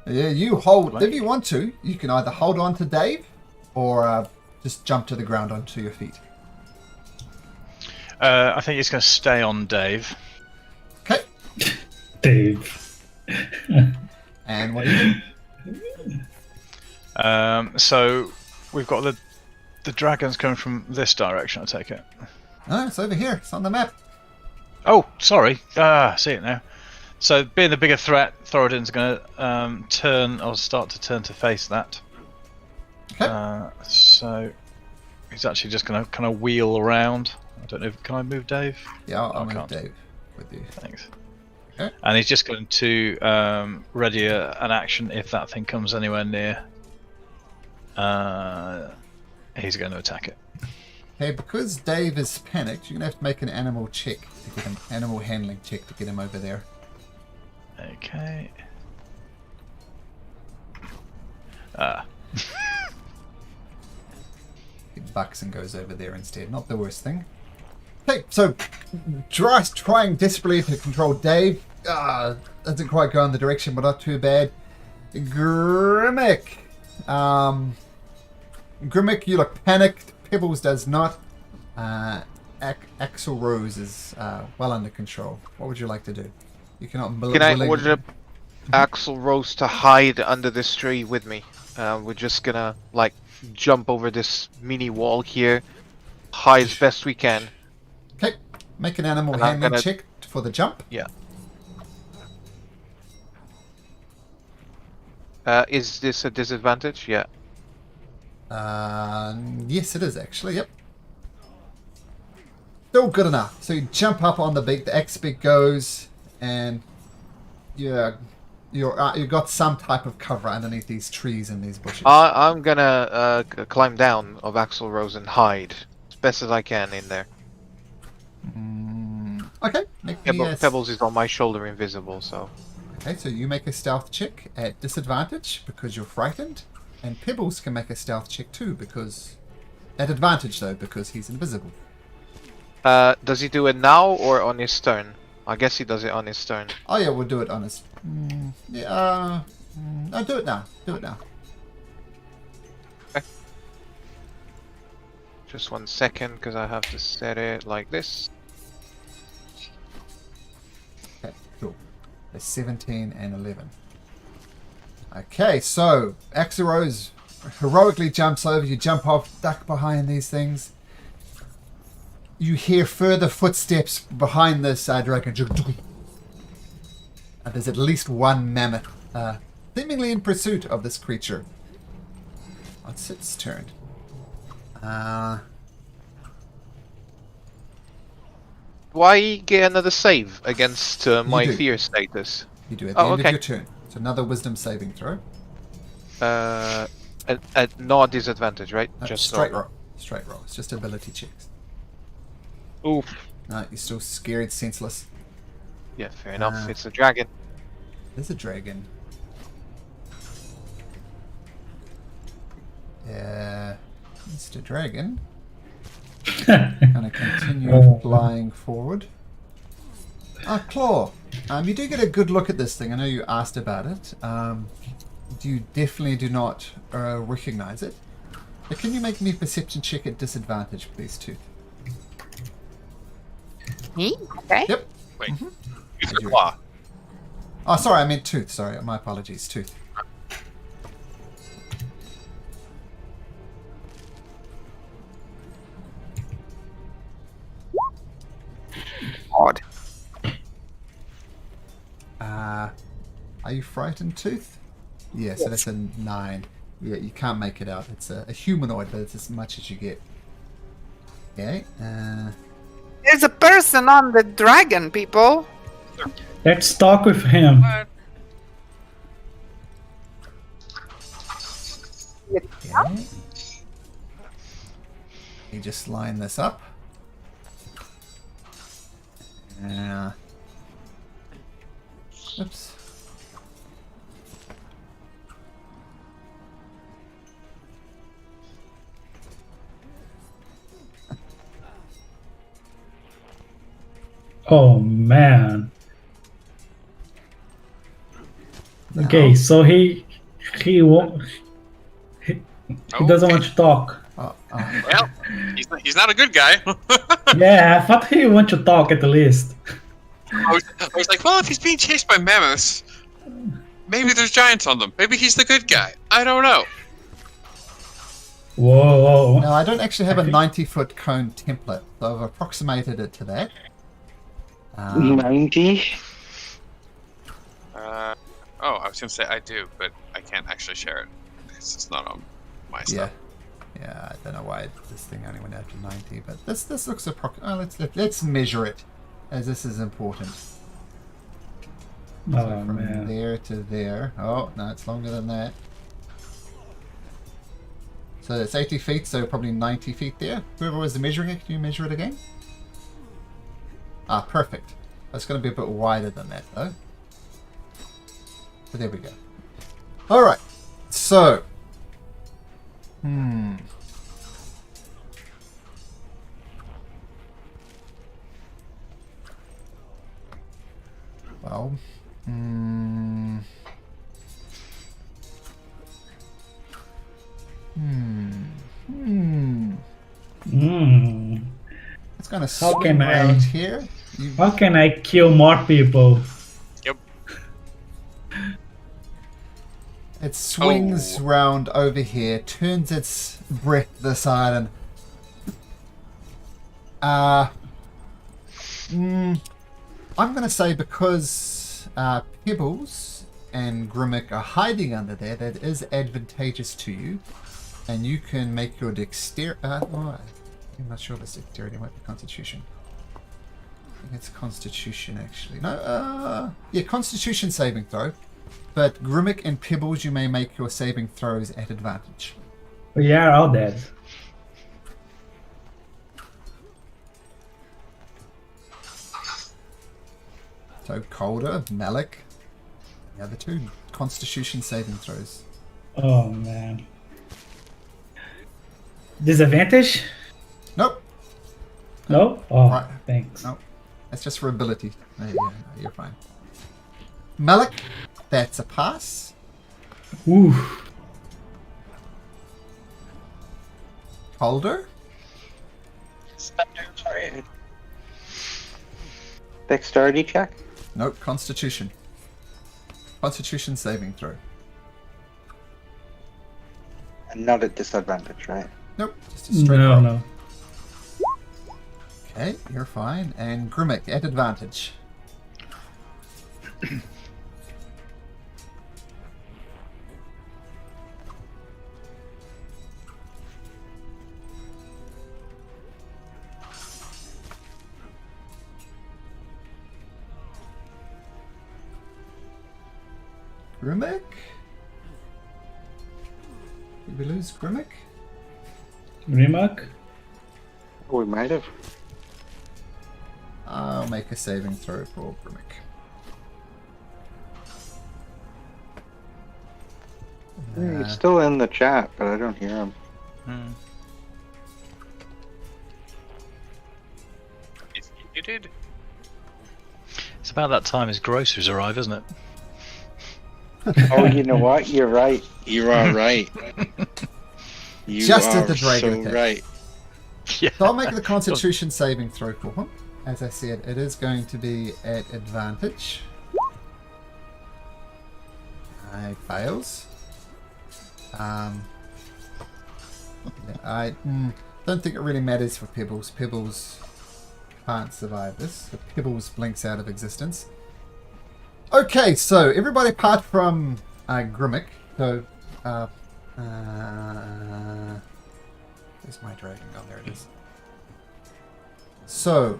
Yeah, you hold. If you want to, you can either hold on to Dave or just jump to the ground onto your feet. I think it's going to stay on Dave. Okay. Dave. And what do you do? So we've got the dragons coming from this direction, I take it. No, it's over here. It's on the map. Oh, sorry. See it now. So being the bigger threat, Thoradin's going to turn, or start to turn to face that. Okay. So he's actually just going to kind of wheel around. I don't know. Can I move Dave? Yeah, I'll move can't. Dave with you. Thanks. Okay. And he's just going to ready an action if that thing comes anywhere near. He's going to attack it. Okay, because Dave is panicked, you're going to have to make an animal check to get him, animal handling check to get him over there. Okay. He bucks and goes over there instead. Not the worst thing. Okay, so Dryce trying desperately to control Dave. Doesn't quite go in the direction, but not too bad. Grimmick. Grimmick, you look panicked. Pebbles does not. Axel Rose is well under control. What would you like to do? You cannot. Can I order Axel Rose to hide under this tree with me? We're just gonna like jump over this mini wall here, hide as best we can. Okay, make an animal And I'm handling gonna- check for the jump. Yeah. Is this a disadvantage? Yeah. Yes, it is actually. Yep. Still good enough. So you jump up on the X-Big goes, and you got some type of cover underneath these trees and these bushes. I'm gonna climb down of Axel Rose and hide as best as I can in there. Okay. Make me a- Pebbles is on my shoulder, invisible. So Okay, so you make a stealth check at disadvantage because you're frightened, and Pebbles can make a stealth check too because at advantage though because he's invisible. does he do it now or on his turn? I guess he does it on his turn. Oh yeah, we'll do it on his. No, do it now. Do it now. Just 1 second, because I have to set it like this. Okay, cool. There's 17 and 11. Okay, so Axel Rose heroically jumps over. You jump off, duck behind these things. You hear further footsteps behind this dragon. And there's at least one mammoth seemingly in pursuit of this creature. What's its turn? Why get another save against my do. fear status? You do at the Oh, end okay. of your turn. It's another wisdom saving throw. At not disadvantage, right? Just straight roll. Straight roll. It's just ability checks. Oof. No, you're still scared, senseless. Yeah, fair enough. It's a dragon. There's a dragon. Yeah, Mr. Dragon. Gonna continue flying forward. Claw. You do get a good look at this thing. I know you asked about it. You definitely do not recognize it. But can you make me a perception check at disadvantage, please, Tooth? Me? Okay. Yep. Wait. Mhm. Use your claw. Oh, sorry, I meant Tooth. Sorry, my apologies, Tooth. Odd. Are you frightened, Tooth? Yeah, so that's a 9. Yeah, you can't make it out. It's a humanoid, but it's as much as you get. Okay. There's a person on the dragon, people. Let's talk with him. Okay. You just line this up. Yeah. Oops. Oh man. Okay, Now- so he won't. He doesn't want to talk. Well, he's not a good guy. Yeah, I thought he want to talk at least. I was like, well, if he's being chased by mammoths, maybe there's giants on them. Maybe he's the good guy. I don't know. Whoa. Now, I don't actually have a 90-foot cone template, so I've approximated it to that. 90? Oh, I was gonna say I do, but I can't actually share it. It's just not on my Yeah. stuff. Yeah, I don't know why this thing only went out to 90, but this looks let's measure it, as this is important. Oh So from man. there to there. Oh, no, it's longer than that. So it's 80 feet, so probably 90 feet there. Whoever was measuring it, can you measure it again? Ah, perfect. It's going to be a bit wider than that, though. But there we go. Alright, so... Well... It's going to How can swing I- around here. How can I kill more people? Yep. It swings round over here, turns its breath this side, and I'm going to say because Pebbles and Grimmick are hiding under there, that is advantageous to you, and you can make your dexterity. I'm not sure if it's dexterity, it might be Constitution. I think it's Constitution actually. No, yeah, Constitution saving throw. But Grimmick and Pebbles, you may make your saving throws at advantage. We are all dead. So Calder, Malik, the other two, Constitution saving throws. Oh man. Disadvantage? Nope, No? Oh, Right. thanks. nope. That's just for ability. No, you're fine. Malik, that's a pass. Ooh. Calder, Sorry. Dexterity check? nope, Constitution. Constitution saving throw. And not at disadvantage, right? Nope, just a straight No, roll. no. Okay, you're fine. And Grimmick at advantage. Grimmick? Did we lose Grimmick? Remark? We might have. I'll make a saving throw for Grimmick. He's still in the chat, but I don't hear him. Is he muted? It's about that time his groceries arrive, isn't it? Oh, you know what? You're right. You are right. You Just are at the dragon so attack. right. Yeah. So I'll make the Constitution saving throw for him. As I said, it is going to be at advantage. He fails. I don't think it really matters for Pebbles. Pebbles can't survive this. So Pebbles blinks out of existence. Okay, so everybody apart from Grimmick. So, where's my dragon? Oh, there it is. So,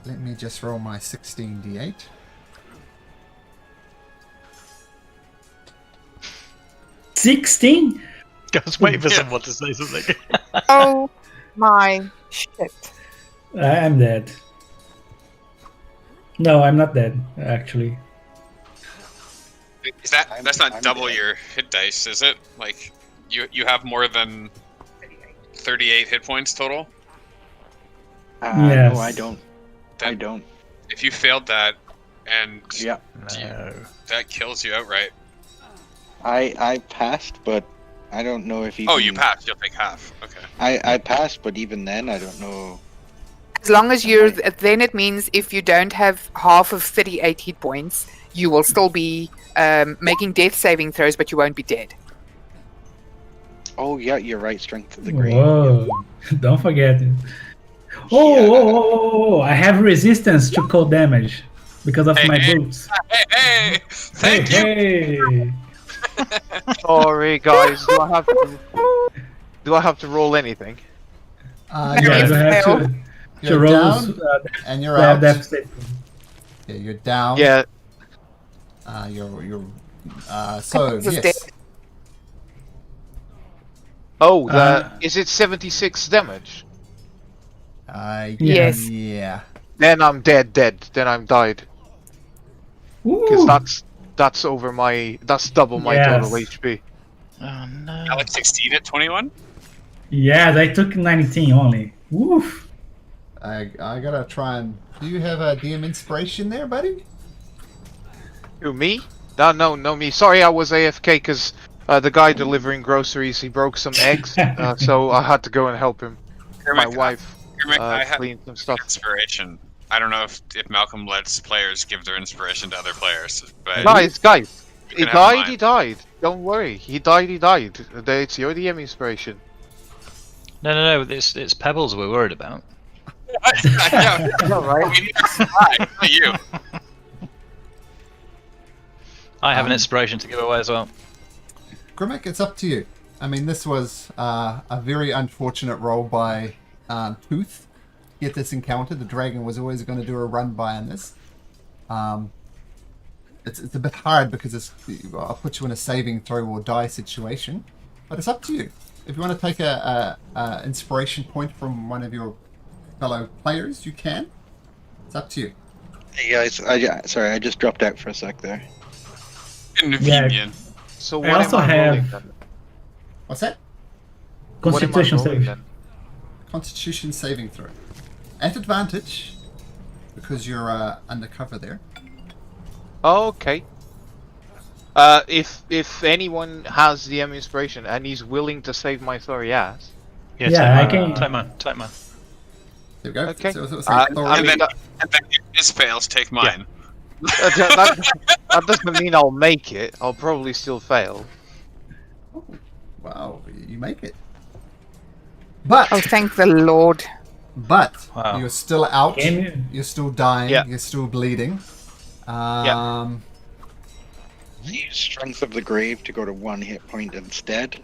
let me just roll my 16d8. $16? I was waiting for someone to say something. Oh my shit. I'm dead. No, I'm not dead, actually. Is that's not I'm double dead. your hit dice, is it? Like you have more than 38 hit points total? Yes. No, I don't. I Then don't. if you failed that and Yeah. No. that kills you outright. I passed, but I don't know if even. Oh, you passed, you'll take half. Okay. I passed, but even then, I don't know. As long as you're, then it means if you don't have half of 38 hit points, you will still be making death saving throws, but you won't be dead. Oh yeah, you're right. Strength of the grave. Whoa! Don't forget it. Oh, Yeah. oh! I have resistance to cold damage because of my boots. Hey, thank you. Hey! Sorry, guys. Do I have to roll anything? Yeah, You're, you have to you're roll down and you're out. death save. Yeah, you're down. Yeah. You're. So This is yes. dead. Oh, Uh, is it 76 damage? Yes. Yeah. Then I'm dead. Then I'm died. Because Ooh. that's over my. That's double my Yes. total HP. Oh no. Alex succeed at 21? Yes, I took 19 only. Woof. I gotta try and. Do you have a DM inspiration there, buddy? Who, me? No, me. Sorry, I was AFK because the guy delivering groceries, he broke some eggs, so I had to go and help him. My wife I have cleaned some stuff. inspiration. I don't know if Malcolm lets players give their inspiration to other players, but Guys, you he can have died, mine. Don't worry. He died. It's your DM inspiration. No. It's Pebbles we're worried about. Yeah, Alright. we need to fly, not you. I have an inspiration to give away as well. Grimmick, it's up to you. I mean, this was a very unfortunate roll by Tooth. Get this encounter. The dragon was always going to do a run by on this. It's a bit hard because I'll put you in a saving throw or die situation. But it's up to you. If you want to take a inspiration point from one of your fellow players, you can. It's up to you. Hey guys, sorry, I just dropped out for a sec there. Convenient. So I what also am I rolling have- then? What's that? What am I Constitution rolling save. then? Constitution saving throw. At advantage, because you're undercover there. Oh, okay. If anyone has DM inspiration and he's willing to save my sorry ass, Yeah, I can- Take mine. There we go. Okay. So, I And mean, then if this fails, take mine. that doesn't mean I'll make it. I'll probably still fail. oh, wow, you make it. But Oh, thank the Lord. Wow. you're still out. Can you- You're still dying. Yeah. You're still bleeding. Use Strength of the Grave to go to 1 hit point instead.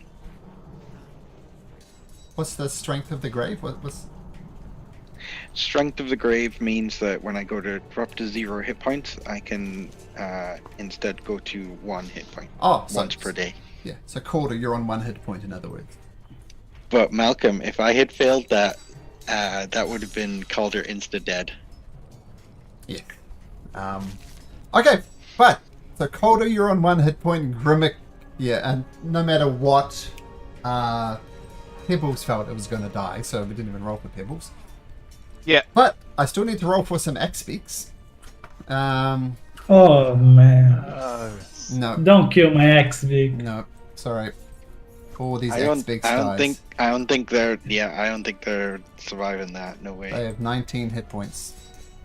What's the strength of the grave? What's Strength of the Grave means that when I go to drop to 0 hit points, I can instead go to 1 hit point so once per day. Yeah. So Calder, you're on 1 hit point. In other words. But Malcolm, if I had failed that, that would have been Calder insta-dead. Yeah. Okay, but so Calder, you're on 1 hit point. Grimmick, yeah, and no matter what, Pebbles felt it was going to die, so we didn't even roll for Pebbles. Yeah. But I still need to roll for some X speaks. Oh man! No, Don't kill my ex, Vic. no, sorry. All these I X don't speaks I don't dies. think they're surviving that. No way. They have 19 hit points,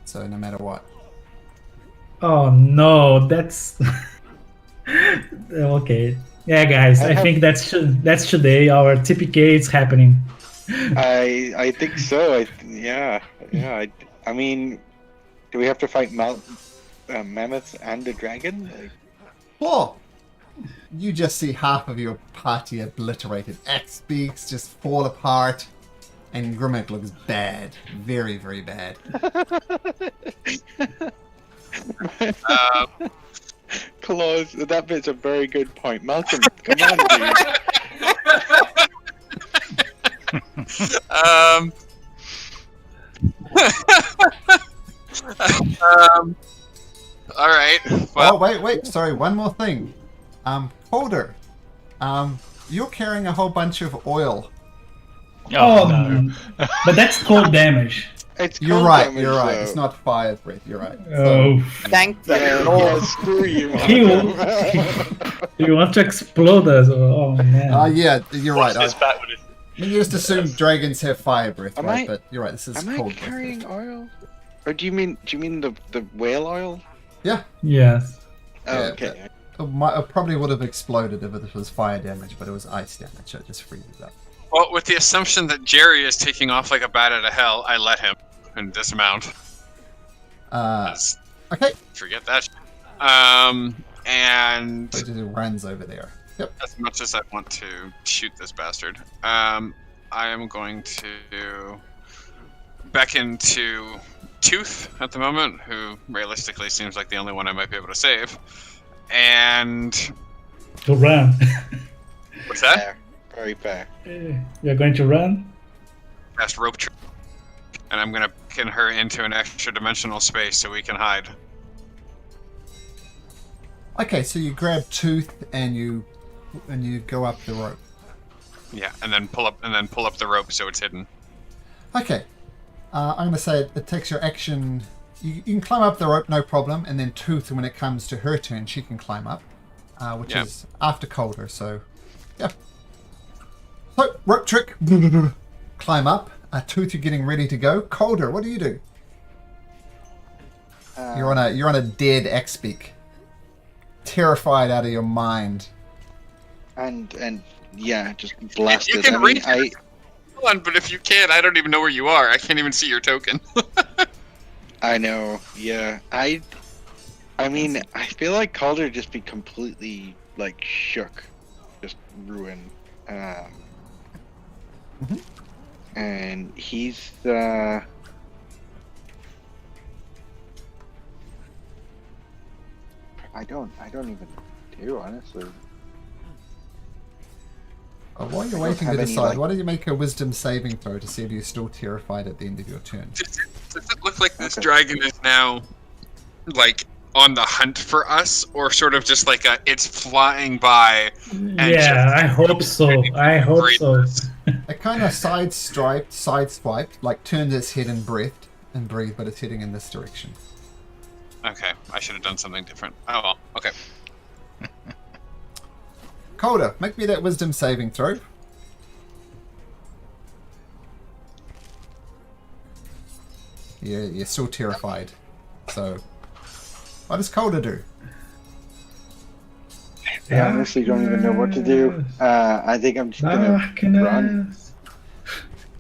so no matter what. Oh no, that's okay. Yeah, guys, I think that's today. Our TPK is happening. I think so. I mean, do we have to fight mammoths and a dragon? Like, Oh, you just see half of your party obliterated. X speaks just fall apart, and Grimmick looks bad, very, very bad. Claus, that bit's a very good point. Malcolm, come on, dude. All right. Oh, Well, wait. Sorry, one more thing. Calder. You're carrying a whole bunch of oil. Oh, no. But that's cold damage. It's You're cold right. damage, You're right. though. It's not fire breath. You're right. Oh, Thank the Yeah, Lord. screw you, You- you want to explode us? Oh man. Yeah, you're right. Watch this back with You just assume dragons have fire breath, Am right? I- But you're right. This is Am I cold breath. carrying oil? Or do you mean the whale oil? Yes. Oh, Yeah, okay. It probably would have exploded if it was fire damage, but it was ice damage. It just freezes up. well, with the assumption that Jerry is taking off like a bat out of hell, I let him and dismount. Just Okay. forget that. And So it just runs over there. Yep. as much as I want to shoot this bastard, I am going to beckon to Tooth at the moment, who realistically seems like the only one I might be able to save. And To run. what's that? Fair. Very fair. You're going to run? Cast rope trick, and I'm gonna pin her into an extra dimensional space so we can hide. Okay, so you grab Tooth and you go up the rope. Yeah, and then pull up the rope so it's hidden. Okay. I'm gonna say it takes your action. You can climb up the rope, no problem, and then Tooth, when it comes to her turn, she can climb up, which Yeah. is after Calder. So, yeah. So rope trick, climb up. Tooth, you're getting ready to go. Calder, what do you do? You're on a dead X-Beak, terrified out of your mind. And yeah, just blasted. You can reach I it. Hold on, but if you can't, I don't even know where you are. I can't even see your token. I know. Yeah. I mean, I feel like Calder just be completely like shook, just ruined. And he's I don't even do, honestly. While you're I don't waiting to have any, decide, like- why don't you make a wisdom saving throw to see if you're still terrified at the end of your turn? Does it look like this Okay. dragon is now, like, on the hunt for us, or sort of just like it's flying by? Yeah, I hope so. I hope so. It kind of sideswiped, like turned its head and breathed, but it's heading in this direction. Okay, I should have done something different. Oh well. Okay. Calder, make me that wisdom saving throw. Yeah, you're still terrified. So, what does Calder do? I honestly don't even know what to do. I think I'm just gonna run. Darkness.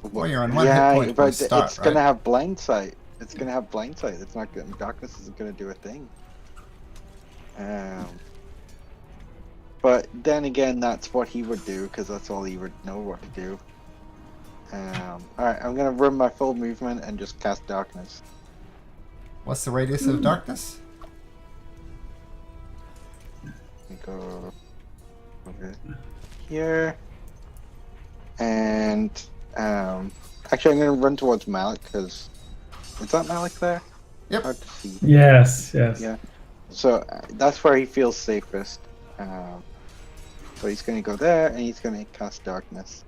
Well, you're on one Yeah, hit point from but the start, it's gonna right? have blind sight. It's gonna have blind sight. It's not gonna. Darkness isn't gonna do a thing. But then again, that's what he would do because that's all he would know what to do. All right, I'm gonna run my full movement and just cast darkness. What's the radius of darkness? Go over here, and actually, I'm gonna run towards Malik because is that Malik there? Yep. Hard to see. Yes, yes. Yeah. So that's where he feels safest. So he's gonna go there, and he's gonna cast darkness.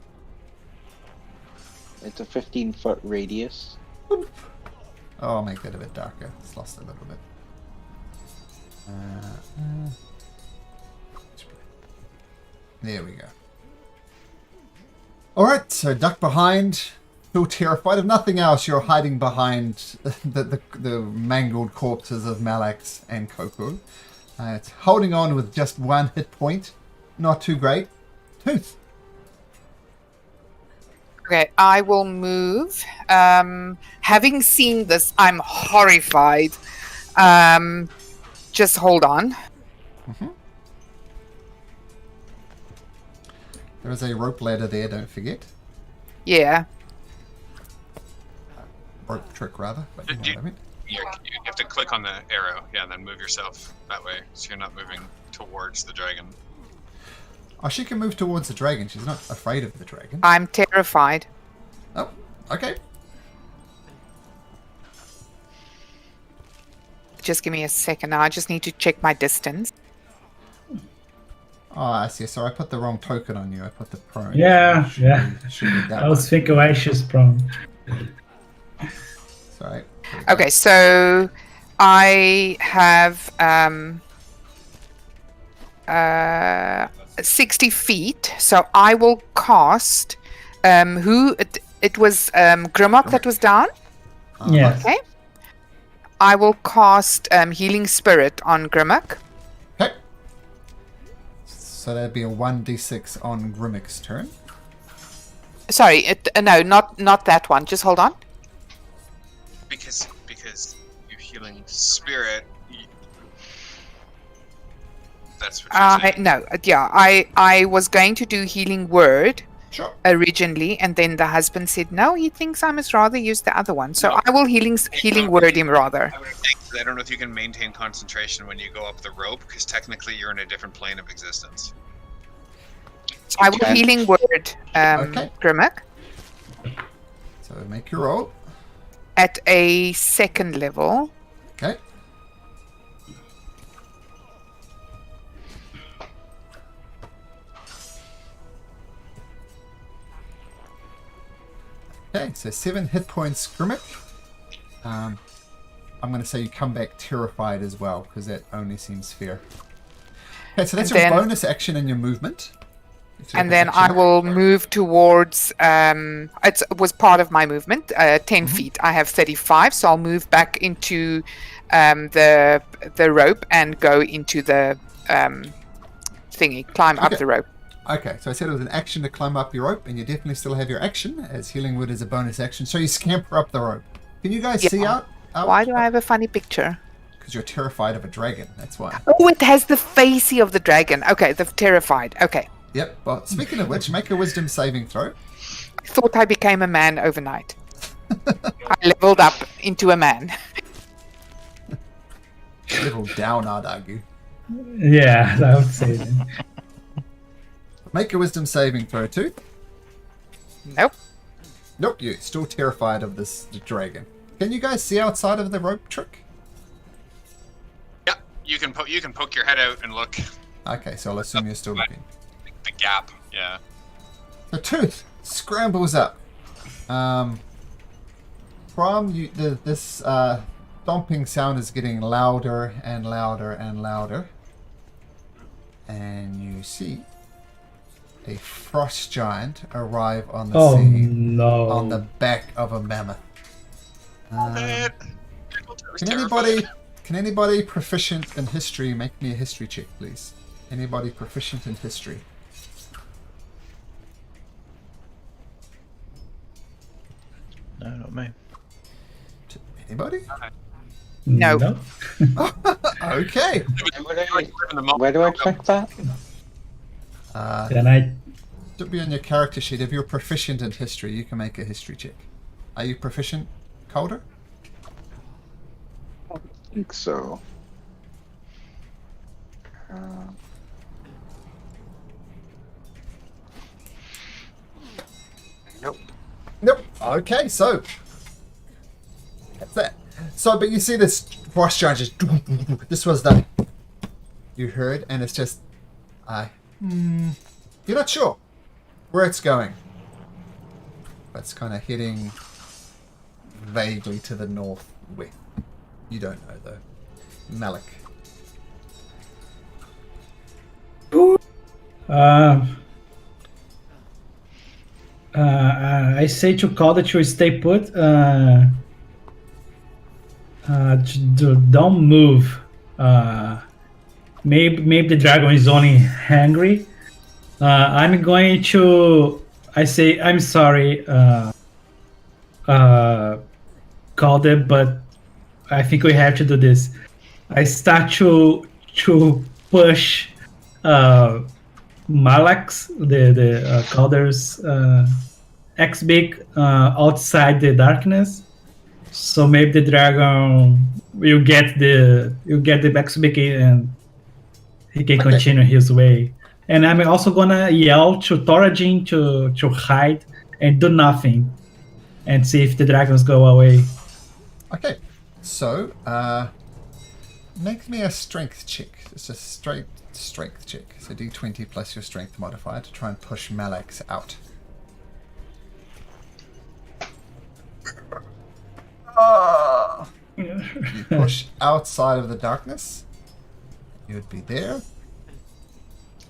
It's a 15-foot radius. Oh, I'll make that a bit darker. It's lost a little bit. There we go. Alright, so duck behind. Feel terrified. If nothing else, you're hiding behind the mangled corpses of Malax and Coco. It's holding on with just one hit point. Not too great. Tooth. Okay, I will move. Having seen this, I'm horrified. Just hold on. There is a rope ladder there, don't forget. Yeah. Rope trick, rather. But you know what I mean. You have to click on the arrow, yeah, and then move yourself that way, so you're not moving towards the dragon. Oh, she can move towards the dragon. She's not afraid of the dragon. I'm terrified. Oh, okay. just give me a second. I just need to check my distance. Oh, I see. Sorry, I put the wrong token on you. I put the prone. Yeah, Should yeah. should be that I was one. thinking why she's prone. Sorry. Okay, so I have 60 feet. So I will cast. It was Grimlock that was down. Yes. Okay. I will cast Healing Spirit on Grimlock. Okay. So that'd be a 1d6 on Grimmick's turn. Sorry, no, not that one. Just hold on. Because you're healing spirit. That's what you're saying. No, yeah, I was going to do Healing Word Sure. originally, and then the husband said no. He thinks I must rather use the other one, so I will Healing Word him rather. I would think, 'cause I don't know if you can maintain concentration when you go up the rope, because technically you're in a different plane of existence. So I will can. Healing Word Okay. Grimlock So make your roll. at a 2nd level. Okay. Okay, so 7 hit points, Grimmick. I'm going to say you come back terrified as well, because that only seems fair. Okay, so that's And your then- bonus action in your movement. And then I will move towards. It was part of my movement. 10 feet. I have 35, so I'll move back into the rope and go into the thingy. Climb up Okay. the rope. Okay, so I said it was an action to climb up your rope, and you definitely still have your action, as Healing Wood is a bonus action. So you scamper up the rope. Can you guys see out? Why do I have a funny picture? Because you're terrified of a dragon. That's why. Oh, it has the facey of the dragon. Okay, the terrified. Okay, Yep. Well, speaking of which, make a wisdom saving throw. I thought I became a man overnight. I leveled up into a man. Level down, I'd argue. Yeah, I would say that. Make a wisdom saving throw too. Nope. Nope, you're still terrified of this dragon. Can you guys see outside of the rope trick? Yeah, you can poke your head out and look. Okay, so I'll assume you're still looking. The gap. Yeah. The tooth scrambles up. From you, this stomping sound is getting louder and louder and louder. And you see a frost giant arrive on the Oh scene no. on the back of a mammoth. Man. Can anybody proficient in history make me a history check, please? Anybody proficient in history? No, not me. Anybody? No. Nope. Okay. Where do I check that? Then I Should be on your character sheet. If you're proficient in history, you can make a history check. Are you proficient, Calder? I think so. Nope. Nope. Okay, so that's that. So, but you see this frost giant just. This was the you heard, and it's just, you're not sure where it's going. But it's kind of heading vaguely to the northwest. You don't know though. Malik. I say to Calder to stay put. Don't move. Maybe the dragon is only hungry. I'm going to. I say I'm sorry, Calder, but I think we have to do this. I start to push Malak's the Calder's X-Big outside the darkness. So maybe the dragon will get the X-Big and he can continue his way. And I'm also gonna yell to Thoradin to hide and do nothing and see if the dragons go away. Okay, so Make me a strength check. It's a straight strength check. So d20 plus your strength modifier to try and push Malax out. You push outside of the darkness. You would be there.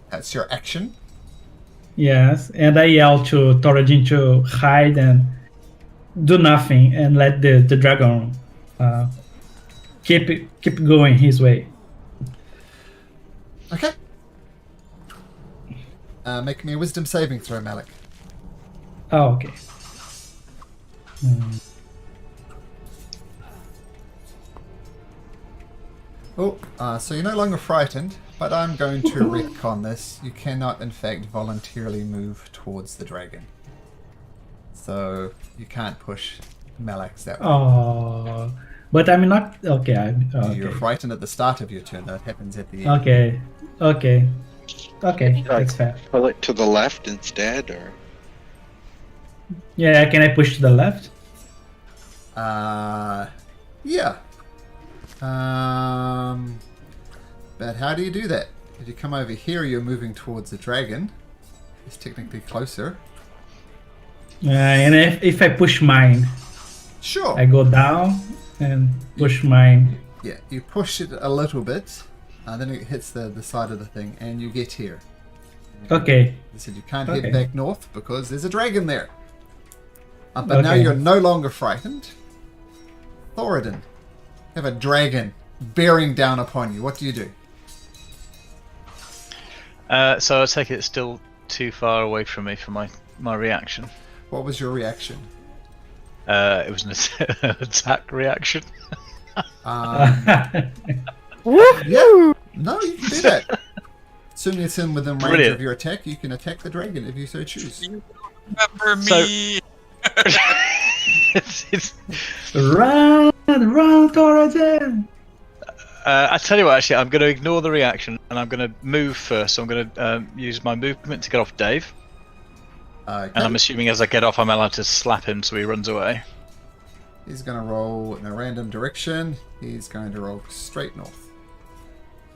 That's your action. Yes, and I yell to Thoradin to hide and do nothing and let the dragon keep going his way. Okay. Make me a wisdom saving throw, Malik. Oh, okay. So you're no longer frightened, but I'm going to retcon this. You cannot, in fact, voluntarily move towards the dragon. So you can't push Malax that way. Oh, but I'm not. Okay, You're frightened at the start of your turn, though. It happens at the end. Okay, that's fair. Pull it to the left instead, or Yeah, can I push to the left? Yeah. But how do you do that? If you come over here, you're moving towards the dragon. It's technically closer. And if I push mine, Sure. I go down and push mine. Yeah, you push it a little bit, then it hits the side of the thing, and you get here. Okay. I said you can't Okay. head back north because there's a dragon there. But now Okay. you're no longer frightened. Thoradin, you have a dragon bearing down upon you. What do you do? So I take it it's still too far away from me for my reaction. What was your reaction? It was an attack reaction. Yeah. No, you can do that. Assuming it's within range Brilliant. of your attack, you can attack the dragon if you so choose. Remember me. It's- Run, Thoradin! I tell you what, actually, I'm going to ignore the reaction and I'm going to move first. So I'm going to use my movement to get off Dave. Okay. And I'm assuming as I get off, I'm allowed to slap him so he runs away. He's going to roll in a random direction. He's going to roll straight north.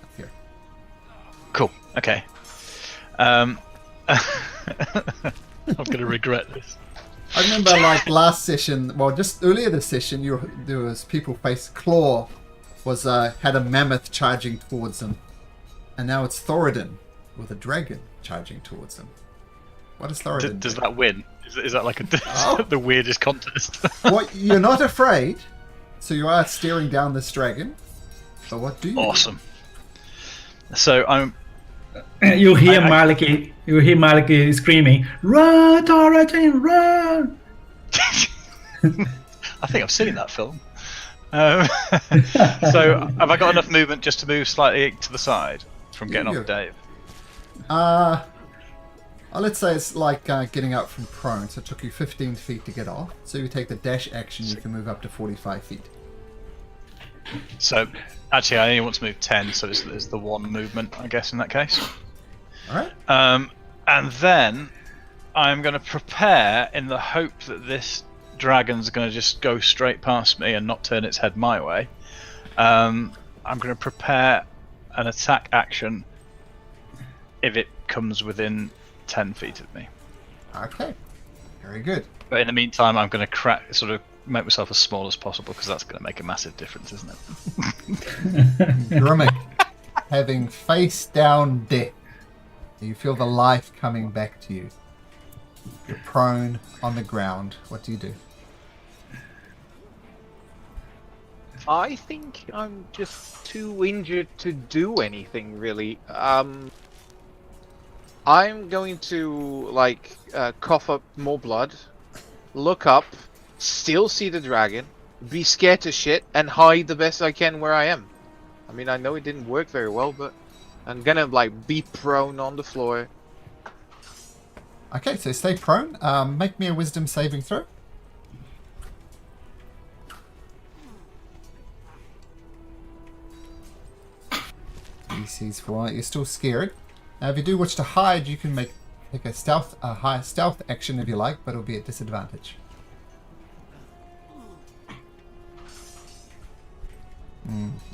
Up here. Cool. Okay. I'm going to regret this. I remember, like last session, well, just earlier this session, there was people face Claw was had a mammoth charging towards him, and now it's Thoradin with a dragon charging towards him. What is Thoradin? Does that win? Is that like Oh. the weirdest contest? What, you're not afraid, so you are staring down this dragon. But what do you? Awesome. So I'm. You hear I- Maliki. You hear Maliki screaming, "Run, Thoradin, run!" I think I've seen that film. So have I got enough movement just to move slightly to the side from getting Yeah. off Dave? Let's say it's like getting up from prone, so it took you 15 feet to get off. So you take the dash action, you can move up to 45 feet. So actually, I only want to move 10, so it's the one movement, I guess, in that case. Alright? And then I'm going to prepare in the hope that this dragon's going to just go straight past me and not turn its head my way. I'm going to prepare an attack action if it comes within 10 feet of me. Okay. Very good. But in the meantime, I'm going to sort of make myself as small as possible because that's going to make a massive difference, isn't it? Grummick, having face down death, you feel the life coming back to you. You're prone on the ground. What do you do? I think I'm just too injured to do anything really. I'm going to like cough up more blood, look up, still see the dragon, be scared to shit, and hide the best I can where I am. I mean, I know it didn't work very well, but I'm gonna like be prone on the floor. Okay, so stay prone. Make me a wisdom saving throw. DC's 4. You're still scared. Now, if you do wish to hide, you can take a high stealth action if you like, but it'll be at disadvantage.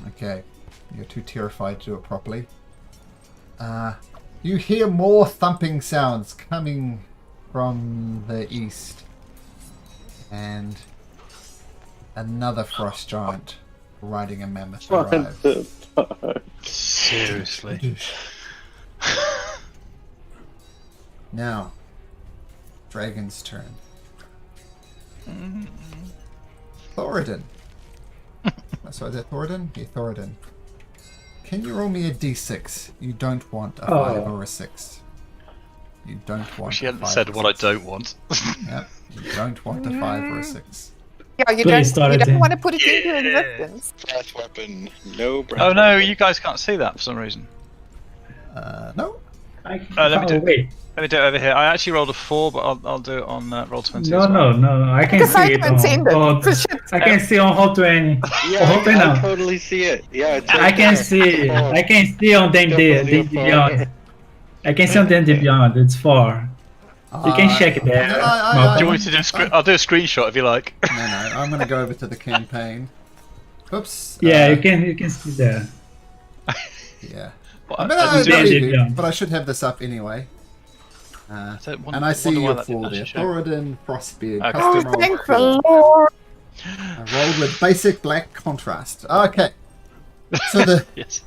Okay. You're too terrified to do it properly. You hear more thumping sounds coming from the east. And another frost giant riding a mammoth arrives. Seriously. Now, dragon's turn. Thoradin. So is it Thoradin? Yeah, Thoradin. Can you roll me a d6? You don't want a 5 or a 6. You don't want She a hadn't 5 said or what I 6. don't want. Yep. You don't want a 5 or a 6. Yeah, you Please, don't Thoradin. want to put it into existence. Breath weapon. No breath Oh no, weapon. you guys can't see that for some reason. No. Let me do it. Wait. Let me do it over here. I actually rolled a 4, but I'll do it on Roll20 as No, well. no. I can Because see I it haven't seen on. that. I can see on Roll20. Yeah, Roll20 I now. totally see it. Yeah, it's I right can there. see. Oh, I can see on D&D definitely a Beyond. I can see on D&D Beyond. It's 4. You can check it there. No, Do Malcolm. you want me to do a screen? I'll do a screenshot if you like. No, I'm going to go over to the campaign. Oops. Yeah, you can see there. Yeah. Well, I mean, I I do- don't do- need yeah. to, but I should have this up anyway. don't wonder- And I see wonder why your that four didn't there. actually show. Thoradin, Frostbeard, Okay. custom roll Thank four. the Lord. I rolled with basic black contrast. Okay. So Yes.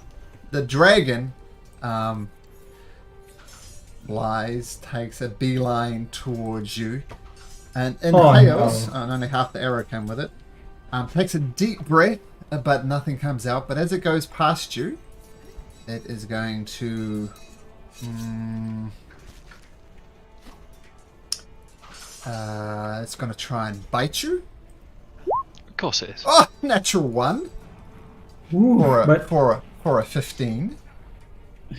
the dragon flies, takes a beeline towards you, and inhales. And only half the arrow came with it. Takes a deep breath, but nothing comes out. But as it goes past you, it is going to. It's going to try and bite you. Of course it is. Oh, natural one. Ooh, For a, but for a 15.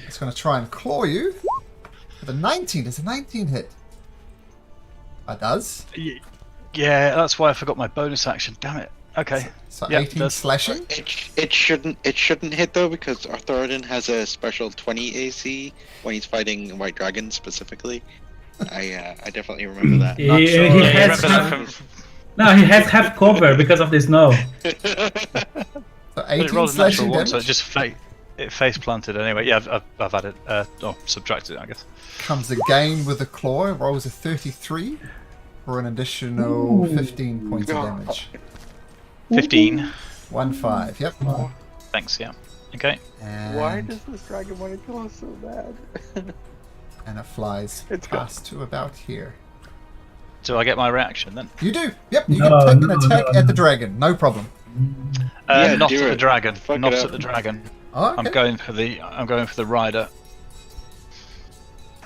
It's going to try and claw you. With a 19. Does a 19 hit? It does. Yeah, that's why I forgot my bonus action. Damn it. Okay. So Yeah, 18 that's- slashing. It shouldn't hit though because Thoradin has a special 20 AC when he's fighting White Dragon specifically. I definitely remember that. he, Not he sure. Yeah, has remember that half, from- no, he has half cover because of the snow. So But 18 it rolled a slashing natural one, so it damage. just face planted anyway. Yeah, I've added or subtracted it, I guess. Comes again with a claw. Rolls a 33 for an additional 15 points of damage. 15. 1-5. Yep. Thanks. Yeah. Okay. And, Why does this dragon want to kill us so bad? and it flies It's gone. past to about here. Do I get my reaction then? You do. Yep. You No, can take an no, attack no, at the no. dragon. No problem. Yeah, Not do at the it. dragon. Fuck Not it at up. the dragon. Oh, okay. I'm going for the rider.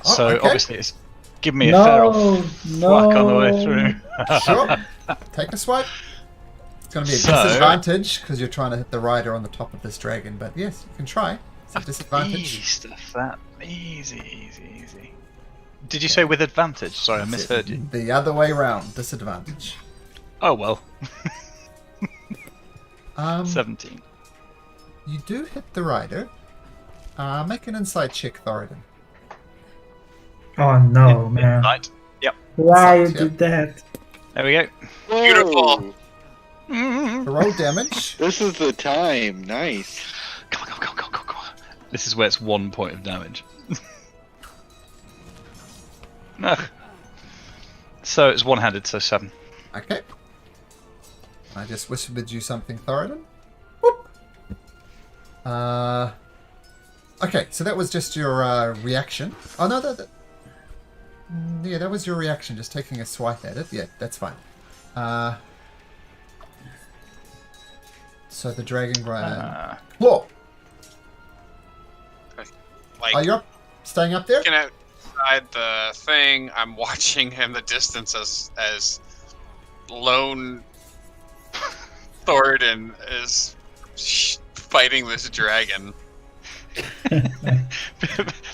Oh, So okay. obviously it's give me a fair old whack on the way through. Sure. Take a swipe. It's going to be a So- disadvantage because you're trying to hit the rider on the top of this dragon. But yes, you can try. It's a Easy disadvantage. stuff. That easy. Did you say with advantage? Sorry, I misheard you. The other way round. Disadvantage. Oh well. 17. 17. You do hit the rider. Make an insight check, Thoradin. Oh no, man! Right. Yep. Why you Sucks, did that? There we go. Beautiful. To roll damage. This is the time. Nice. Come on. This is where it's 1 point of damage. Ugh. So it's one-handed, so 7. Okay. I just whispered you something, Thoradin. Whoop. Okay, so that was just your reaction. Oh no, yeah, that was your reaction, just taking a swipe at it. Yeah, that's fine. So the dragon claw. Like, Are you up? Staying up there? looking outside the thing, I'm watching in the distance as lone Thoradin is fighting this dragon.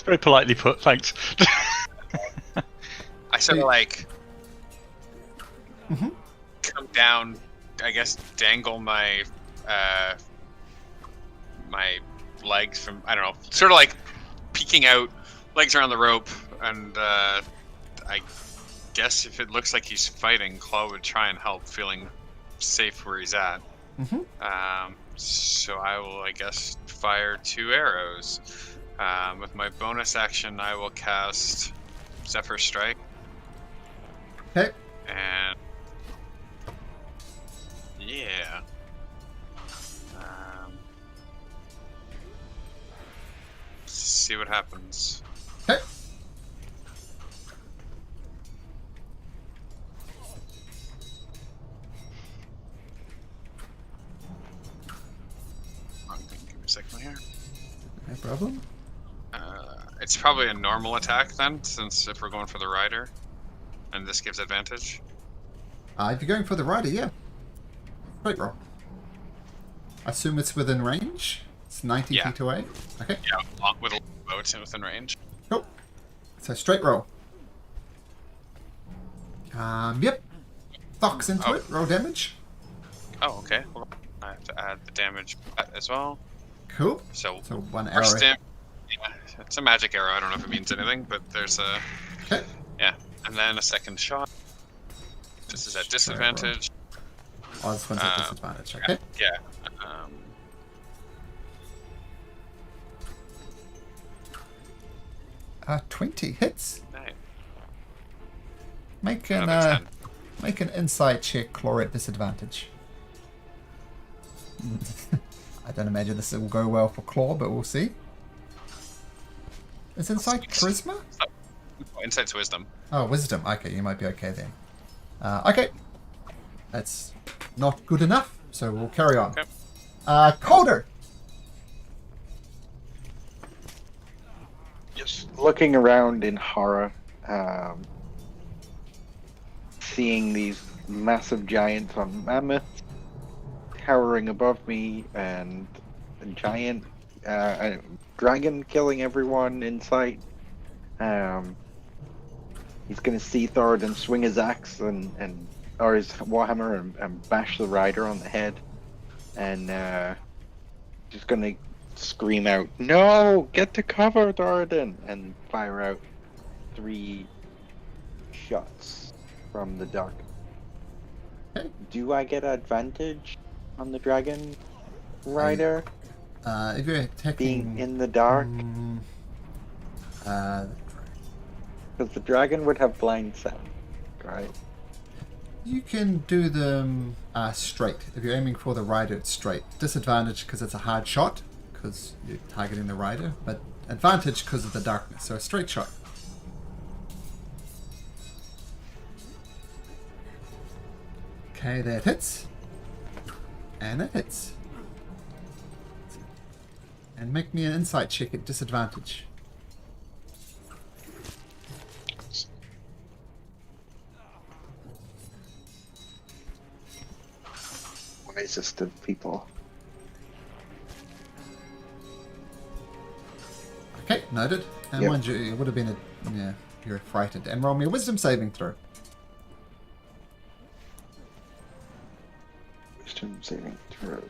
Very politely put, thanks. I sort of like Mhm. come down, I guess, dangle my my legs from, I don't know, sort of like peeking out, legs around the rope, and I guess if it looks like he's fighting, Claw would try and help, feeling safe where he's at. Mhm. So I will, I guess, fire 2 arrows. With my bonus action, I will cast Zephyr Strike. Okay. And yeah. See what happens. Okay. Give me a second here. No problem. It's probably a normal attack then, since if we're going for the rider, and this gives advantage. If you're going for the rider, yeah. Straight roll. I assume it's within range. It's 90 Yeah. feet away. Okay. Yeah, with a bow, it's within range. Cool. So straight roll. Yep. Fox into Oh. it. Roll damage. Oh, okay. Hold on. I have to add the damage as well. Cool. So So one arrow. first yeah, it's a magic arrow. I don't know if it means anything, but there's a Okay. and then a second shot. This is at disadvantage. Oh, this one's at disadvantage. Okay. Yeah. 20 hits. Nice. Make Another 10. make an insight check, Claw, at disadvantage. I don't imagine this will go well for Claw, but we'll see. Is insight charisma? Insight's wisdom. Oh, wisdom. Okay, you might be okay then. Okay. That's not good enough, so we'll carry on. Okay. Calder! Just looking around in horror, seeing these massive giants on mammoths towering above me, and a giant dragon killing everyone in sight. He's gonna see Thoradin swing his axe or his warhammer and bash the rider on the head, and just gonna scream out, "No! Get to cover, Thoradin!" and fire out 3 shots from the dark. Okay. Do I get advantage on the dragon rider If you're attacking... being in the dark? Because the dragon would have blind sight, right? You can do them straight. If you're aiming for the rider, it's straight. Disadvantage because it's a hard shot, because you're targeting the rider, but advantage because of the darkness, so a straight shot. Okay, that hits. And that hits. And make me an insight check at disadvantage. Wisest of people. Okay, noted. And Yep. mind you, it would have been you're frightened. And roll me a wisdom saving throw. Wisdom saving throw.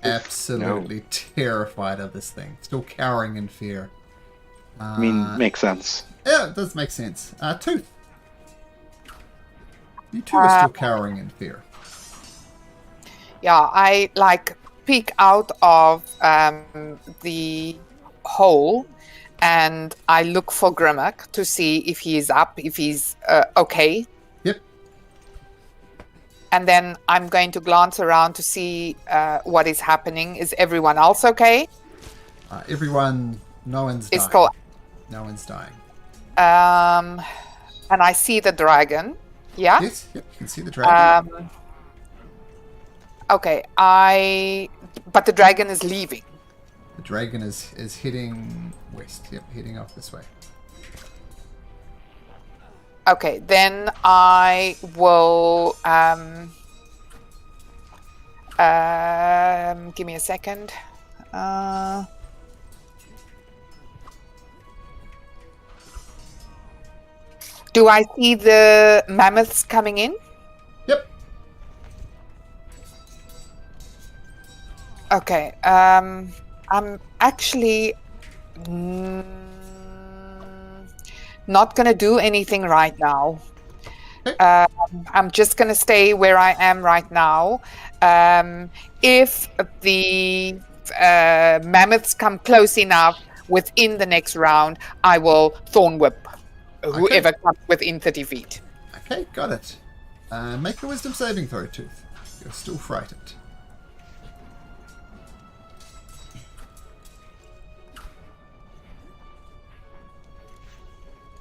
Absolutely terrified of this thing. Still cowering in fear. I mean, makes sense. Yeah, it does make sense. Tooth. You two are still cowering in fear. Yeah, I peek out of the hole, and I look for Grimmack to see if he's up, if he's okay. Yep. And then I'm going to glance around to see what is happening. Is everyone else okay? Everyone, no one's dying. It's still. No one's dying. And I see the dragon. Yeah. Yes, yep, you can see the dragon. Okay, but the dragon is leaving. The dragon is heading west. Yep, heading off this way. Okay, then I will give me a second. Do I see the mammoths coming in? Yep. Okay. I'm actually. Not gonna do anything right now. Okay. I'm just gonna stay where I am right now. If the mammoths come close enough within the next round, I will thorn whip whoever comes within 30 feet. Okay, got it. Make a wisdom saving throw, Tooth. You're still frightened.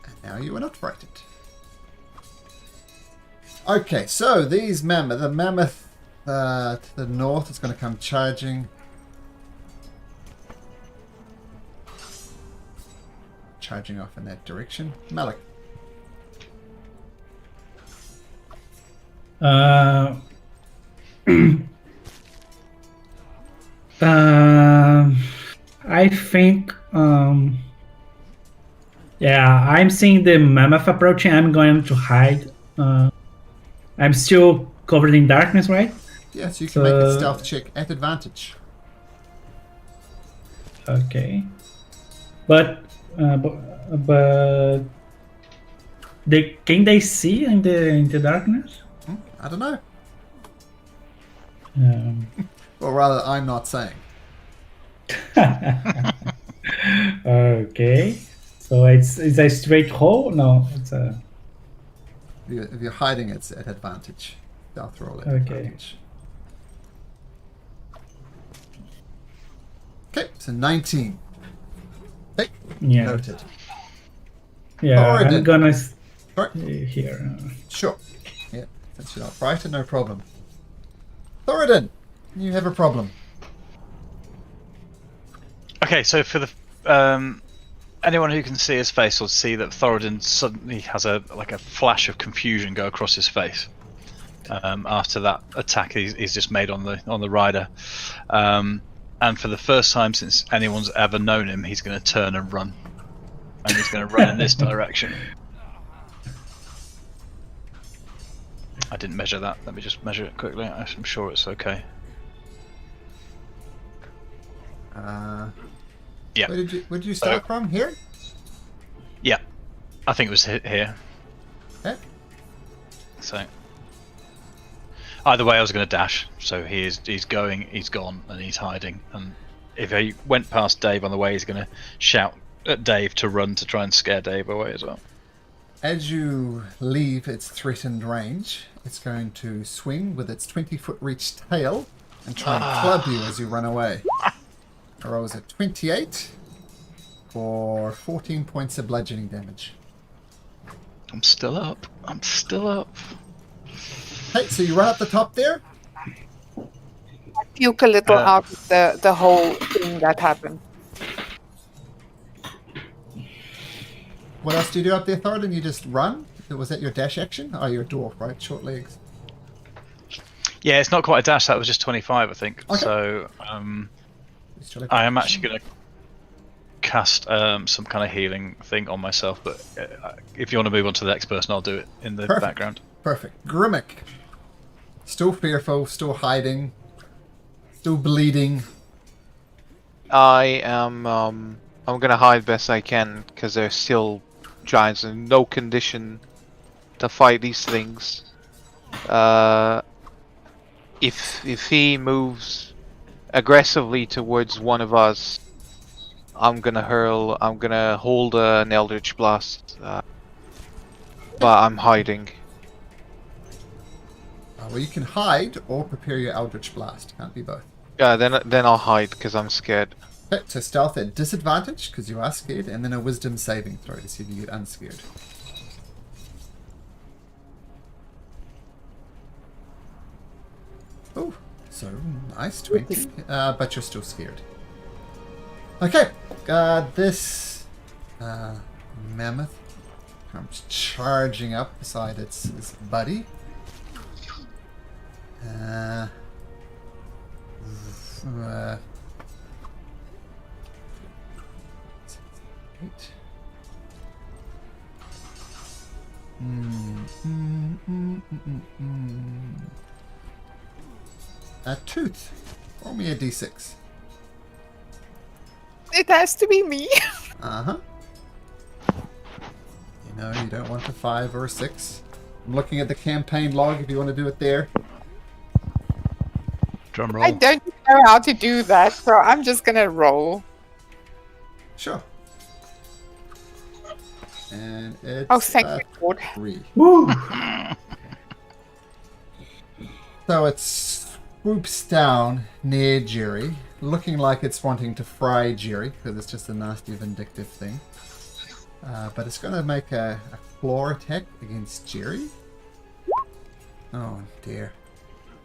And now you are not frightened. Okay, so the mammoth to the north is going to come charging. Charging off in that direction. Malik. I think, yeah, I'm seeing the mammoth approaching. I'm going to hide. I'm still covered in darkness, right? Yes, you can make a stealth check at advantage. Okay. But can they see in the darkness? I don't know. Um, Or rather, I'm not saying. okay. So it's a straight hole? No, it's a... If you're hiding, it's at advantage. Stealth roll at Okay. advantage. Okay, so 19. Okay, Yeah. noted. Yeah, Alright, I'm gonna Sorry. here. Sure. Yeah, since you're not frightened, no problem. Thoradin, you have a problem. Okay, so for the anyone who can see his face will see that Thoradin suddenly has a flash of confusion go across his face after that attack he's just made on the rider, and for the first time since anyone's ever known him, he's going to turn and run, and he's going to run in this direction. I didn't measure that. Let me just measure it quickly. I'm sure it's okay. Yeah. Where did you start from? Here? Yeah, I think it was here. Okay. So either way, I was going to dash. So he's gone, and he's hiding. And if he went past Dave on the way, he's going to shout at Dave to run to try and scare Dave away as well. As you leave its threatened range, it's going to swing with its 20-foot reach tail and try and club you as you run away. I rolls a 28 for 14 points of bludgeoning damage. I'm still up. Hey, so you run up the top there? Puke a little out of the whole thing that happened. What else do you do up there, Thoradin? You just run? Was that your dash action? Oh, you're a dwarf, right? Short legs. Yeah, it's not quite a dash. That was just 25, I think. Okay. So I am actually going to cast some kind of healing thing on myself. But if you want to move on to the next person, I'll do it in the background. Perfect. Grimmick. Still fearful, still hiding, still bleeding. I am. I'm gonna hide best I can because there's still giants in no condition to fight these things. If he moves aggressively towards one of us, I'm gonna hold an Eldritch Blast. But I'm hiding. Well, you can hide or prepare your Eldritch Blast. Can't be both. Yeah, then I'll hide because I'm scared. Okay, so stealth at disadvantage because you are scared, and then a wisdom saving throw to see if you get unscared. Oh, so nice, 20. But you're still scared. Okay, this mammoth comes charging up beside its buddy. A tooth. Roll me a d6. It has to be me. Uh-huh. No, you don't want a 5 or a 6. I'm looking at the campaign log if you want to do it there. Drum I roll. don't know how to do that, so I'm just gonna roll. Sure. And it's Oh, thank you, Lord. 3. Woo! So it swoops down near Jerry, looking like it's wanting to fry Jerry, because it's just a nasty, vindictive thing. But it's going to make a claw attack against Jerry. Oh dear.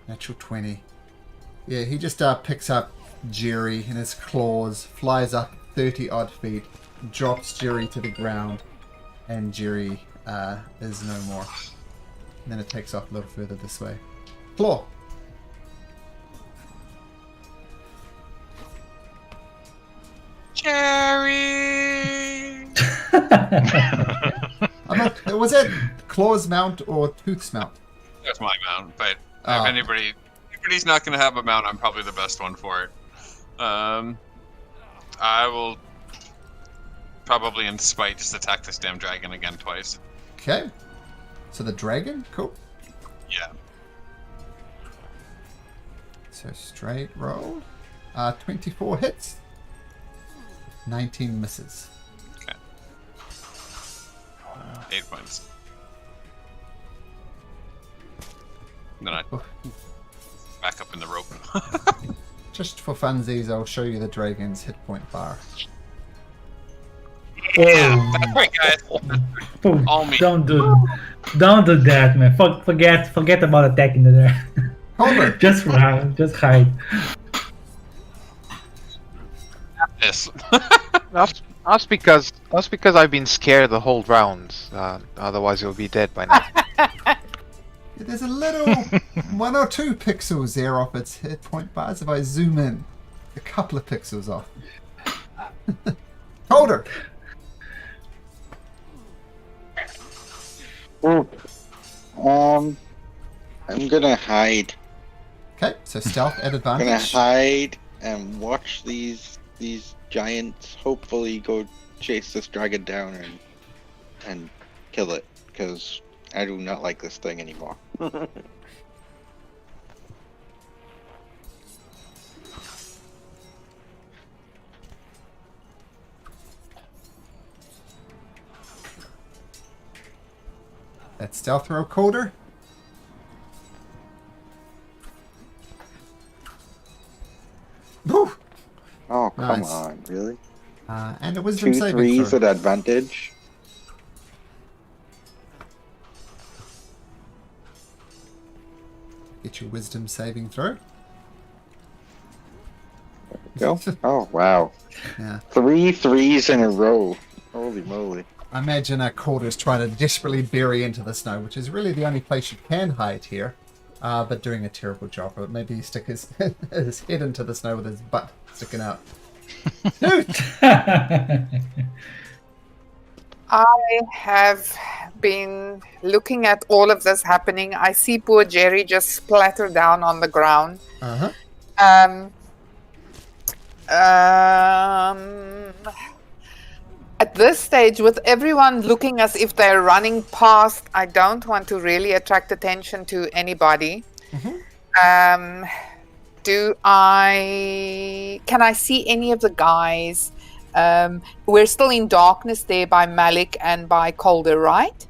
Natural 20. Yeah, he just picks up Jerry in his claws, flies up 30 odd feet, drops Jerry to the ground, and Jerry is no more. And then it takes off a little further this way. Claw. Jerry! I'm not, was it Claw's mount or Tooth's mount? That's my mount, but Oh. if anybody's not going to have a mount, I'm probably the best one for it. I will probably in spite just attack this damn dragon again twice. Okay. So the dragon? Cool. Yeah. So straight roll. 24 hits. 19 misses. Okay. 8 points. Then I back up in the rope. Just for funsies, I'll show you the dragon's hit point bar. Yeah, that's right, guys. All me. Don't do that, man. Forget about attacking the dragon. Homer! Just hide. Yes. That's because I've been scared the whole round. Otherwise, you'll be dead by now. There's a little 1 or 2 pixels there off its hit point bars if I zoom in. A couple of pixels off. Holder! I'm gonna hide. Okay, so stealth at I'm gonna advantage. hide and watch these giants hopefully go chase this dragon down and kill it, because I do not like this thing anymore. That stealth roll, Calder. Woo! Oh, come Nice. on, really? And a wisdom 2 saving 3s throw. at advantage. Get your wisdom saving throw. Go. Oh, wow. Yeah. 3 3s in a row. Holy moly. I imagine Calder's trying to desperately bury into the snow, which is really the only place you can hide here. But doing a terrible job. Or maybe stick his head into the snow with his butt sticking out. Dude! I have been looking at all of this happening. I see poor Jerry just splatter down on the ground. Uh-huh. At this stage, with everyone looking as if they're running past, I don't want to really attract attention to anybody. Mm-hmm. Can I see any of the guys? We're still in darkness there by Malik and by Calder, right?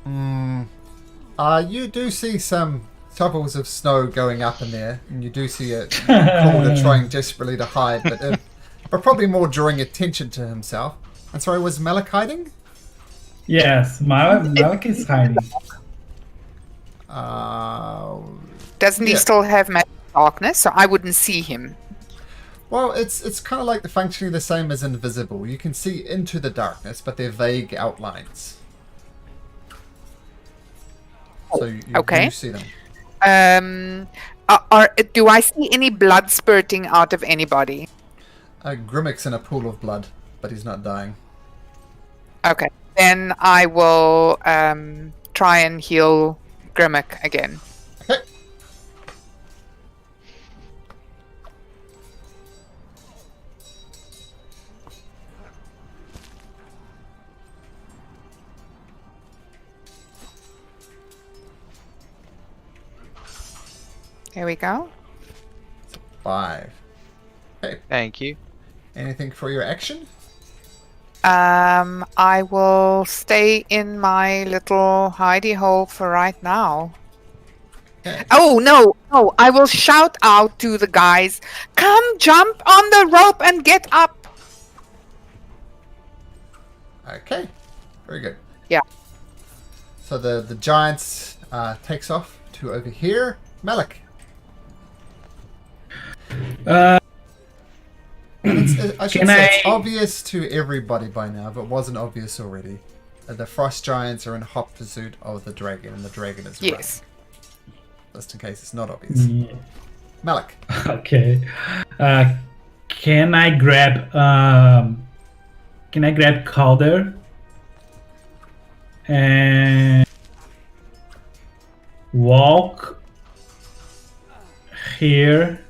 You do see some tubbles of snow going up in there, and you do see a Calder trying desperately to hide, but probably more drawing attention to himself. And sorry, was Malik hiding? Yes, Malik is hiding. Doesn't he Yeah. still have magic darkness? So I wouldn't see him. Well, it's kind of like the functioning the same as invisible. You can see into the darkness, but they're vague outlines. So you Okay. do see them. Do I see any blood spurting out of anybody? Grimmick's in a pool of blood, but he's not dying. Okay. Then I will try and heal Grimmick again. Okay. Here we go. 5. Thank you. Anything for your action? I will stay in my little hidey hole for right now. Okay. Oh no! I will shout out to the guys. Come jump on the rope and get up. Okay. Very good. Yeah. So the giants takes off to over here. Malik. And I should say it's obvious to everybody by now, if it wasn't obvious already. The frost giants are in hot pursuit of the dragon, and the dragon is Yes. running. Just in case it's not obvious. Yeah. Malik. Okay. Can I grab Calder and walk here,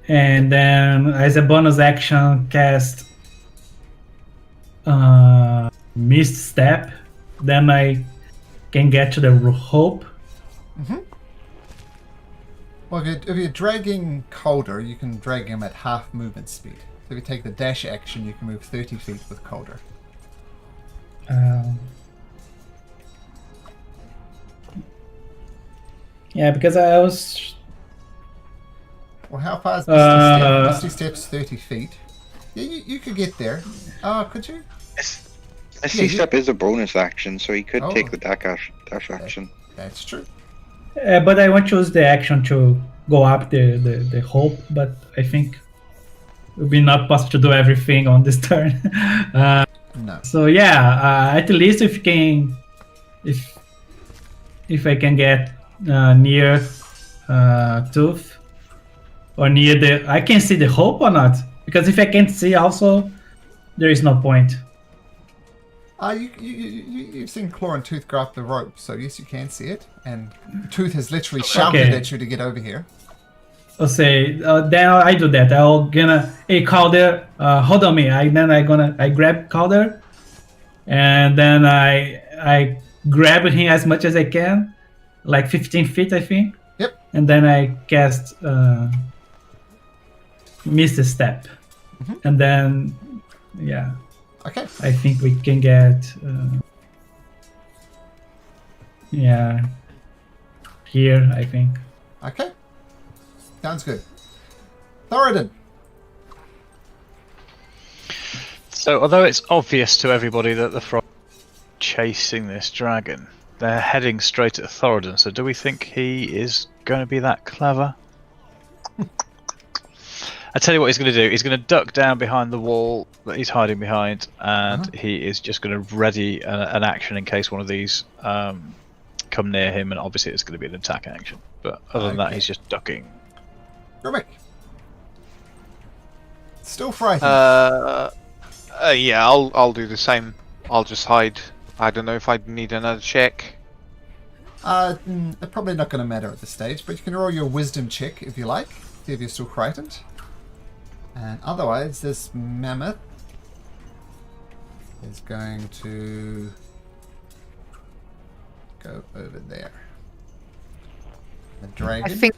and then as a bonus action cast Mist Step, then I can get to the rope. Well, if you're dragging Calder, you can drag him at half movement speed. So if you take the dash action, you can move 30 feet with Calder. Yeah, because I was. Well, how far is Misty Step? Misty Step's 30 feet. Yeah, you could get there. Could you? Misty Step is a bonus action, so he could Oh. take the dash action. That's true. But I want to use the action to go up the hope, but I think it will be not possible to do everything on this turn. No. So yeah, at least if I can get near Tooth or near I can see the hope or not, because if I can't see also, there is no point. You've seen Claw and Tooth go up the rope, so yes, you can see it. And Tooth has literally shouted at you to get over here. I'll say then I do that. I'll gonna Calder, hold on me. I grab Calder, and then I grab him as much as I can, like 15 feet I think. Yep. And then I cast Mist Step, and then yeah. Okay. I think we can get here, I think. Okay. Sounds good. Thoradin. So, although it's obvious to everybody that the frog is chasing this dragon, they're heading straight at Thoradin. So, do we think he is going to be that clever? I tell you what he's going to do. He's going to duck down behind the wall that he's hiding behind, and he is just going to ready an action in case one of these come near him. And obviously, it's going to be an attack action. But other than that, he's just ducking. Grimmick. Still frightened. Yeah, I'll do the same. I'll just hide. I don't know if I need another check. They're probably not going to matter at this stage, but you can roll your wisdom check if you like. See if you're still frightened. And otherwise, this mammoth is going to go over there. The dragon.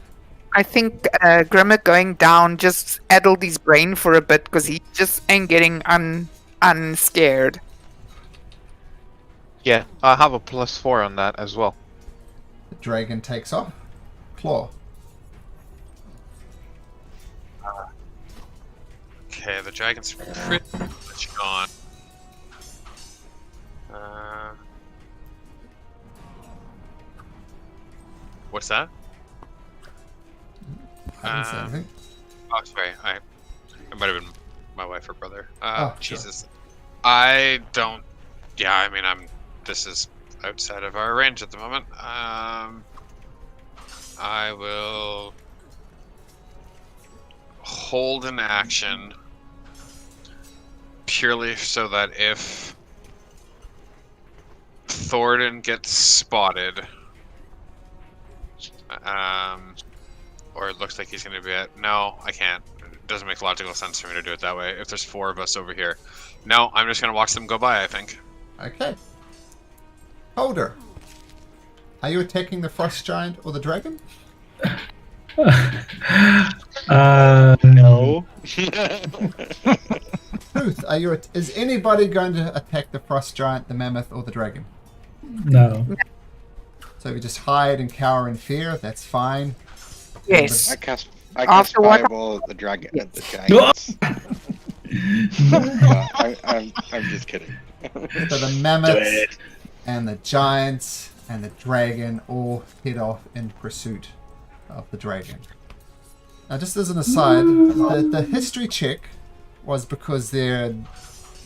I think Grimmick going down just addled his brain for a bit because he just ain't getting unscared. Yeah, I have a +4 on that as well. The dragon takes off. Claw. Okay, the dragon's pretty much gone. What's that? I didn't say anything. Oh, sorry. It might have been my wife or brother. Sure. Jesus. I don't. Yeah, I mean, this is outside of our range at the moment. I will hold an action purely so that if Thoradin gets spotted, or it looks like he's going to be at... No, I can't. It doesn't make logical sense for me to do it that way if there's 4 of us over here. No, I'm just going to watch them go by, I think. Okay. Holder. Are you attacking the frost giant or the dragon? No. Ruth, is anybody going to attack the frost giant, the mammoth, or the dragon? No. So we just hide and cower in fear. That's fine. Yes. I cast After what- fireball at the dragon at the No. giants. No, I'm just kidding. So the mammoths and the giants and the dragon all head off in pursuit of the dragon. Now, just as an aside, the history check was because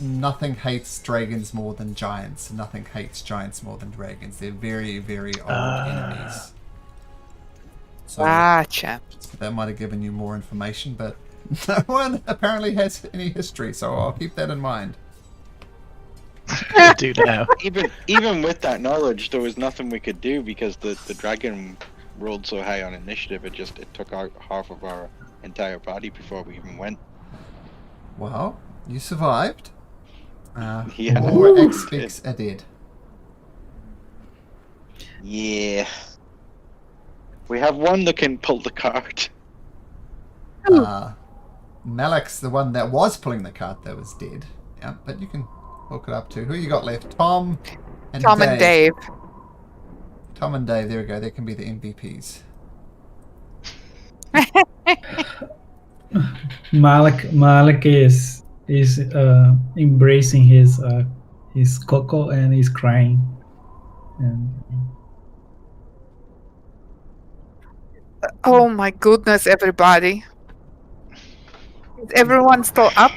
nothing hates dragons more than giants. Nothing hates giants more than dragons. They're very, very old enemies. So Gotcha. that might have given you more information, but no one apparently has any history, so I'll keep that in mind. Do now. Even with that knowledge, there was nothing we could do because the dragon rolled so high on initiative. It took out half of our entire party before we even went. Well, you survived. Yeah. 4 experts are dead. Yeah. We have one that can pull the cart. Malek's the one that was pulling the cart that was dead. Yeah, but you can hook it up too. Who you got left? Tom and Dave. Tom and Dave, there we go. They can be the MVPs. Malik is embracing his cocoa and he's crying. And Oh my goodness, everybody. Is everyone still up?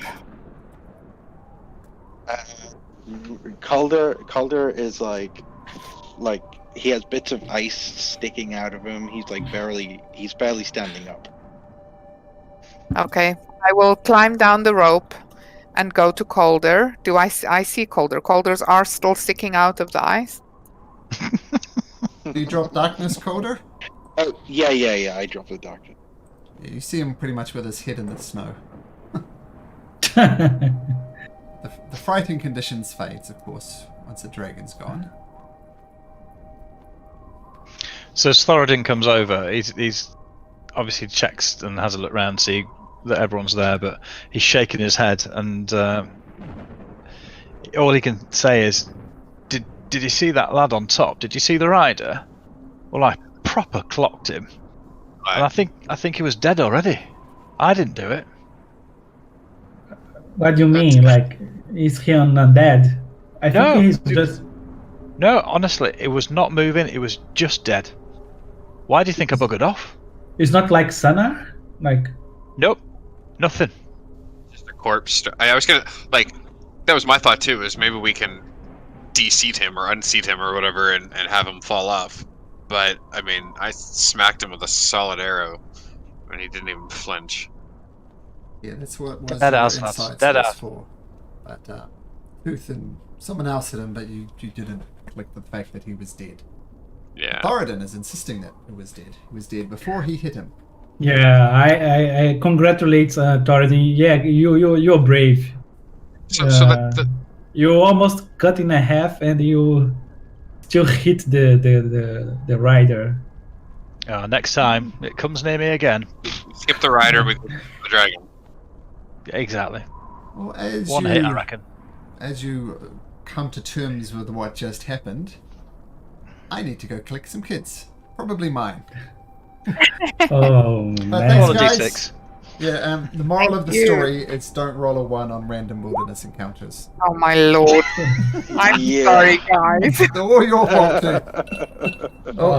Calder is like he has bits of ice sticking out of him. He's barely standing up. Okay. I will climb down the rope and go to Calder. I see Calder. Calders are still sticking out of the ice. Do you drop darkness, Calder? Oh, yeah, I dropped the doctor. Yeah, you see him pretty much with his head in the snow. The frightened conditions fades, of course, once the dragon's gone. So as Thoradin comes over, he's obviously checks and has a look around, see that everyone's there, but he's shaking his head, and all he can say is, "Did you see that lad on top? Did you see the rider? Well, I proper clocked him, and I think he was dead already. I didn't do it." what do you mean? Like, is he undead? I No, think he's just. No, honestly, it was not moving. It was just dead. Why do you think I buggered off? It's not like Sana? Like. Nope, nothing. Just a corpse. I was gonna that was my thought too. Is maybe we can de-seat him or unseat him or whatever, and have him fall off. But I mean, I smacked him with a solid arrow, and he didn't even flinch. Yeah, that's what was Dead your ass, lads. insights Dead was ass. for. But Huth and someone else hit him, but you didn't click the fact that he was dead. Yeah. Thoradin is insisting that he was dead. He was dead before he hit him. Yeah, I congratulate Thoradin. Yeah, you're brave. So that You almost cut in half, and you still hit the rider. Next time it comes near me again. skip the rider with the dragon. Exactly. Well, as One you, hit, I reckon. As you come to terms with what just happened, I need to go collect some kids. Probably mine. Oh But man! thanks, Roll a guys. d6. Yeah, the moral Thank of the you. story is don't roll a 1 on random wilderness encounters. Oh my lord. I'm Yeah. sorry, guys. It's all your fault, too. Oh,